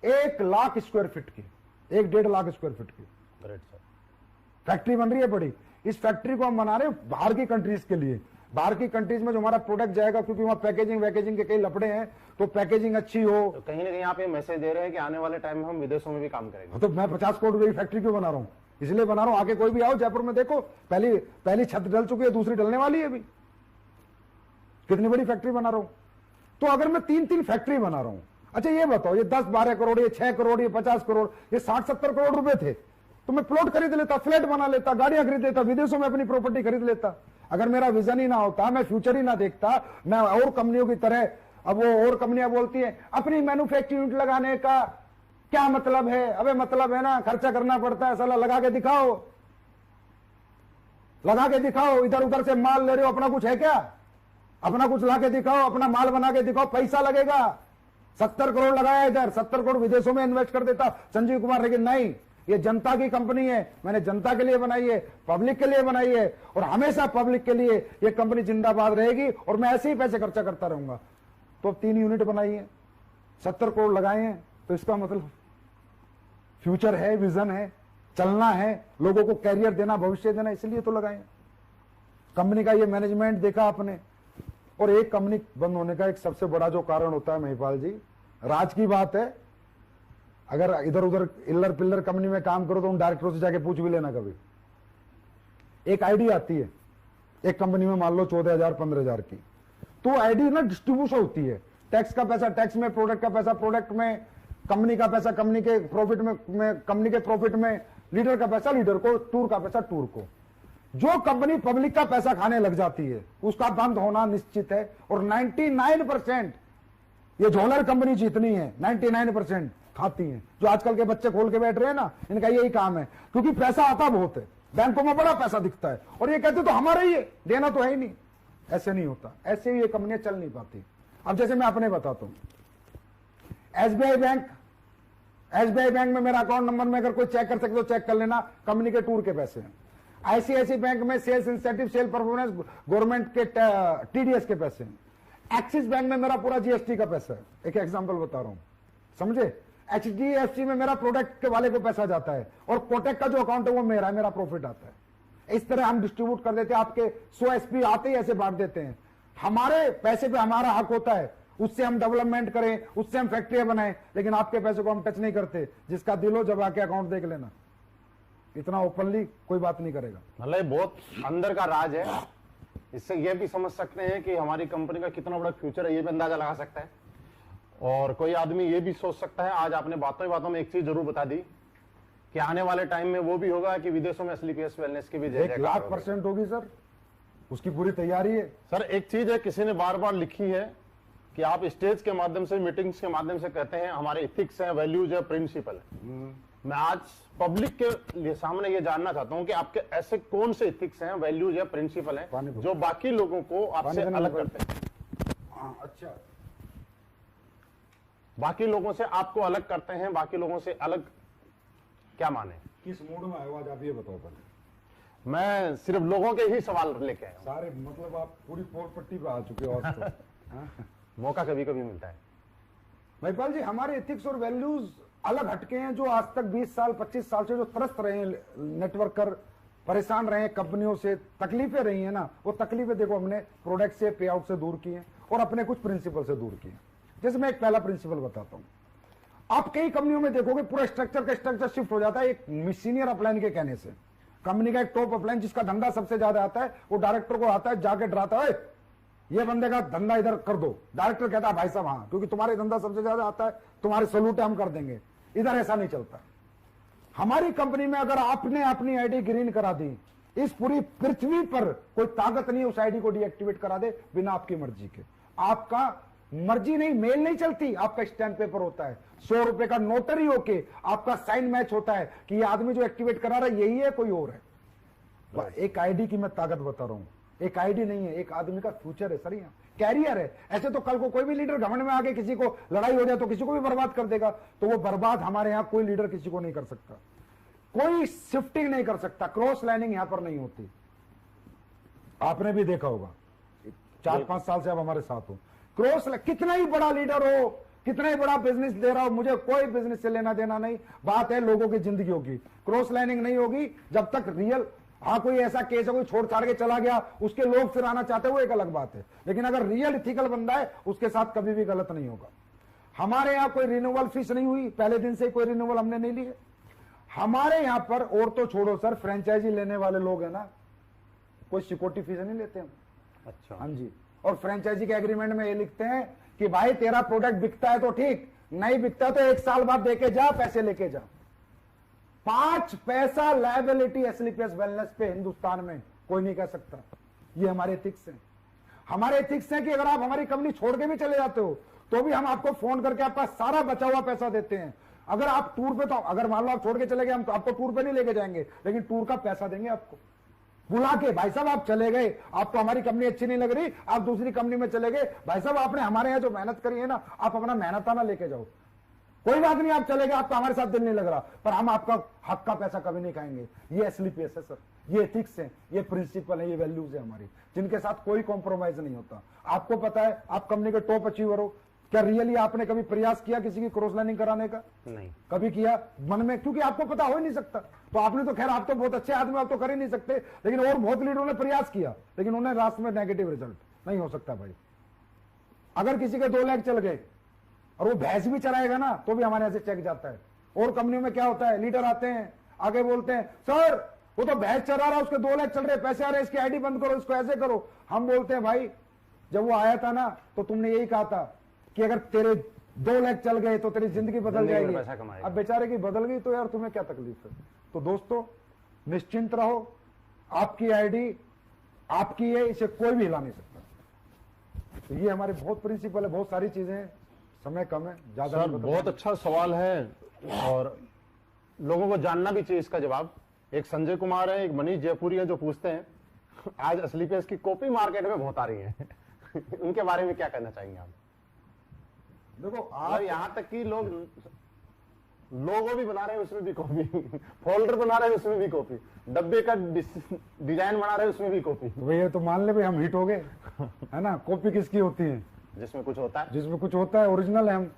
1 लाख स्क्वायर फीट की, 1-1.5 लाख स्क्वायर फीट की फैक्ट्री बन रही है बड़ी। इस फैक्ट्री को हम बना रहे हैं बाहर की कंट्रीज के लिए। बाहर की कंट्रीज में जो हमारा प्रोडक्ट जाएगा, क्योंकि वहां पैकेजिंग के कई लफड़े हैं, तो पैकेजिंग अच्छी हो। तो कहीं ना कहीं आप ये मैसेज दे रहे हैं कि आने वाले टाइम में हम विदेशों में भी काम करेंगे। तो मैं 50 करोड़ रुपए की फैक्ट्री क्यों बना रहा हूं? इसलिए बना रहा हूं, आगे कोई भी आओ जयपुर में देखो, पहली छत डल चुकी है, दूसरी डलने वाली है अभी। कितनी बड़ी फैक्ट्री बना रहा हूं। तो अगर मैं 3-3 फैक्ट्री बना रहा हूं, अच्छा ये बताओ, ये 10-12 करोड़, ये 6 करोड़, ये 50 करोड़, ये 60-70 करोड़ रुपए थे, तो मैं प्लॉट खरीद लेता, फ्लैट बना लेता, गाड़ियां खरीद लेता, विदेशों में अपनी प्रॉपर्टी खरीद लेता। अगर मेरा विजन ही ना होता, मैं फ्यूचर ही ना देखता, मैं और कंपनियों की तरह, अब वो और कंपनियां बोलती हैं अपनी मैन्युफैक्चरिंग यूनिट लगाने का क्या मतलब है? अबे मतलब है ना, खर्चा करना पड़ता है, साला लगा के दिखाओ, इधर उधर से माल ले रहे हो, अपना कुछ है क्या? अपना कुछ ला के दिखाओ, अपना माल बना के दिखाओ, पैसा लगेगा। 70 करोड़ लगाया इधर, 70 करोड़ विदेशों में इन्वेस्ट कर देता संजीव कुमार, लेकिन नहीं, ये जनता की कंपनी है, मैंने जनता के लिए बनाई है, पब्लिक के लिए बनाई है, और हमेशा पब्लिक के लिए ये कंपनी जिंदाबाद रहेगी, और मैं ऐसे ही पैसे खर्चा करता रहूंगा। तो 3 यूनिट बनाई है, 70 करोड़ लगाए हैं, तो इसका मतलब फ्यूचर है, विजन है, चलना है, लोगों को कैरियर देना, भविष्य देना, इसलिए तो लगाए। कंपनी का ये मैनेजमेंट देखा आपने। और एक कंपनी बंद होने का एक सबसे बड़ा जो कारण होता है महिपाल जी, राज की बात है, अगर इधर उधर इल्लर पिल्लर कंपनी में काम करो तो उन डायरेक्टरों से जाके पूछ भी लेना कभी। एक आईडी आती है एक कंपनी में, मान लो 14,000 15,000 की, तो आईडी ना डिस्ट्रीब्यूशन होती है, टैक्स का पैसा टैक्स में, प्रोडक्ट का पैसा प्रोडक्ट में, कंपनी का पैसा कंपनी के प्रॉफिट में, कंपनी के प्रॉफिट में, लीडर का पैसा लीडर को, टूर का पैसा टूर को। जो कंपनी पब्लिक का पैसा खाने लग जाती है उसका बंद होना निश्चित है। और 99% ये झोलर कंपनी जितनी है 99% खाती हैं। जो आजकल के बच्चे खोल के बैठ रहे हैं ना, इनका यही काम है, क्योंकि पैसा आता बहुत है, बैंकों में बड़ा पैसा दिखता है, और ये कहते तो हमारा ही है, देना तो है ही नहीं। ऐसे नहीं होता, ऐसे ही ये कंपनियां चल नहीं पाती। अब जैसे मैं अपने बताता हूं, एसबीआई बैंक में मेरा अकाउंट नंबर में अगर कोई चेक कर सके तो चेक कर लेना, कंपनी के टूर के पैसे हैं। आईसीआईसीआई बैंक में sales incentive, sale performance, government के टीडीएस के पैसे हैं। एक्सिस बैंक में मेरा पूरा जीएसटी का पैसा है, एक एग्जांपल बता रहा हूं, समझे। एचडीएफसी में मेरा प्रोडक्ट के वाले को पैसा जाता है, और कोटेक का जो अकाउंट है वो मेरा प्रॉफिट आता है। इस तरह हम डिस्ट्रीब्यूट कर देते हैं, आपके 100 एसपी आते ही ऐसे बांट देते हैं। हमारे पैसे पे हमारा हक होता है, उससे हम डेवलपमेंट करें, उससे हम फैक्ट्रियां बनाएं, लेकिन आपके पैसे को हम टच नहीं करते। जिसका दिल हो जब आके अकाउंट देख लेना, इतना ओपनली कोई बात नहीं करेगा। मतलब बहुत अंदर का राज है। इससे ये भी समझ सकते हैं कि हमारी कंपनी का कितना बड़ा फ्यूचर है, ये भी अंदाजा लगा सकता है। और कोई आदमी ये भी सोच सकता है, आज आपने बातों में एक चीज जरूर बता दी कि आने वाले टाइम में वो भी होगा कि विदेशों में एसलीपीएस वेलनेस की भी जय 1,00,000% होगी सर, उसकी पूरी तैयारी है। सर एक चीज है, किसी ने बार बार लिखी है कि आप स्टेज के माध्यम से, मीटिंग्स के माध्यम से कहते हैं हमारे इथिक्स है, वैल्यूज है, प्रिंसिपल है। मैं आज पब्लिक के लिए सामने ये जानना चाहता हूं कि आपके ऐसे कौन से इथिक्स हैं, वैल्यूज है, प्रिंसिपल हैं जो बाकी लोगों को आपसे अलग करते हैं। अच्छा, बाकी लोगों से आपको अलग करते हैं, बाकी लोगों से अलग क्या माने? किस मूड में आए हो आज आप ये बताओ पहले। मैं सिर्फ लोगों के ही सवाल लेके आया हूं। सारे मतलब आप पूरी पोल पट्टी पे आ चुके हो आज तो। हाँ? मौका कभी कभी मिलता है। महिपाल जी, हमारे एथिक्स और वैल्यूज अलग हटके हैं, जो आज तक 20 साल 25 साल से जो त्रस्त रहे हैं, नेटवर्कर परेशान रहे हैं, कंपनियों से तकलीफें रही हैं ना, वो तकलीफें देखो हमने प्रोडक्ट से, पे आउट से दूर की हैं और अपने कुछ प्रिंसिपल से दूर की हैं। जैसे मैं एक पहला प्रिंसिपल बताता हूं, आप कई कंपनियों में देखोगे पूरा स्ट्रक्चर का स्ट्रक्चर शिफ्ट हो जाता है एक सीनियर अपलाइन के कहने से। कंपनी का एक टॉप अपलाइन जिसका धंधा सबसे ज्यादा आता है, वो डायरेक्टर को आता है, जाके डराता है, ये बंदे का धंधा इधर कर दो। डायरेक्टर कहता है भाई साहब हाँ, क्योंकि तुम्हारे धंधा सबसे ज्यादा आता है, तुम्हारे सलूट हम कर देंगे। इधर ऐसा नहीं चलता। हमारी कंपनी में अगर आपने अपनी आईडी ग्रीन करा दी, इस पूरी पृथ्वी पर कोई ताकत नहीं उस आईडी को डीएक्टिवेट करा दे बिना आपकी मर्जी के। आपका मर्जी नहीं, मेल नहीं चलती, आपका स्टैंप पेपर होता है, 100 रुपए का नोटरी होके आपका साइन मैच होता है कि ये आदमी जो एक्टिवेट करा रहा है यही है, कोई और है। एक आईडी की मैं ताकत बता रहा हूं, एक आईडी नहीं है, एक आदमी का फ्यूचर है सर, यहाँ कैरियर है। ऐसे तो कल को कोई भी लीडर घमंड में आके किसी को लड़ाई हो जाए तो किसी को भी बर्बाद कर देगा, तो वो बर्बाद हमारे यहाँ कोई लीडर किसी को नहीं कर सकता, कोई शिफ्टिंग नहीं कर सकता, क्रॉस लाइनिंग यहां पर नहीं होती। आपने भी देखा होगा, 4-5 साल से आप हमारे साथ हो। क्रॉस, कितना ही बड़ा लीडर हो, कितना ही बड़ा बिजनेस दे रहा हो, मुझे कोई बिजनेस से लेना देना नहीं, बात है लोगों की जिंदगियों की। क्रॉस लाइनिंग नहीं होगी जब तक रियल, हाँ कोई ऐसा केस है कोई छोड़ छाड़ के चला गया, उसके लोग फिर आना चाहते हैं, वो एक अलग बात है, लेकिन अगर रियल इथिकल बंदा है उसके साथ कभी भी गलत नहीं होगा। हमारे यहाँ कोई रिन्यूअल फीस नहीं हुई, पहले दिन से कोई रिन्यूअल हमने नहीं लिए हमारे यहाँ पर। और तो छोड़ो सर, फ्रेंचाइजी लेने वाले लोग है ना, कोई सिक्योरिटी फीस नहीं लेते हम। अच्छा, हाँ जी। और फ्रेंचाइजी के एग्रीमेंट में ये लिखते हैं कि भाई तेरा प्रोडक्ट बिकता है तो ठीक, नहीं बिकता तो 1 साल बाद देके जा, पैसे लेके जा। 5 पैसा लायबिलिटी एसलीपीएस वेलनेस पे हिंदुस्तान में कोई नहीं कह सकता। ये हमारे एथिक्स हैं। हमारे एथिक्स हैं कि अगर आप हमारी कंपनी छोड़ के भी चले जाते हो तो भी हम आपको फोन करके आपका सारा बचा हुआ पैसा देते हैं। अगर आप टूर पे, तो अगर मान लो आप छोड़ के चले गए, हम तो आपको टूर पे नहीं लेके जाएंगे, लेकिन टूर का पैसा देंगे आपको बुला के। भाई साहब आप चले गए, आपको हमारी कंपनी अच्छी नहीं लग रही, आप दूसरी कंपनी में चले गए, भाई साहब आपने हमारे यहाँ जो मेहनत करी है ना, आप अपना मेहनताना लेके जाओ, कोई बात नहीं, आप चले गए, आपका हमारे साथ दिल नहीं लग रहा, पर हम आपका हक का पैसा कभी नहीं खाएंगे। ये एसलीपीएस है सर, ये एथिक्स है, ये प्रिंसिपल है, ये वैल्यूज है हमारी, जिनके साथ कोई कॉम्प्रोमाइज नहीं होता। आपको पता है आप कंपनी के टॉप अचीवर हो, क्या रियली आपने कभी प्रयास किया किसी की क्रॉस लाइनिंग कराने का? नहीं कभी किया मन में? क्योंकि आपको पता हो ही नहीं सकता। तो आपने तो खैर, आप तो बहुत अच्छे आदमी, आप तो कर ही नहीं सकते, लेकिन और बहुत लीडरों ने प्रयास किया, लेकिन उन्हें रास्ते में नेगेटिव रिजल्ट। नहीं हो सकता भाई। अगर किसी के 2 लाख चल गए और वो भैंस भी चलाएगा ना, तो भी हमारे यहाँ से चेक जाता है। और कंपनियों में क्या होता है, लीडर आते हैं आगे बोलते हैं सर वो तो भैंस चला रहा है, उसके 2 लाख चल रहे, पैसे आ रहे, इसकी आईडी बंद करो, इसको ऐसे करो। हम बोलते हैं भाई जब वो आया था ना तो तुमने यही कहा था कि अगर तेरे 2 लाख चल गए तो तेरी जिंदगी बदल जाएगी। अब बेचारे की बदल गई तो यार तुम्हें क्या तकलीफ है? तो दोस्तों निश्चिंत रहो, आपकी आईडी आपकी है, इसे कोई भी हिला नहीं सकता। तो ये हमारे बहुत प्रिंसिपल है, बहुत सारी चीजें हैं, समय कम है, ज्यादा सर बहुत अच्छा सवाल है और लोगों को जानना भी चाहिए इसका जवाब। एक संजय कुमार है, एक मनीष जयपुरी है जो पूछते हैं आज एसलीपीएस की कॉपी मार्केट में बहुत आ रही है उनके बारे में क्या कहना चाहेंगे आप? देखो आप यहाँ तक कि लोग लोगो भी बना रहे हैं उसमें भी कॉपी, फोल्डर बना रहे हैं उसमें भी कॉपी, डब्बे का डिजाइन बना रहे हैं उसमें भी कॉपी। तो भैया तो मान ले भाई हम हिट हो गए है ना। कॉपी किसकी होती है? जिसमें कुछ होता है, जिसमें कुछ होता है, ओरिजिनल है हम।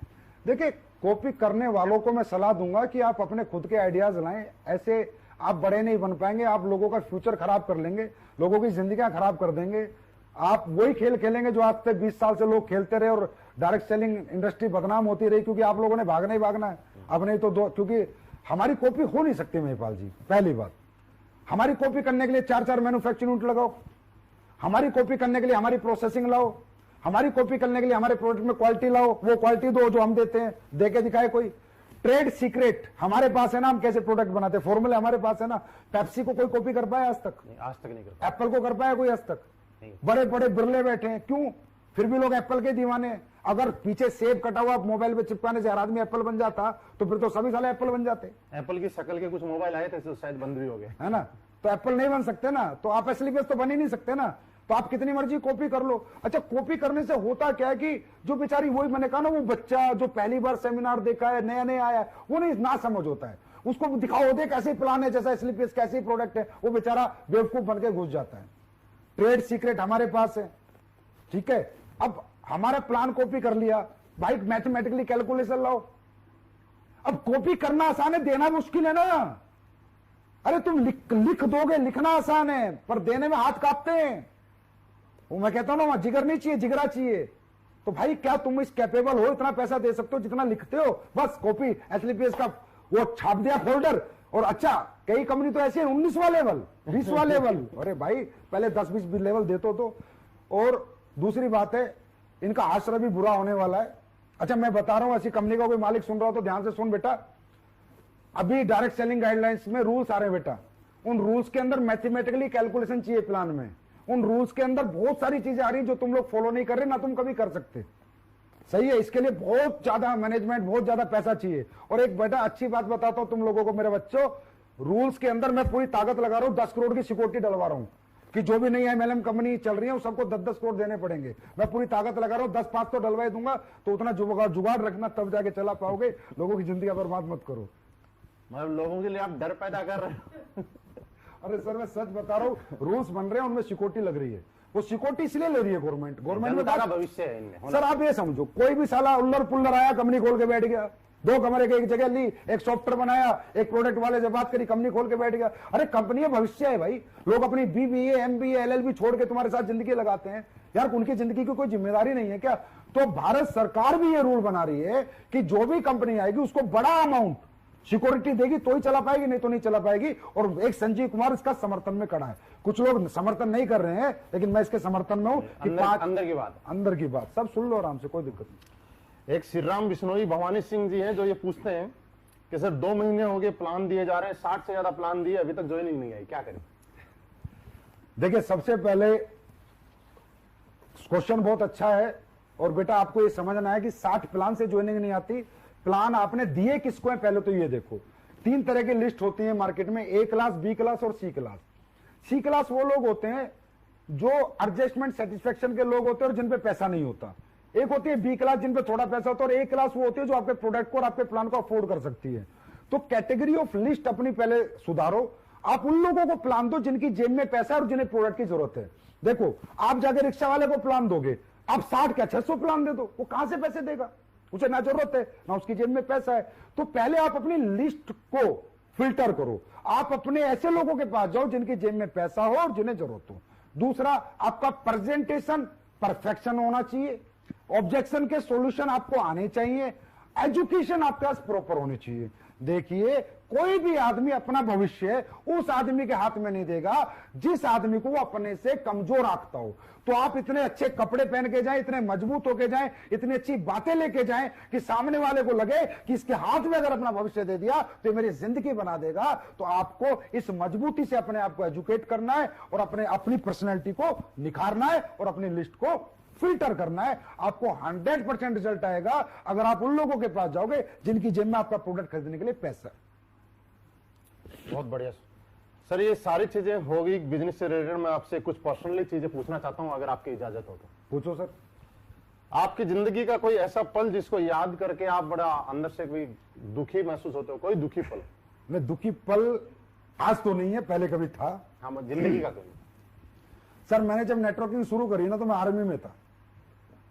देखिए कॉपी करने वालों को मैं सलाह दूंगा कि आप अपने खुद के आइडियाज लाएं, ऐसे आप बड़े नहीं बन पाएंगे, आप लोगों का फ्यूचर खराब कर लेंगे, लोगों की जिंदगियां खराब कर देंगे। आप वही खेल खेलेंगे जो आज से 20 साल से लोग खेलते रहे और डायरेक्ट सेलिंग इंडस्ट्री बदनाम होती रही, क्योंकि आप लोगों ने भागना ही भागना है। अब नहीं तो क्योंकि हमारी कॉपी हो नहीं सकती महिपाल जी। पहली बात, हमारी कॉपी करने के लिए 4-4 मैन्युफैक्चरिंग यूनिट लगाओ, हमारी कॉपी करने के लिए हमारी प्रोसेसिंग लाओ, हमारी कॉपी करने के लिए हमारे प्रोडक्ट में क्वालिटी लाओ, वो क्वालिटी दो जो हम देते हैं, दे के दिखाए कोई। ट्रेड सीक्रेट हमारे पास है ना, हम कैसे प्रोडक्ट बनाते हैं, फॉर्मूले हमारे पास है ना। पेप्सी को कोई कॉपी कर पाया आज तक? नहीं, आज तक नहीं कर पाया। एप्पल को कर पाया कोई आज तक? नहीं। बड़े बड़े बिरले बैठे हैं, क्यों? फिर भी लोग एप्पल के दीवाने हैं। अगर पीछे सेब कटा हुआ मोबाइल पे चिपकाने से हर आदमी एप्पल बन जाता तो फिर तो सभी साले एप्पल बन जाते, एप्पल की शक्ल के कुछ मोबाइल आए थे तो शायद बंद भी हो गए, है ना। तो एप्पल नहीं बन सकते ना, तो आप एसलीपीएस तो बन ही नहीं सकते ना। तो आप कितनी मर्जी कॉपी कर लो। अच्छा, कॉपी करने से होता क्या है कि जो बेचारी, वही मैंने कहा ना, वो बच्चा जो पहली बार सेमिनार देखा है, नया नया आया है, वो नहीं ना समझ होता है। उसको दिखाओ, देख कैसे प्लान है, जैसा एसलीपीएस कैसे प्रोडक्ट है, वो बेचारा बेवकूफ बन के घुस जाता है। ट्रेड सीक्रेट हमारे पास है, ठीक है। अब हमारा प्लान कॉपी कर लिया भाई, मैथमेटिकली कैलकुलेशन लाओ। अब कॉपी करना आसान है, देना मुश्किल है ना। अरे तुम लिख दोगे, लिखना आसान है, पर देने में हाथ कांपते हैं। वो मैं कहता हूं ना, वहां जिगर नहीं चाहिए, जिगरा चाहिए। तो भाई क्या तुम इस कैपेबल हो, इतना पैसा दे सकते हो जितना लिखते हो? बस कॉपी एसलीपीएस का वो छाप दिया फोल्डर, और अच्छा कई कंपनी तो ऐसे 19वां लेवल, 20वां लेवल। अरे भाई पहले 10-20 लेवल देते तो। और दूसरी बात है, इनका आश्रय भी बुरा होने वाला है। अच्छा मैं बता रहा हूं, ऐसी कंपनी का कोई मालिक सुन रहा हो तो ध्यान से सुन बेटा। अभी डायरेक्ट सेलिंग गाइडलाइंस में रूल्स आ रहे हैं बेटा, उन रूल्स के अंदर मैथमेटिकली कैलकुलेशन चाहिए प्लान में। उन रूल्स के अंदर बहुत सारी चीजें आ रही जो तुम लोग फॉलो नहीं कर रहे, ना तुम कभी कर सकते। सही है, इसके लिए बहुत ज्यादा मैनेजमेंट, बहुत ज्यादा पैसा चाहिए। और एक बेटा अच्छी बात बताता हूं तुम लोगों को मेरे बच्चों, रूल्स के अंदर मैं पूरी ताकत लगा रहा हूं, 10 करोड़ की सिक्योरिटी डलवा रहा हूं कि जो भी नई एमएलएम कंपनी चल रही है सबको 10-10 करोड़ देने पड़ेंगे। मैं पूरी ताकत लगा रहा हूं, 10-5 तो डलवा दूंगा, तो उतना जुगाड़ रखना, तब जाके चला पाओगे। लोगों की जिंदगी बर्बाद मत करो। मतलब लोगों के लिए आप डर पैदा कर रहे हो। अरे सर मैं सच बता रहा हूँ, रूल्स बन रहे हैं, उनमें सिक्योरिटी लग रही है। वो सिक्योरिटी इसलिए ले रही है गवर्नमेंट में जनता का भविष्य है इनमें। सर आप ये समझो, कोई भी साला उल्लर पुल्लर आया, कंपनी खोल के बैठ गया, 2 कमरे की एक जगह ली, एक सॉफ्टवेयर बनाया, एक प्रोडक्ट वाले से बात करी, कंपनी खोल के बैठ गया। अरे कंपनी भविष्य है भाई। लोग अपनी बीबीए, एमबीए, एलएलबी छोड़ के तुम्हारे साथ जिंदगी लगाते हैं यार, उनकी जिंदगी की कोई जिम्मेदारी नहीं है क्या? तो भारत सरकार भी ये रूल बना रही है कि जो भी कंपनी आएगी उसको बड़ा अमाउंट सिक्योरिटी देगी तो ही चला पाएगी, नहीं तो नहीं चला पाएगी। और एक संजीव कुमार इसका समर्थन में खड़ा है। कुछ लोग समर्थन नहीं कर रहे हैं, लेकिन मैं इसके समर्थन में हूं कि अंदर की बात सब सुन लो आराम से, कोई दिक्कत नहीं। एक श्री राम बिश्नोई भवानी सिंह जी हैं जो ये पूछते हैं कि सर 2 महीने हो गए प्लान दिए जा रहे हैं, 60 से ज्यादा प्लान दिए, अभी तक ज्वाइनिंग नहीं आई, क्या करें? देखिए सबसे पहले क्वेश्चन बहुत अच्छा है, और बेटा आपको ये समझना है कि 60 प्लान से ज्वाइनिंग नहीं आती। प्लान आपने दिए किसको है पहले तो ये देखो। 3 तरह की लिस्ट होती है मार्केट में, ए क्लास, बी क्लास और सी क्लास। सी क्लास वो लोग होते हैं जो एडजस्टमेंट सेटिस्फेक्शन के लोग होते हैं और जिन पे पैसा नहीं होता। एक होती है बी क्लास जिन पे थोड़ा पैसा होता है, और ए क्लास वो होती है जो आपके प्रोडक्ट को और आपके प्लान को अफोर्ड कर सकती है। तो कैटेगरी ऑफ लिस्ट अपनी पहले सुधारो। आप उन लोगों को प्लान दो जिनकी जेब में पैसा है और जिन्हें प्रोडक्ट की जरूरत है। देखो आप जाके रिक्शा वाले को प्लान दोगे, आप 60 क्या 600 प्लान दे दो, वो कहां से पैसे देगा? उसे ना जरूरत है ना उसकी जेब में पैसा है। तो पहले आप अपनी लिस्ट को फिल्टर करो। आप अपने ऐसे लोगों के पास जाओ जिनकी जेब में पैसा हो और जिन्हें जरूरत हो। दूसरा, आपका प्रेजेंटेशन परफेक्शन होना चाहिए, ऑब्जेक्शन के सॉल्यूशन आपको आने चाहिए, एजुकेशन आपके पास प्रॉपर होनी चाहिए। देखिए कोई भी आदमी अपना भविष्य उस आदमी के हाथ में नहीं देगा जिस आदमी को वो अपने से कमजोर आंकता हो। तो आप इतने अच्छे कपड़े पहन के जाएं, इतने मजबूत होके जाएं, इतनी अच्छी बातें लेके जाएं कि सामने वाले को लगे कि इसके हाथ में अगर अपना भविष्य दे दिया तो ये मेरी जिंदगी बना देगा। तो आपको इस मजबूती से अपने आप को एजुकेट करना है और अपनी पर्सनैलिटी को निखारना है और अपनी लिस्ट को फिल्टर करना है। आपको 100% रिजल्ट आएगा अगर आप उन लोगों के पास जाओगे जिनकी जेब में आपका प्रोडक्ट खरीदने के लिए पैसा है। बहुत बढ़िया सर, ये सारी चीजें होगी बिजनेस से रिलेटेड। मैं आपसे कुछ पर्सनली चीजें पूछना चाहता हूं, अगर आपकी इजाजत हो तो। पूछो सर। आपकी जिंदगी का कोई ऐसा पल जिसको याद करके आप बड़ा अंदर से कोई दुखी महसूस होते हो, कोई दुखी पल? नहीं, दुखी पल आज तो नहीं है, पहले कभी था। हाँ, जिंदगी का कोई। सर मैंने जब नेटवर्किंग शुरू करी ना तो मैं आर्मी में था।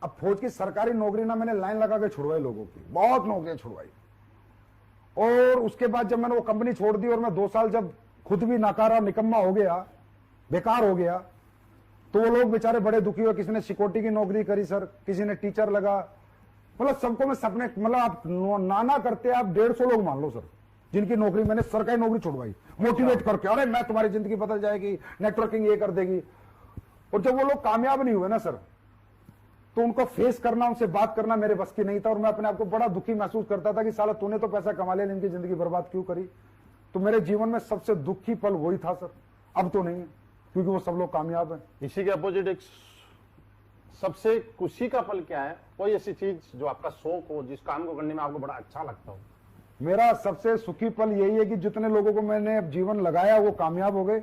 अब फौज की सरकारी नौकरी ना मैंने लाइन लगा के छुड़वाई लोगों की, बहुत नौकरियां छुड़वाई। और उसके बाद जब मैंने वो कंपनी छोड़ दी और मैं 2 साल जब खुद भी नाकारा निकम्मा हो गया, बेकार हो गया, तो वो लोग बेचारे बड़े दुखी हुए। किसी ने सिक्योरिटी की नौकरी करी सर, किसी ने टीचर लगा, मतलब सबको मैं सपने, मतलब आप नाना करते आप 150 लोग मान लो सर जिनकी नौकरी मैंने सरकारी नौकरी छुड़वाई मोटिवेट करके, अरे मैं तुम्हारी जिंदगी बदल जाएगी, नेटवर्किंग ये कर देगी। और जब वो लोग कामयाब नहीं हुए ना सर, तो उनको फेस करना, उनसे बात करना मेरे बस की नहीं था, और मैं अपने आप को बड़ा दुखी महसूस करता था कि साला तूने तो पैसा कमा लिया, इनकी जिंदगी बर्बाद क्यों करी। तो मेरे जीवन में सबसे दुखी पल वही था सर। अब तो नहीं है, क्योंकि वो सब लोग कामयाब हैं। इसी के अपोजिट एक सबसे खुशी का पल क्या है? कोई ऐसी चीज जो आपका शौक हो, जिस काम को करने में आपको बड़ा अच्छा लगता हो? मेरा सबसे सुखी पल यही है कि जितने लोगों को मैंने अब जीवन लगाया वो कामयाब हो गए,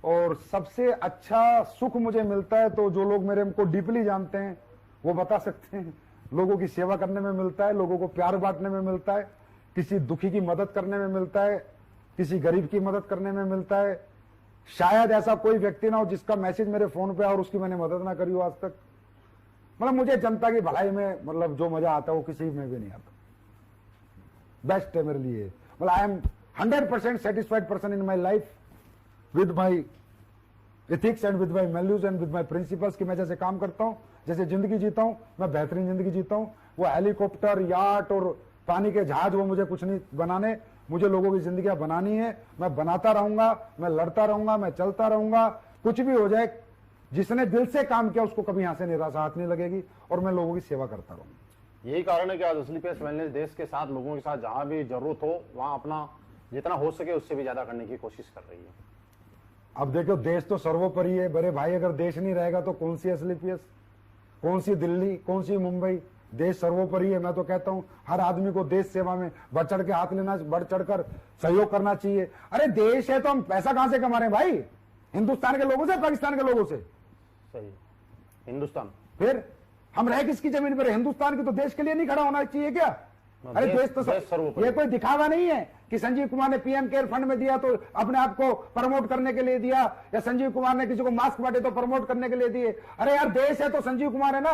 और सबसे अच्छा सुख मुझे मिलता है तो जो लोग मेरे को डीपली जानते हैं वो बता सकते हैं, लोगों की सेवा करने में मिलता है, लोगों को प्यार बांटने में मिलता है, किसी दुखी की मदद करने में मिलता है, किसी गरीब की मदद करने में मिलता है। शायद ऐसा कोई व्यक्ति ना हो जिसका मैसेज मेरे फोन पे और उसकी मैंने मदद ना करी हो आज तक। मतलब मुझे जनता की भलाई में मतलब जो मजा आता है वो किसी में भी नहीं आता। बेस्ट है मेरे लिए। मतलब I am 100% satisfied person in my life with my ethics and with my values and with my principles कि मैं जैसे काम करता हूं, जैसे जिंदगी जीता हूं, मैं बेहतरीन जिंदगी जीता हूं। वो हेलीकॉप्टर, याट और पानी के जहाज वो मुझे कुछ नहीं बनाने, मुझे लोगों की जिंदगियां बनानी है। मैं बनाता रहूंगा, मैं लड़ता रहूंगा, मैं चलता रहूंगा, कुछ भी हो जाए। जिसने दिल से काम किया उसको कभी यहां से निराशा हाथ नहीं लगेगी, और मैं लोगों की सेवा करता रहूंगा। यही कारण है कि आज स्लीपियस वेलनेस देश के साथ, लोगों के साथ जहां भी जरूरत हो वहां अपना जितना हो सके उससे भी ज्यादा करने की कोशिश कर रही है। अब देखो, देश तो सर्वोपरि है बड़े भाई। अगर देश नहीं रहेगा तो कौन सी एसलीपीएस, कौन सी दिल्ली, कौन सी मुंबई। देश सर्वोपरि है। मैं तो कहता हूं हर आदमी को देश सेवा में बढ़ चढ़ के हाथ लेना, बढ़ चढ़कर सहयोग करना चाहिए। अरे देश है तो हम पैसा कहां से कमा रहे हैं भाई? हिंदुस्तान के लोगों से, पाकिस्तान के लोगों से? सही, हिंदुस्तान। फिर हम रहे किसकी जमीन पर? हिंदुस्तान की। तो देश के लिए नहीं खड़ा होना चाहिए क्या? अरे देश तो ये कोई दिखावा नहीं है कि संजीव कुमार ने पीएम केयर फंड में दिया तो अपने आप को प्रमोट करने के लिए दिया, या संजीव कुमार ने किसी को मास्क बांटे तो प्रमोट करने के लिए दिए। अरे यार देश है तो संजीव कुमार है ना,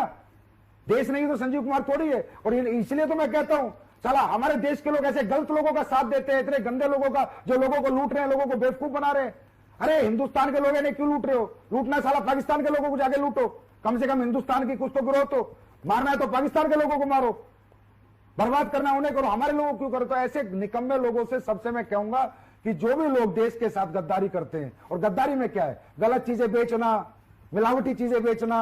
देश नहीं तो संजीव कुमार थोड़ी है। और इसलिए तो मैं कहता हूं साला हमारे देश के लोग ऐसे गलत लोगों का साथ देते हैं, इतने गंदे लोगों का, जो लोगों को लूट रहे हैं, लोगों को बेवकूफ बना रहे हैं। अरे हिंदुस्तान के लोग इन्हें क्यों लूट रहे हो? लूटना साला पाकिस्तान के लोगों को जाके लूटो, कम से कम हिंदुस्तान की कुछ तो ग्रोथ हो। मारना है तो पाकिस्तान के लोगों को मारो, बर्बाद करना उन्हें करो, हमारे लोगों को क्यों करो? तो ऐसे निकम्मे लोगों से सबसे मैं कहूंगा कि जो भी लोग देश के साथ गद्दारी करते हैं, और गद्दारी में क्या है? गलत चीजें बेचना, मिलावटी चीजें बेचना,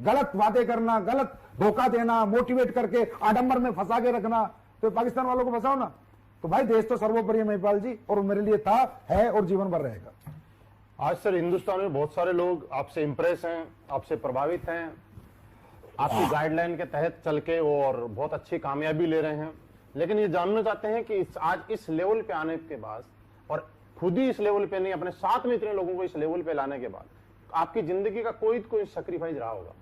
गलत वादे करना, गलत धोखा देना, मोटिवेट करके आडंबर में फंसा के रखना, तो पाकिस्तान वालों को फंसाओ ना। तो भाई देश तो सर्वोपरि है महिपाल जी, और मेरे लिए था, है और जीवन भर रहेगा। आज सर हिंदुस्तान में बहुत सारे लोग आपसे इंप्रेस हैं, आपसे प्रभावित हैं, आपकी गाइडलाइन के तहत चल के और बहुत अच्छी कामयाबी ले रहे हैं। लेकिन ये जानना चाहते हैं कि आज इस लेवल पे आने के बाद, और खुद ही इस लेवल पे नहीं, अपने साथ में इतने लोगों को इस लेवल पे लाने के बाद आपकी जिंदगी का कोई सैक्रिफाइस रहा होगा?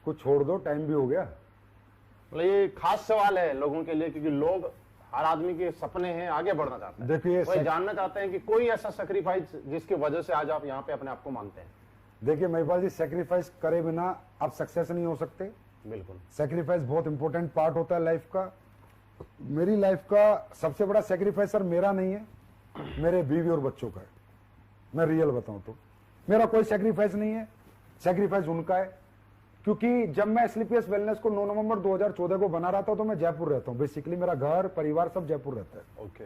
कुछ छोड़ दो, टाइम भी हो गया। मतलब ये खास सवाल है लोगों के लिए, क्योंकि लोग, हर आदमी के सपने हैं, आगे बढ़ना चाहते हैं। देखिए, वो जानना चाहते हैं कि कोई ऐसा सैक्रिफाइस जिसकी वजह से आज आप यहाँ पे अपने आप को मानते हैं। देखिए महिपाल जी, सेक्रीफाइस करे बिना आप सक्सेस नहीं हो सकते। बिल्कुल, सेक्रीफाइस बहुत इंपॉर्टेंट पार्ट होता है लाइफ का। मेरी लाइफ का सबसे बड़ा सेक्रीफाइस सर मेरा नहीं है, मेरे बीवी और बच्चों का है। मैं रियल बताऊं तो मेरा कोई सेक्रीफाइस नहीं है, सेक्रीफाइस उनका है। क्योंकि जब मैं स्लीपियस वेलनेस को 9 नवंबर 2014 को बना रहा था तो मैं जयपुर रहता हूँ। बेसिकली मेरा घर परिवार सब जयपुर रहता है। ओके।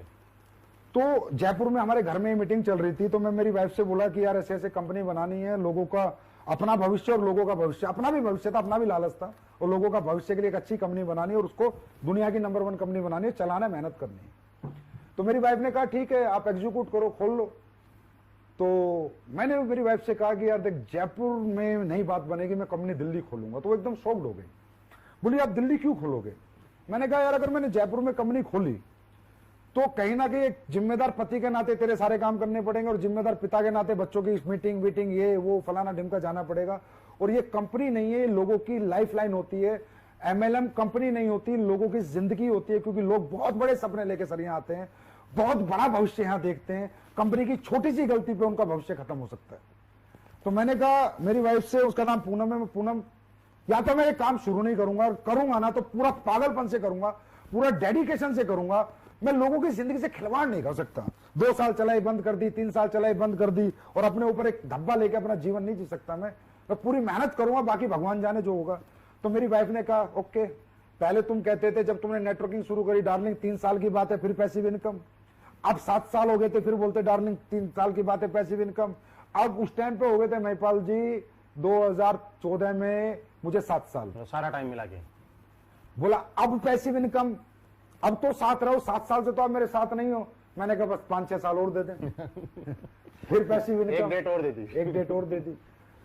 तो जयपुर में हमारे घर में मीटिंग चल रही थी, तो मैं मेरी वाइफ से बोला कि यार ऐसे ऐसे कंपनी बनानी है, लोगों का अपना भविष्य और लोगों का भविष्य, अपना भी भविष्य था, अपना भी लालच था, और लोगों का भविष्य के लिए एक अच्छी कंपनी बनानी है, और उसको दुनिया की नंबर 1 कंपनी बनानी है, चलाना, मेहनत करनी है। तो मेरी वाइफ ने कहा ठीक है आप एग्जीक्यूट करो, खोल लो। तो मैंने मेरी वाइफ से कहा कि यार देख जयपुर में नहीं बात बनेगी, मैं कंपनी दिल्ली खोलूंगा। तो वो एकदम शॉक्ड हो गई, बोली आप दिल्ली क्यों खोलोगे? मैंने कहा यार अगर मैंने जयपुर में कंपनी खोली तो कहीं ना कहीं एक जिम्मेदार पति के नाते तेरे सारे काम करने पड़ेंगे, और जिम्मेदार पिता के नाते बच्चों की मीटिंग वीटिंग ये वो फलाना ढिमका जाना पड़ेगा। और ये कंपनी नहीं है, लोगों की लाइफ लाइन होती है। एमएलएम कंपनी नहीं होती, लोगों की जिंदगी होती है। क्योंकि लोग बहुत बड़े सपने लेके सर यहाँ आते हैं, बहुत बड़ा भविष्य यहाँ देखते हैं। कंपनी की छोटी सी गलती पे उनका भविष्य खत्म हो सकता है। तो मैंने कहा मेरी वाइफ से, उसका नाम पूनम है, मैं पूनम या तो मैं ये काम शुरू नहीं करूंगा, और करूंगा ना तो पूरा पागलपन से करूंगा, पूरा डेडिकेशन से करूंगा। मैं लोगों की जिंदगी से खिलवाड़ नहीं कर सकता। 2 साल चलाई बंद कर दी, 3 साल चलाई बंद कर दी, और अपने ऊपर एक धब्बा लेके अपना जीवन नहीं जी सकता। मैं पूरी मेहनत करूंगा, बाकी भगवान जाने जो होगा। तो मेरी वाइफ ने कहा ओके, पहले तुम कहते थे जब तुमने नेटवर्किंग शुरू करी डार्लिंग 3 साल की बात है फिर पैसिव इनकम, अब 7 साल हो गए थे फिर बोलते डार्लिंग 3 साल की बात है पैसिव इनकम, अब उस टाइम पे हो गए थे महिपाल जी 2014 में मुझे 7 साल। तो सारा टाइम मिला के बोला अब पैसिव इनकम, अब तो साथ रहो, 7 साल से तो आप मेरे साथ नहीं हो। मैंने कहा बस 5-6 साल और दे दें। फिर पैसिव इनकम एक डेट और दे दी। एक डेट और दे दी।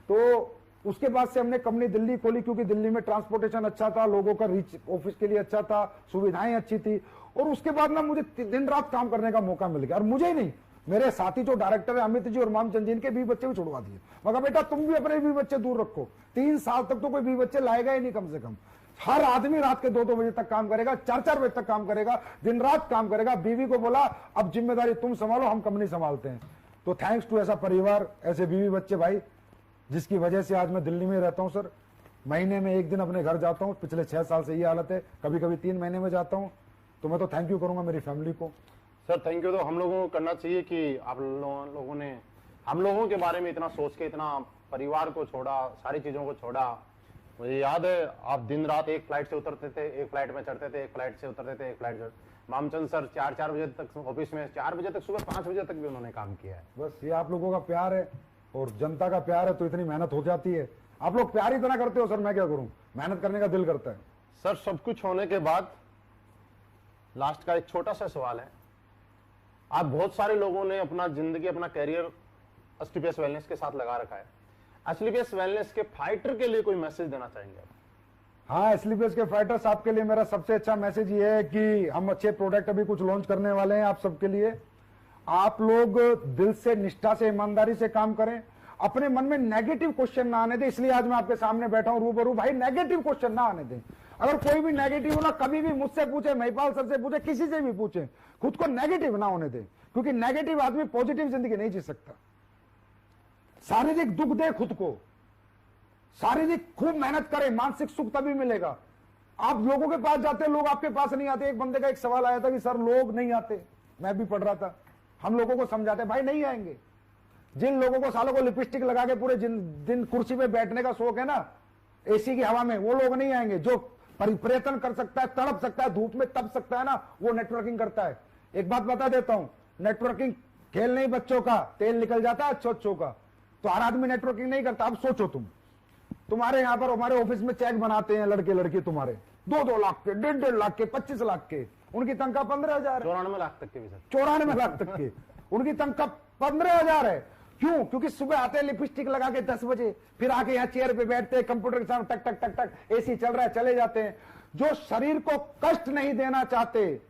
तो उसके बाद से हमने कंपनी दिल्ली खोली, क्योंकि दिल्ली में ट्रांसपोर्टेशन अच्छा था, लोगों का रीच ऑफिस के लिए अच्छा था, सुविधाएं अच्छी थी। और उसके बाद ना मुझे दिन रात काम करने का मौका मिल गया। और मुझे ही नहीं, मेरे साथी जो डायरेक्टर है अमित जी और मामचंद जी, इनके 20 बच्चे भी छुड़वा दिए। मगर बेटा तुम भी अपने 20 बच्चे दूर रखो, 3 साल तक तो कोई 20 बच्चे लाएगा ही नहीं कम से कम। हर आदमी रात के 2-2 बजे तक काम करेगा, 4-4 बजे तक काम करेगा, दिन रात काम करेगा। बीवी को बोला अब जिम्मेदारी तुम संभालो, हम कंपनी संभालते हैं। तो थैंक्स टू ऐसा परिवार, ऐसे बीवी बच्चे भाई, जिसकी वजह से आज मैं दिल्ली में रहता हूं सर। महीने में 1 दिन अपने घर जाता हूं। पिछले 6 साल से ये हालत है, कभी कभी 3 महीने में जाता हूं। तो मैं तो थैंक यू करूंगा मेरी फैमिली को। सर थैंक यू तो हम लोगों को करना चाहिए कि आप लोगों ने हम लोगों के बारे में इतना सोच के, इतना परिवार को छोड़ा, सारी चीजों को छोड़ा। मुझे याद है आप दिन रात एक फ्लाइट से उतरते थे, एक फ्लाइट में चढ़ते थे, एक फ्लाइट से उतरते थे, एक फ्लाइट से। मामचंद सर 4-4 बजे तक ऑफिस में, 4 बजे तक, सुबह 5 बजे तक भी उन्होंने काम किया है। बस ये आप लोगों का प्यार है और जनता का प्यार है, तो इतनी मेहनत हो जाती है। आप लोग प्यार ही इतना करते हो सर, मैं क्या करूं, मेहनत करने का दिल करता है। सर सब कुछ होने के बाद लास्ट का एक छोटा सा सवाल है। आप बहुत सारे लोगों ने अपना जिंदगी, अपना कैरियर एसटीपीएस वेलनेस के साथ लगा रखा है। एसटीपीएस वेलनेस के फाइटर के लिए कोई मैसेज देना चाहेंगे आप? हाँ, एसटीपीएस के फाइटर्स, आपके लिए मेरा सबसे अच्छा मैसेज ये है कि हम अच्छे प्रोडक्ट अभी कुछ लॉन्च करने वाले हैं आप सबके लिए। आप लोग दिल से, निष्ठा से, ईमानदारी से काम करें। अपने मन में नेगेटिव क्वेश्चन ना आने दें। इसलिए आज मैं आपके सामने बैठा हूं रूबरू। भाई नेगेटिव क्वेश्चन ना आने दें। अगर कोई भी नेगेटिव हो ना, कभी भी मुझसे पूछे, महिपाल सर से पूछे, किसी से भी पूछे, खुद को नेगेटिव ना होने दें। क्योंकि नेगेटिव आदमी पॉजिटिव जिंदगी नहीं जी सकता। शारीरिक दुख दे खुद को, शारीरिक खूब मेहनत करें, मानसिक सुख तभी मिलेगा। आप लोगों के पास जाते, लोग आपके पास नहीं आते। एक बंदे का एक सवाल आया था कि सर लोग नहीं आते, मैं भी पढ़ रहा था। हम लोगों को समझाते भाई नहीं आएंगे। जिन लोगों को सालों को लिपस्टिक लगा के पूरे दिन कुर्सी पे बैठने का शौक है ना, एसी की हवा में, वो लोग नहीं आएंगे। जो परिवर्तन कर सकता है, तड़प सकता है, धूप में तप सकता है ना, वो नेटवर्किंग करता है। एक बात बता देता हूं, नेटवर्किंग खेल नहीं बच्चों का, तेल निकल जाता है अच्छों का। तो हर आदमी नेटवर्किंग नहीं करता। अब सोचो तुम्हारे यहां पर, हमारे ऑफिस में चेक बनाते हैं लड़के लड़की तुम्हारे 2-2 लाख के, 1.5 लाख के, 25 लाख के। उनकी तनख्वाह 15,000 है। 94 लाख तक के भी सर। 94 लाख तक के उनकी तनख्वाह 15,000 है। क्यों? क्योंकि सुबह आते हैं लिपस्टिक लगा के 10 बजे, फिर आके यहाँ चेयर पे बैठते हैं, कंप्यूटर के सामने टक टक टक टक, एसी चल रहा है, चले जाते हैं। जो शरीर को कष्ट नहीं देना चाहते,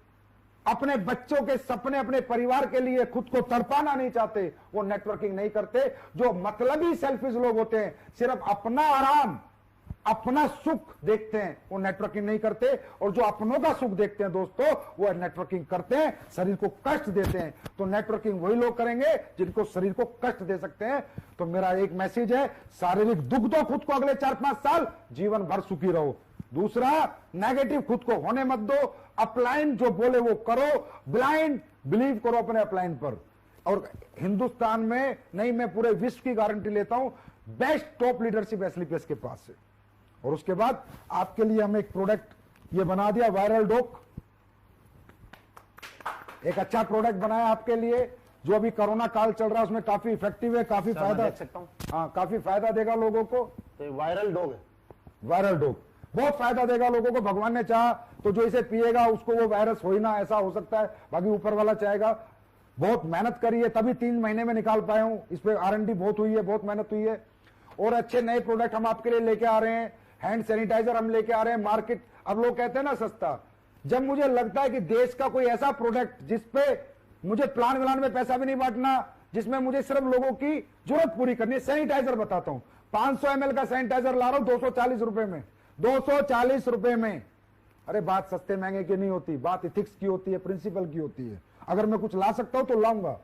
अपने बच्चों के सपने, अपने परिवार के लिए खुद को तड़पाना नहीं चाहते, वो नेटवर्किंग नहीं करते। जो मतलबी सेल्फिश लोग होते हैं, सिर्फ अपना आराम, अपना सुख देखते हैं, वो नेटवर्किंग नहीं करते। और जो अपनों का सुख देखते हैं दोस्तों, वो नेटवर्किंग करते हैं, शरीर को कष्ट देते हैं। तो नेटवर्किंग वही लोग करेंगे जिनको शरीर को कष्ट दे सकते हैं। तो मेरा एक मैसेज है, शारीरिक दुख दो खुद को, अगले 4-5 साल जीवन भर सुखी रहो। दूसरा, नेगेटिव खुद को होने मत दो। अपलाइन जो बोले वो करो, ब्लाइंड बिलीव करो अपने अपलाइन पर। और हिंदुस्तान में नहीं, मैं पूरे विश्व की गारंटी लेता हूं, बेस्ट टॉप लीडरशिप एसटीपीएस के पास है। और उसके बाद आपके लिए हम एक प्रोडक्ट ये बना दिया, वायरल डॉक। एक अच्छा प्रोडक्ट बनाया आपके लिए, जो अभी कोरोना काल चल रहा है उसमें काफी इफेक्टिव है, काफी फायदा, देख सकता हूं। हाँ, काफी फायदा देगा लोगों को। तो वायरल डॉग है, वायरल डॉग बहुत फायदा देगा लोगों को। भगवान ने चाहा तो जो इसे पिएगा उसको वो वायरस हो ही ना, ऐसा हो सकता है, बाकी ऊपर वाला चाहेगा। बहुत मेहनत करी है, तभी 3 महीने में निकाल पाए हूं। इस पे R&D बहुत हुई है, बहुत मेहनत हुई है। और अच्छे नए प्रोडक्ट हम आपके लिए लेके आ रहे हैं। हैंड सैनिटाइजर हम लेके आ रहे हैं। मार्केट, अब लोग कहते हैं ना सस्ता, जब मुझे लगता है कि देश का कोई ऐसा प्रोडक्ट जिसपे मुझे प्लान व्लान में पैसा भी नहीं बांटना, जिसमें मुझे सिर्फ लोगों की जरूरत पूरी करनी है। सैनिटाइजर बताता हूं, 500 ml का सैनिटाइजर ला रहा हूं 240 रुपए में, 240 रुपए में। अरे बात सस्ते महंगे की नहीं होती, बात इथिक्स की होती है, प्रिंसिपल की होती है। अगर मैं कुछ ला सकता हूं तो लाऊंगा।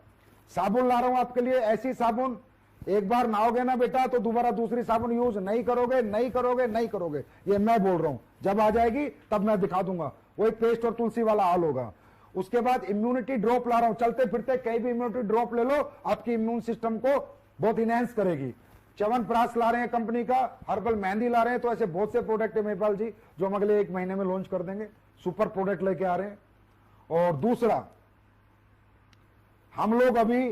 साबुन ला रहा हूं आपके लिए, ऐसी साबुन, एक बार नहाओगे ना बेटा तो दोबारा दूसरी साबुन यूज नहीं करोगे, नहीं करोगे, नहीं करोगे। ये मैं बोल रहा हूं, जब आ जाएगी तब मैं दिखा दूंगा। वही पेस्ट और तुलसी वाला हाल होगा। उसके बाद इम्यूनिटी ड्रॉप ला रहा हूं, चलते फिरते कहीं भी इम्यूनिटी ड्रॉप ले लो, आपकी इम्यून सिस्टम को बहुत इनहेंस करेगी। च्यवनप्राश ला रहे हैं कंपनी का, हर्बल मेहंदी ला रहे हैं। तो ऐसे बहुत से प्रोडक्ट है महिपाल जी, जो हम अगले 1 महीने में लॉन्च कर देंगे। सुपर प्रोडक्ट लेके आ रहे हैं। और दूसरा, हम लोग अभी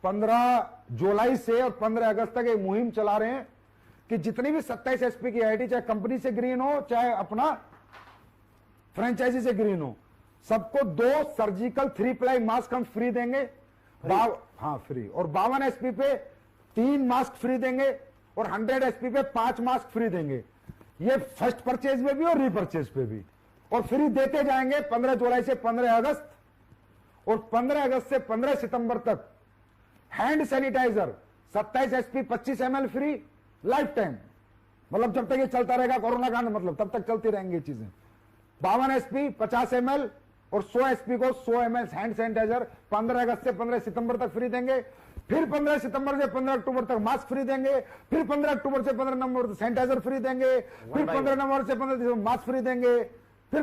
15 जुलाई से और 15 अगस्त तक एक मुहिम चला रहे हैं कि जितनी भी 27 एसपी की आईडी, चाहे कंपनी से ग्रीन हो चाहे अपना फ्रेंचाइजी से ग्रीन हो, सबको 2 सर्जिकल 3 प्लाई मास्क हम फ्री देंगे। हाँ फ्री। और 52 एसपी पे 3 मास्क फ्री देंगे और 100 एसपी पे 5 मास्क फ्री देंगे। ये फर्स्ट परचेज में भी और रीपरचेज पे भी, और फ्री देते जाएंगे 15 जुलाई से 15 अगस्त, और 15 अगस्त से 15 सितंबर तक hand sanitiser 27 SP 25 ml free lifetime, मतलब जब तक ये चलता रहेगा कोरोना का, मतलब तब तक चलती रहेंगी ये चीजें। 52 एसपी 50 ml और 100 एसपी को 100 ml हैंड सैनिटाइजर 15 अगस्त से 15 सितंबर तक फ्री देंगे। फिर 15 सितंबर से 15 अक्टूबर तक मास्क फ्री देंगे। फिर 15 अक्टूबर से 15 नवंबर तक सैनिटाइजर फ्री देंगे। फिर 15 नवंबर से 15 दिसंबर मास्क फ्री देंगे। फिर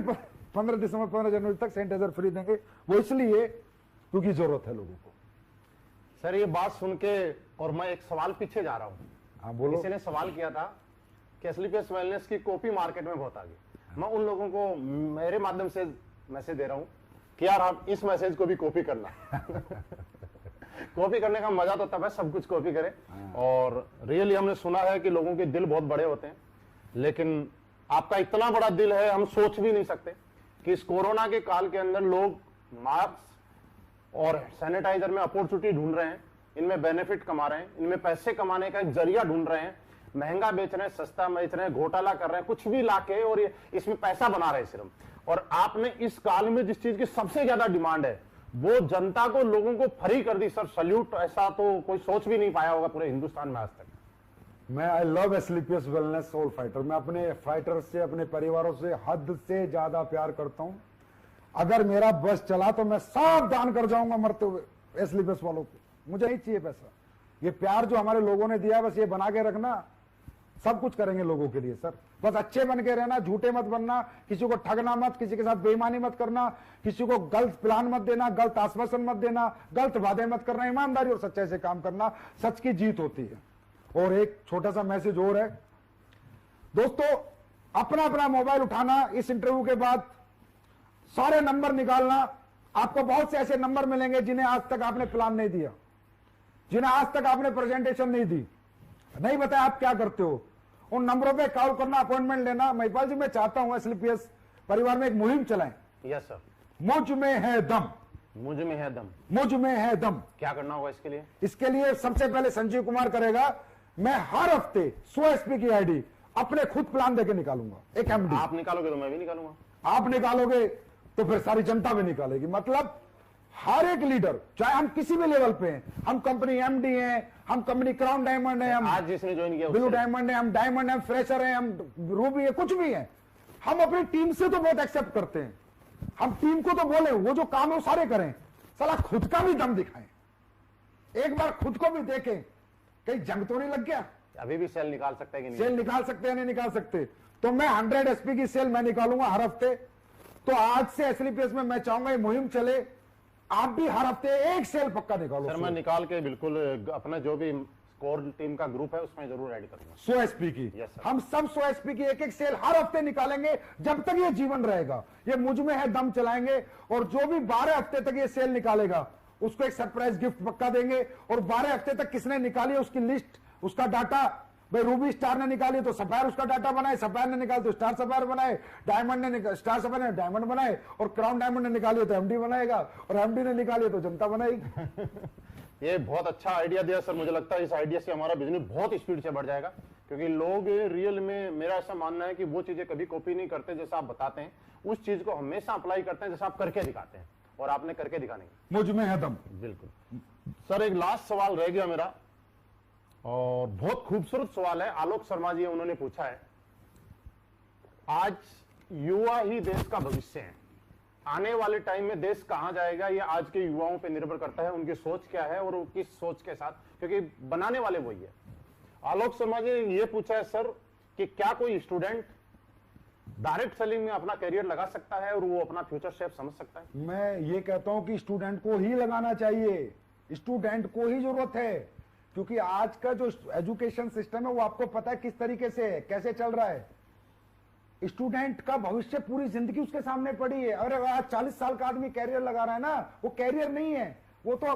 15 दिसंबर 15 जनवरी तक सैनिटाइजर फ्री देंगे। वो इसलिए क्योंकि जरूरत है लोगों को। सर ये बात सुन के और मैं एक सवाल पीछे जा रहा हूँ। हाँ बोलो। किसी ने सवाल किया था कि एसलीपीएस वेलनेस की कॉपी मार्केट में बहुत आ गई। मैं उन लोगों को मेरे माध्यम से मैसेज दे रहा हूँ कि यार आप इस मैसेज को भी कॉपी करना। कॉपी करने का मजा तो तब है सब कुछ कॉपी करें। और रियली हमने सुना है कि लोगों के दिल बहुत बड़े होते हैं, लेकिन आपका इतना बड़ा दिल है हम सोच भी नहीं सकते कि इस कोरोना के काल के अंदर लोग मास्क और सैनिटाइजर में अपॉर्चुनिटी ढूंढ रहे हैं, इनमें बेनिफिट कमा रहे हैं, इनमें पैसे कमाने का एक जरिया ढूंढ रहे हैं, महंगा बेच रहे हैं, सस्ता बेच रहे हैं, घोटाला कर रहे हैं, कुछ भी लाके और ये इसमें पैसा बना रहे हैं सिर्फ। और आपने इस काल में जिस चीज की सबसे ज्यादा डिमांड है वो जनता को, लोगों को फ्री कर दी। सर सल्यूट, ऐसा तो कोई सोच भी नहीं पाया होगा पूरे हिंदुस्तान में आज तक। मैं I love Asclepius wellness soul fighter. मैं अपने फाइटर से, अपने परिवारों से हद से ज्यादा प्यार करता हूं। अगर मेरा बस चला तो मैं सब दान कर जाऊंगा मरते हुए एसलीपीएस वालों को। मुझे नहीं चाहिए पैसा। ये प्यार जो हमारे लोगों ने दिया बस ये बना के रखना, सब कुछ करेंगे लोगों के लिए सर। बस अच्छे बन के रहना, झूठे मत बनना, किसी को ठगना मत, किसी के साथ बेईमानी मत करना, किसी को गलत प्लान मत देना, गलत आश्वासन मत देना, गलत वादे मत करना, ईमानदारी और सच्चाई से काम करना। सच की जीत होती है। और एक छोटा सा मैसेज और है दोस्तों, अपना अपना मोबाइल उठाना, इस इंटरव्यू के बाद सारे नंबर निकालना। आपको बहुत से ऐसे नंबर मिलेंगे जिन्हें आज तक आपने प्लान नहीं दिया, जिन्हें आज तक आपने प्रेजेंटेशन नहीं दी, नहीं बताया आप क्या करते हो। उन नंबरों पे कॉल करना, अपॉइंटमेंट लेना। महिपाल जी मैं चाहता हूं एसलीपीएस परिवार में एक मुहिम चलाएं। Yes sir. मुझ में है दम, मुझ में है दम। मुझ में है दम। क्या करना होगा इसके लिए? इसके लिए सबसे पहले संजीव कुमार करेगा। मैं हर हफ्ते 100 एसपी की आईडी अपने खुद प्लान देके निकालूंगा। एक एमडी आप निकालोगे तो मैं भी निकालूंगा। आप निकालोगे तो फिर सारी जनता भी निकालेगी। मतलब हर एक लीडर, चाहे हम किसी भी लेवल पे हैं, हम कंपनी एमडी हैं, हम कंपनी क्राउन डायमंड है, हम आज जिसने ज्वाइन किया ब्लू डायमंड है, हम डायमंड है, हम फ्रेशर हैं, हम रूबी है, कुछ भी है, हम अपनी टीम से तो बहुत एक्सेप्ट करते हैं। हम टीम को तो बोले वो जो काम है वो सारे करें, साला खुद का भी दम दिखाएं। एक बार खुद को भी देखें कहीं जंग तो नहीं लग गया। अभी भी सेल निकाल सकते हैं कि नहीं? सेल निकाल सकते हैं नहीं निकाल सकते। तो मैं 100 एसपी की सेल मैं निकालूंगा हर हफ्ते। तो आज से एसलीपीएस में मैं चाहूंगा ये मुहिम चले, आप भी हर हफ्ते एक सेल पक्का निकालो। सर मैं निकाल के बिल्कुल अपना जो भी कोर टीम का ग्रुप है उसमें जरूर ऐड करूंगा 100 एसपी की। Yes, sir. हम सब 100 एसपी की एक एक सेल हर हफ्ते निकालेंगे जब तक ये जीवन रहेगा। ये मुझ में है दम चलाएंगे। और जो भी 12 हफ्ते तक ये सेल निकालेगा उसको एक सरप्राइज गिफ्ट पक्का देंगे। और 12 हफ्ते तक किसने निकाली उसकी लिस्ट, उसका डाटा, भाई रूबी स्टार ने निकाली तो सफायर उसका डाटा बनाए, सफायर ने निकाली तो स्टार सफायर बनाए, डायमंड ने स्टार सफायर ने डायमंड बनाए, और क्राउन डायमंड ने निकाली तो एमडी बनाएगा, और एमडी ने निकाली तो जनता बनाएगी। ये बहुत अच्छा आइडिया दिया सर। मुझे लगता है इस आइडिया से हमारा बिजनेस बहुत स्पीड से बढ़ जाएगा, क्योंकि लोग रियल में, मेरा ऐसा मानना है कि वो चीजें कभी कॉपी नहीं करते जैसा आप बताते हैं, उस चीज को हमेशा अप्लाई करते हैं जैसा आप करके दिखाते हैं, और आपने करके दिखाने की। मुझ में है दम। बिल्कुल सर। एक लास्ट सवाल रह गया मेरा, और बहुत खूबसूरत सवाल है। आलोक शर्मा जी उन्होंने पूछा है, आज युवा ही देश का भविष्य है, आने वाले टाइम में देश कहां जाएगा ये आज के युवाओं पे निर्भर करता है, उनकी सोच क्या है और वो किस सोच के साथ, क्योंकि बनाने वाले वही है। आलोक शर्मा जी ने ये पूछा है सर कि क्या कोई स्टूडेंट डायरेक्ट सेलिंग में अपना करियर लगा सकता है और वो अपना फ्यूचर शेप समझ सकता है? मैं ये कहता हूं कि स्टूडेंट को ही लगाना चाहिए, स्टूडेंट को ही जरूरत है, क्योंकि आज का जो एजुकेशन सिस्टम है वो आपको पता है किस तरीके से है, कैसे चल रहा है। स्टूडेंट का भविष्य पूरी जिंदगी उसके सामने पड़ी है। और आज 40 साल का आदमी कैरियर लगा रहा है ना, वो कैरियर नहीं है, वो तो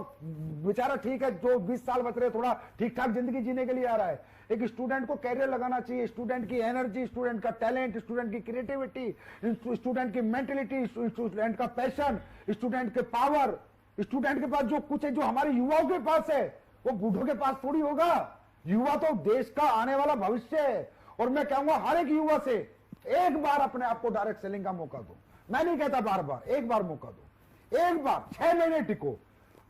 बेचारा ठीक है, जो 20 साल बच रहे थोड़ा ठीक ठाक जिंदगी जीने के लिए आ रहा है। एक स्टूडेंट को कैरियर लगाना चाहिए, स्टूडेंट की एनर्जी, स्टूडेंट का टैलेंट, स्टूडेंट की क्रिएटिविटी, स्टूडेंट की मेंटलिटी, स्टूडेंट का पैशन, स्टूडेंट के पावर, स्टूडेंट के पास जो कुछ है, जो हमारे युवाओं के पास है, वो बूढ़ों के पास थोड़ी होगा। युवा तो देश का आने वाला भविष्य है। और मैं कहूंगा हर एक युवा से एक बार अपने आप को डायरेक्ट सेलिंग का मौका दो। मैं नहीं कहता बार बार, एक बार मौका दो, एक बार 6 महीने टिको।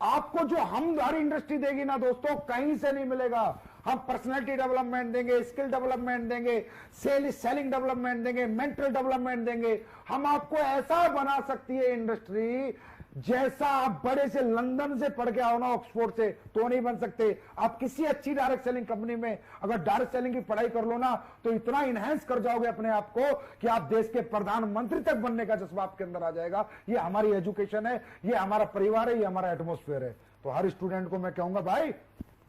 आपको जो हमारी इंडस्ट्री देगी ना दोस्तों, कहीं से नहीं मिलेगा। हम पर्सनैलिटी डेवलपमेंट देंगे, स्किल डेवलपमेंट देंगे, सेलिंग डेवलपमेंट देंगे, मेंटल डेवलपमेंट देंगे। हम आपको ऐसा बना सकती है इंडस्ट्री, जैसा आप बड़े से लंदन से पढ़ के आओ ना, ऑक्सफोर्ड से, तो नहीं बन सकते। आप किसी अच्छी डायरेक्ट सेलिंग कंपनी में अगर डायरेक्ट सेलिंग की पढ़ाई कर लो ना, तो इतना इनहेंस कर जाओगे अपने आप को कि आप देश के प्रधानमंत्री तक बनने का जज्बा आपके अंदर आ जाएगा। ये हमारी एजुकेशन है, ये हमारा परिवार है, ये हमारा एटमोस्फेयर है। तो हर स्टूडेंट को मैं कहूंगा भाई,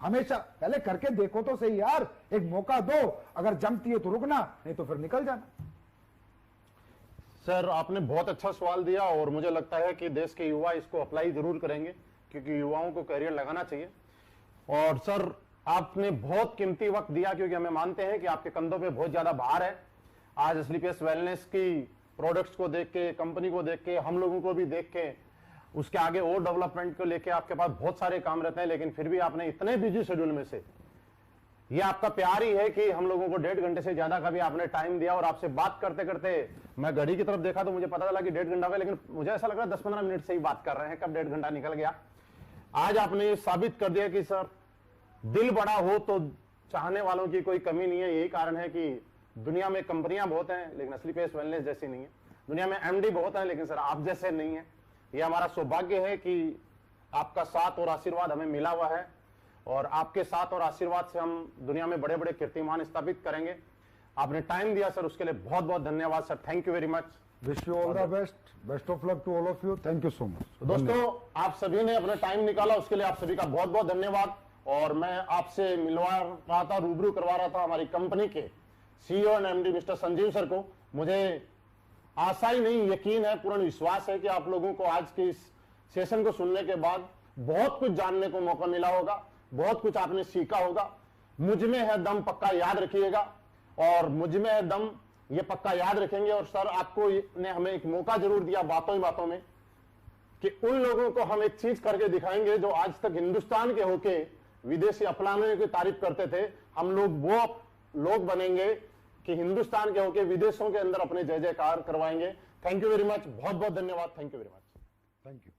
हमेशा पहले करके देखो तो सही यार, एक मौका दो। अगर जमती है तो रुकना, नहीं तो फिर निकल जाना। सर आपने बहुत अच्छा सवाल दिया और मुझे लगता है कि देश के युवा इसको अप्लाई जरूर करेंगे, क्योंकि युवाओं को करियर लगाना चाहिए। और सर आपने बहुत कीमती वक्त दिया, क्योंकि हमें मानते हैं कि आपके कंधों पे बहुत ज्यादा भार है। आज स्लीपियस वेलनेस की प्रोडक्ट्स को देख के, कंपनी को देख के, हम लोगों को भी देख के, उसके आगे और डेवलपमेंट को लेके आपके पास बहुत सारे काम रहते हैं, लेकिन फिर भी आपने इतने बिजी शेड्यूल में से, ये आपका प्यार ही है कि हम लोगों को 1.5 घंटे से ज्यादा का भी आपने टाइम दिया। और आपसे बात करते करते मैं घड़ी की तरफ देखा तो मुझे पता चला कि 1.5 घंटा हो गया, लेकिन मुझे ऐसा लग रहा है 10-15 मिनट से ही बात कर रहे हैं, कब 1.5 घंटा निकल गया। आज आपने ये साबित कर दिया कि सर दिल बड़ा हो तो चाहने वालों की कोई कमी नहीं है। यही कारण है कि दुनिया में कंपनियां बहुत हैं, लेकिन स्लीपियस वेलनेस जैसी नहीं है। दुनिया में एमडी बहुत है, लेकिन सर आप जैसे नहीं है। ये हमारा सौभाग्य है कि आपका साथ और आशीर्वाद हमें मिला हुआ है, और आपके साथ और आशीर्वाद से हम दुनिया में बड़े बड़े कीर्तिमान स्थापित करेंगे। आपने टाइम दिया सर, उसके लिए बहुत बहुत धन्यवाद sir. Thank you very much. Wish you all the best, best of luck to all of you. Thank you so much. दोस्तों आप सभी ने अपना टाइम निकाला, उसके लिए आप सभी का बहुत बहुत धन्यवाद। और मैं आपसे मिलवा रहा था, रूबरू करवा रहा था हमारी कंपनी के CEO and MD mister Sanjeev sir को। मुझे आशा ही नहीं, यकीन है, पूर्ण विश्वास है कि आप लोगों को आज के इस सेशन को सुनने के बाद बहुत कुछ जानने को मौका मिला होगा, बहुत कुछ आपने सीखा होगा। मुझ में है दम पक्का याद रखिएगा, और मुझ में है दम ये पक्का याद रखेंगे। और सर आपको ने हमें एक मौका जरूर दिया बातों ही बातों में, कि उन लोगों को हम एक चीज करके दिखाएंगे जो आज तक हिंदुस्तान के होके विदेशी अपनाने की तारीफ करते थे। हम लोग वो लोग बनेंगे कि हिंदुस्तान के होके विदेशों के अंदर अपने जय जयकार करवाएंगे। थैंक यू वेरी मच, बहुत बहुत धन्यवाद। Thank you very much. Thank you.